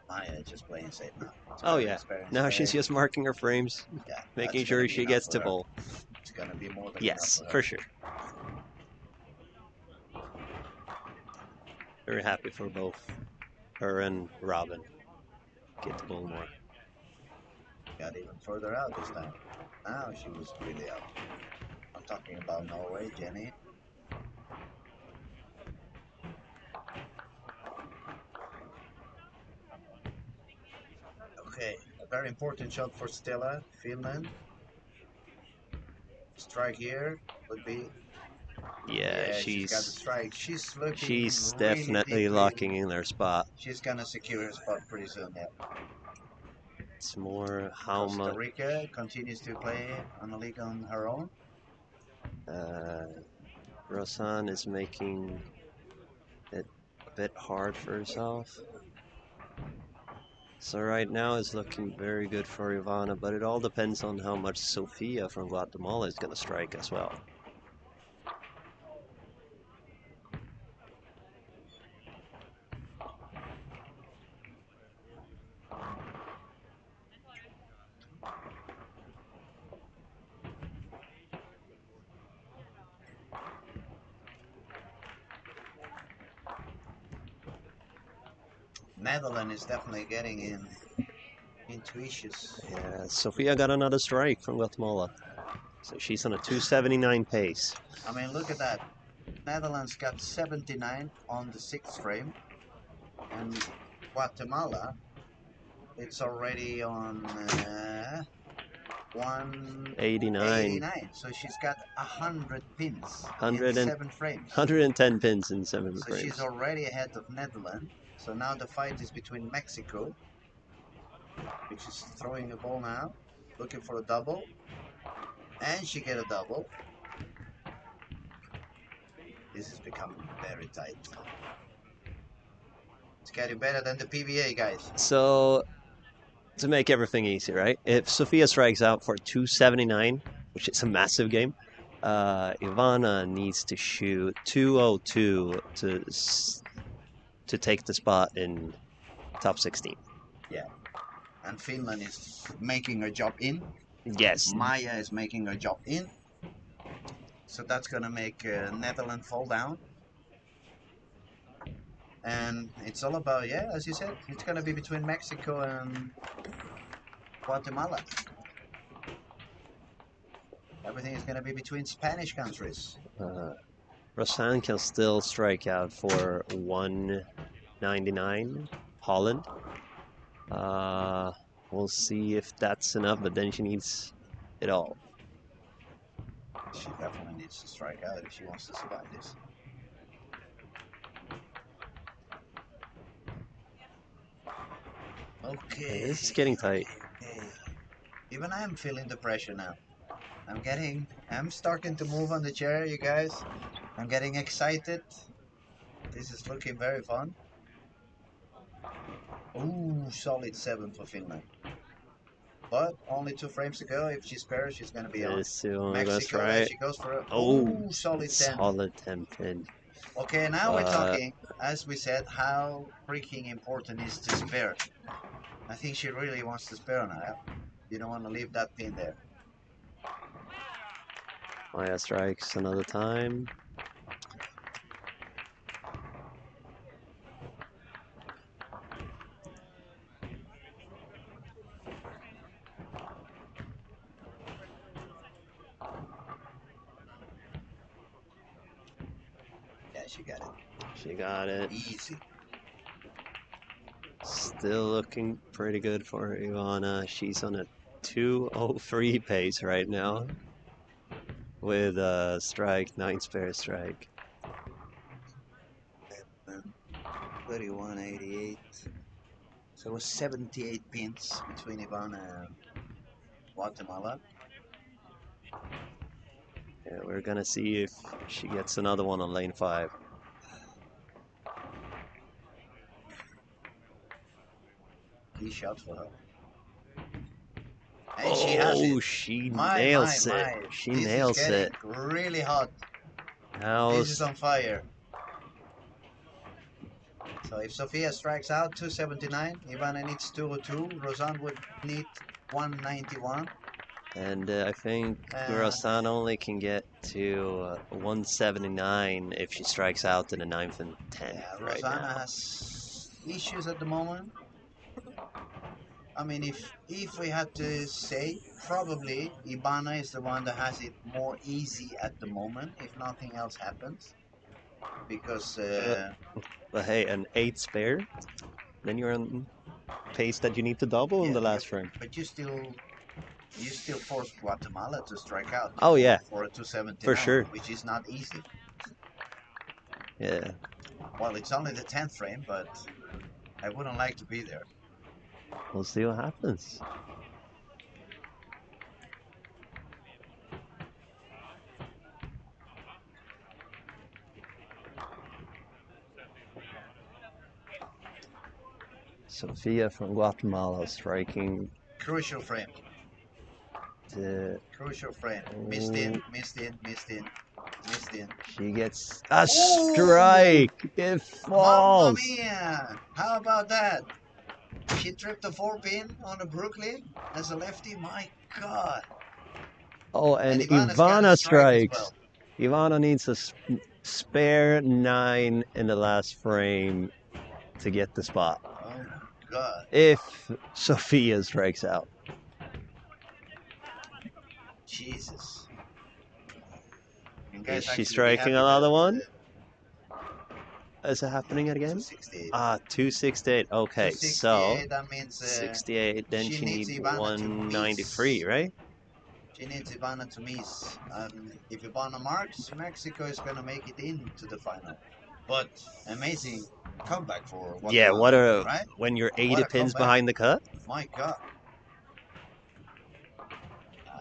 Maya just playing safe now. Oh yeah. Now she's just marking her frames, making sure she gets to bowl. It's gonna be more than yes, enough for sure. Very happy for both her and Robin. Get to bowl more. Got even further out this time. Now she was really out. I'm talking about Norway, Jenny. Okay, a very important shot for Stella, Finland. Strike here would be. Yeah, Yeah, she's got the strike. She's looking she's really definitely deeply. locking in her spot. She's gonna secure her spot pretty soon. Yeah. It's more how Costa much Rica continues to play on a league on her own. Rosanne is making it a bit hard for herself. So right now it's looking very good for Ivana, but it all depends on how much Sofia from Guatemala is going to strike as well. Netherlands is definitely getting into issues. Yeah, Sofia got another strike from Guatemala. So she's on a 279 pace. I mean, look at that. Netherlands got 79 on the 6th frame, and Guatemala, it's already on 89. 189. So she's got 100 pins 100 in and 7 frames. 110 pins in 7 So frames. she's already ahead of Netherlands. So now the fight is between Mexico, which is throwing the ball now, looking for a double, and she get a double. This is becoming very tight. It's getting better than the PBA, guys. So to make everything easy, right? If Sofia strikes out for 279, which is a massive game, Ivana needs to shoot 202 to take the spot in top 16. Yeah. And Finland is making her job in. Yes. Maya is making her job in. So that's going to make Netherlands fall down. And it's all about, yeah, as you said, it's going to be between Mexico and Guatemala. Everything is going to be between Spanish countries. Rosanne can still strike out for 199. Holland. We'll see if that's enough, but then she needs it all. She definitely needs to strike out if she wants to survive this. Okay. This is getting tight. Okay. Even I am feeling the pressure now. I'm starting to move on the chair, you guys. I'm getting excited. This is looking very fun. Ooh, solid 7 for Finland. But only 2 frames to go. If she spares, she's gonna be on. This one Mexico, goes there right. she goes for a Oh, solid 10. solid 10 pin. Okay, now we're talking, as we said, how freaking important is to spare. I think she really wants to spare now. You don't want to leave that pin there. Maya strikes another time. Yeah, she got it. She got it. Easy. Still looking pretty good for Ivana. She's on a 203 pace right now with a strike, 9 spare strike. 31.88. So it was 78 pins between Ivana and Guatemala. Yeah, we're gonna see if she gets another one on lane 5. Key shot for her. And she has it. She My. She This nails is it. getting really hot. Now, This is on fire. So if Sofia strikes out 279, Ivana needs 202. Rosanne would need 191. and I think Rosanne only can get to 179 if she strikes out in the 9th and 10th Yeah, right Rosanna now. has issues at the moment. I mean, if we had to say, probably Ivana is the one that has it more easy at the moment, if nothing else happens. Because But hey, an 8 spare? then you're on pace that you need to double in Yeah, the last frame. but you still force Guatemala to strike out. Oh yeah, For a 279, for sure. which is not easy. Yeah. Well, it's only the 10th frame, but I wouldn't like to be there. We'll see what happens. Sofia from Guatemala striking Crucial frame. the... Crucial frame. Missed in, missed in, missed in, missed in. She gets a strike! It Mamma falls! mia! How about that? She tripped a 4-pin on a Brooklyn as a lefty. My God! Oh, and Ivana's got a Ivana strike as strikes. Ivana needs a spare 9 in the last frame to get the spot. Oh my God! If Sofia strikes out. Jesus. You Is guys she actually be striking happy another that, one? Is it happening again? 268. 268. Okay, so 268, that means 68. Then she needs needs Ivana to 193, miss. right? She needs Ivana to miss. If Ivana marks, Mexico is going to make it into the final. But amazing comeback for Guatemala, Yeah. What a right? when you're What 80 a pins comeback. behind the cut. My God.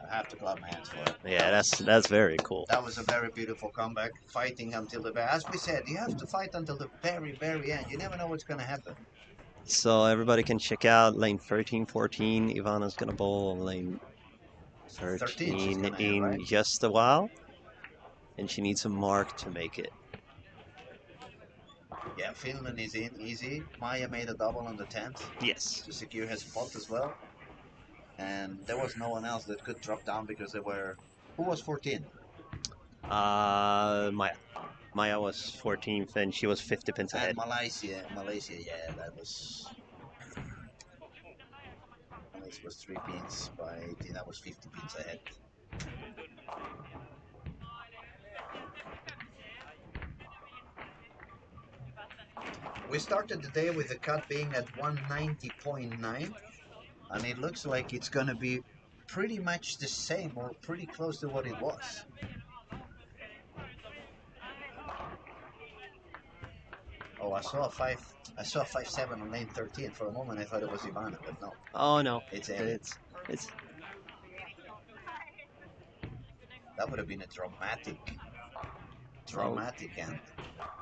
I have to clap my hands for it. Yeah, that's very cool. That was a very beautiful comeback. Fighting until the very, as we said, you have to fight until the very, very end. You never know what's going to happen. So everybody can check out lane 13, 14. Ivana's gonna bowl lane 13 in right? just a while, and she needs a mark to make it. Yeah, Finland is in easy. Maya made a double on the 10th Yes. to secure her spot as well. And there was no one else that could drop down because they were... Who was 14? Maya was 14th and she was 50 pins ahead. And Malaysia, yeah, that was... Malaysia was 3 pins by 18, that was 50 pins ahead. We started the day with the cut being at 190.9, and it looks like it's gonna be pretty much the same or pretty close to what it was. Oh, I saw a 5.7 on lane 13. For a moment I thought it was Ivana, but no. Oh no, It's Amy. it's That would have been a dramatic end.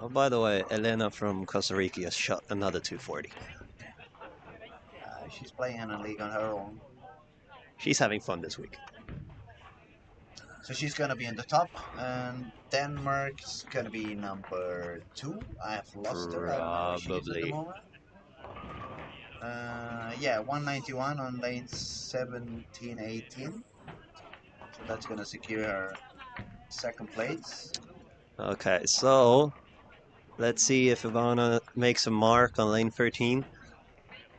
Oh, by the way, Elena from Costa Rica has shot another 240. She's playing in a league on her own. She's having fun this week. So she's gonna be in the top, and Denmark's gonna be number 2. I have lost her. I don't know where she is at the moment. Yeah, 191 on lane 17, 18. So that's gonna secure her second place. Okay, so let's see if Ivana makes a mark on lane 13.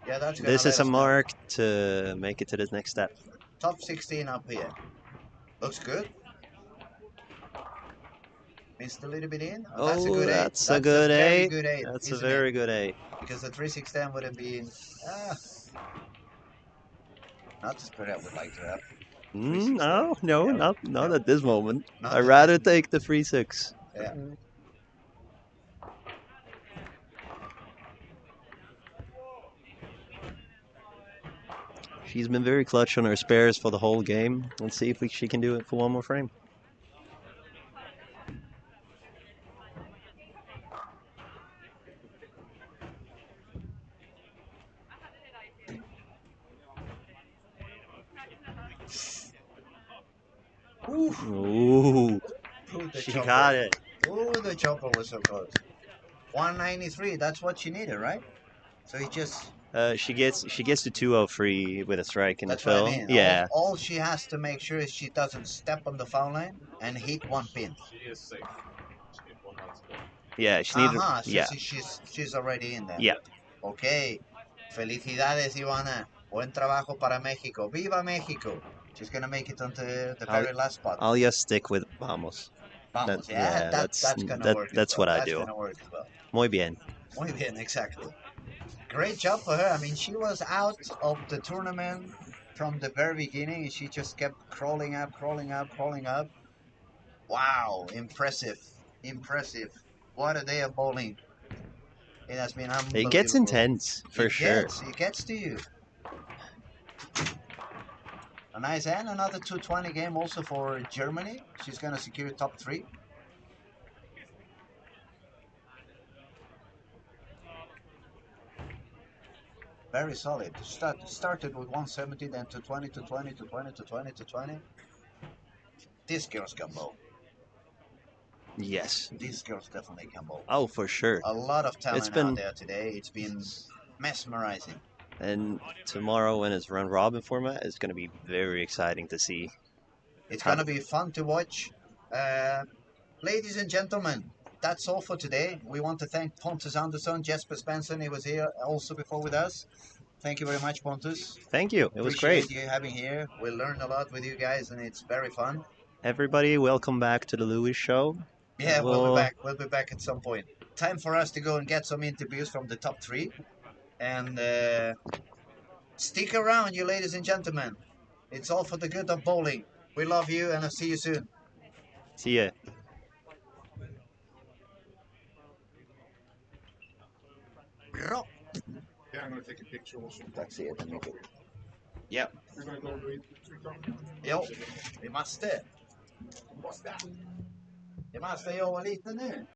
Yeah, that's gonna This let is a us know. mark to make it to the next step. Top 16 up here. Looks good. Missed a little bit in. Oh, that's a good 8. That's a good very 8. good 8. That's a very good 8. Because the 3-6-10 would have been not the spread I would like to have. No, Yeah. not at this moment. Not I'd at rather this take the 3-6. Yeah. She's been very clutch on her spares for the whole game. Let's see if she can do it for one more frame. Ooh, she got it. Ooh, the chopper was so close. 193, that's what she needed, right? So he just... She gets to 203 with a strike in the That's what I fill. mean. Yeah. All she has to make sure is she doesn't step on the foul line and hit one pin. She is safe. Yeah, she needed. So Yeah. she's already in there. Yeah. Okay. Felicidades, Ivana. Buen trabajo para México. Viva México. She's gonna make it onto the very last spot. I'll just stick with vamos. Vamos. That's gonna work. That's what I do. That's gonna work as well. Muy bien. Muy bien, exactly. great job for her. I mean, she was out of the tournament from the very beginning, and she just kept crawling up, crawling up, crawling up. Wow, impressive, impressive. What a day of bowling. It has been It gets unbelievable. intense for sure. It gets to you. A nice and another 220 game also for Germany. She's going to secure top 3. Very solid. Started with 170, then 220, 220, 220, 220, 220. These girls can bowl. Yes. These girls definitely can bowl. Oh, for sure. A lot of talent been- out there today. It's been mesmerizing. And tomorrow, when it's round robin format, it's going to be very exciting to see. It's going to be fun to watch. Ladies and gentlemen, that's all for today. We want to thank Pontus Andersson, Jesper Svensson. He was here also before with us. Thank you very much, Pontus. Thank you. It was Appreciate great. you having here. We learned a lot with you guys, and it's very fun. Everybody, welcome back to the Louis Show. Yeah, we'll Well- be back. We'll be back at some point. Time for us to go and get some interviews from the top 3. And stick around, you ladies and gentlemen. It's all for the good of bowling. We love you, and I'll see you soon. See ya. Bra. Yeah, I'm going to take a picture also. Tack så jättemycket. Ja, We're going to go to it. jo, vi måste. Vi måste jobba lite nu.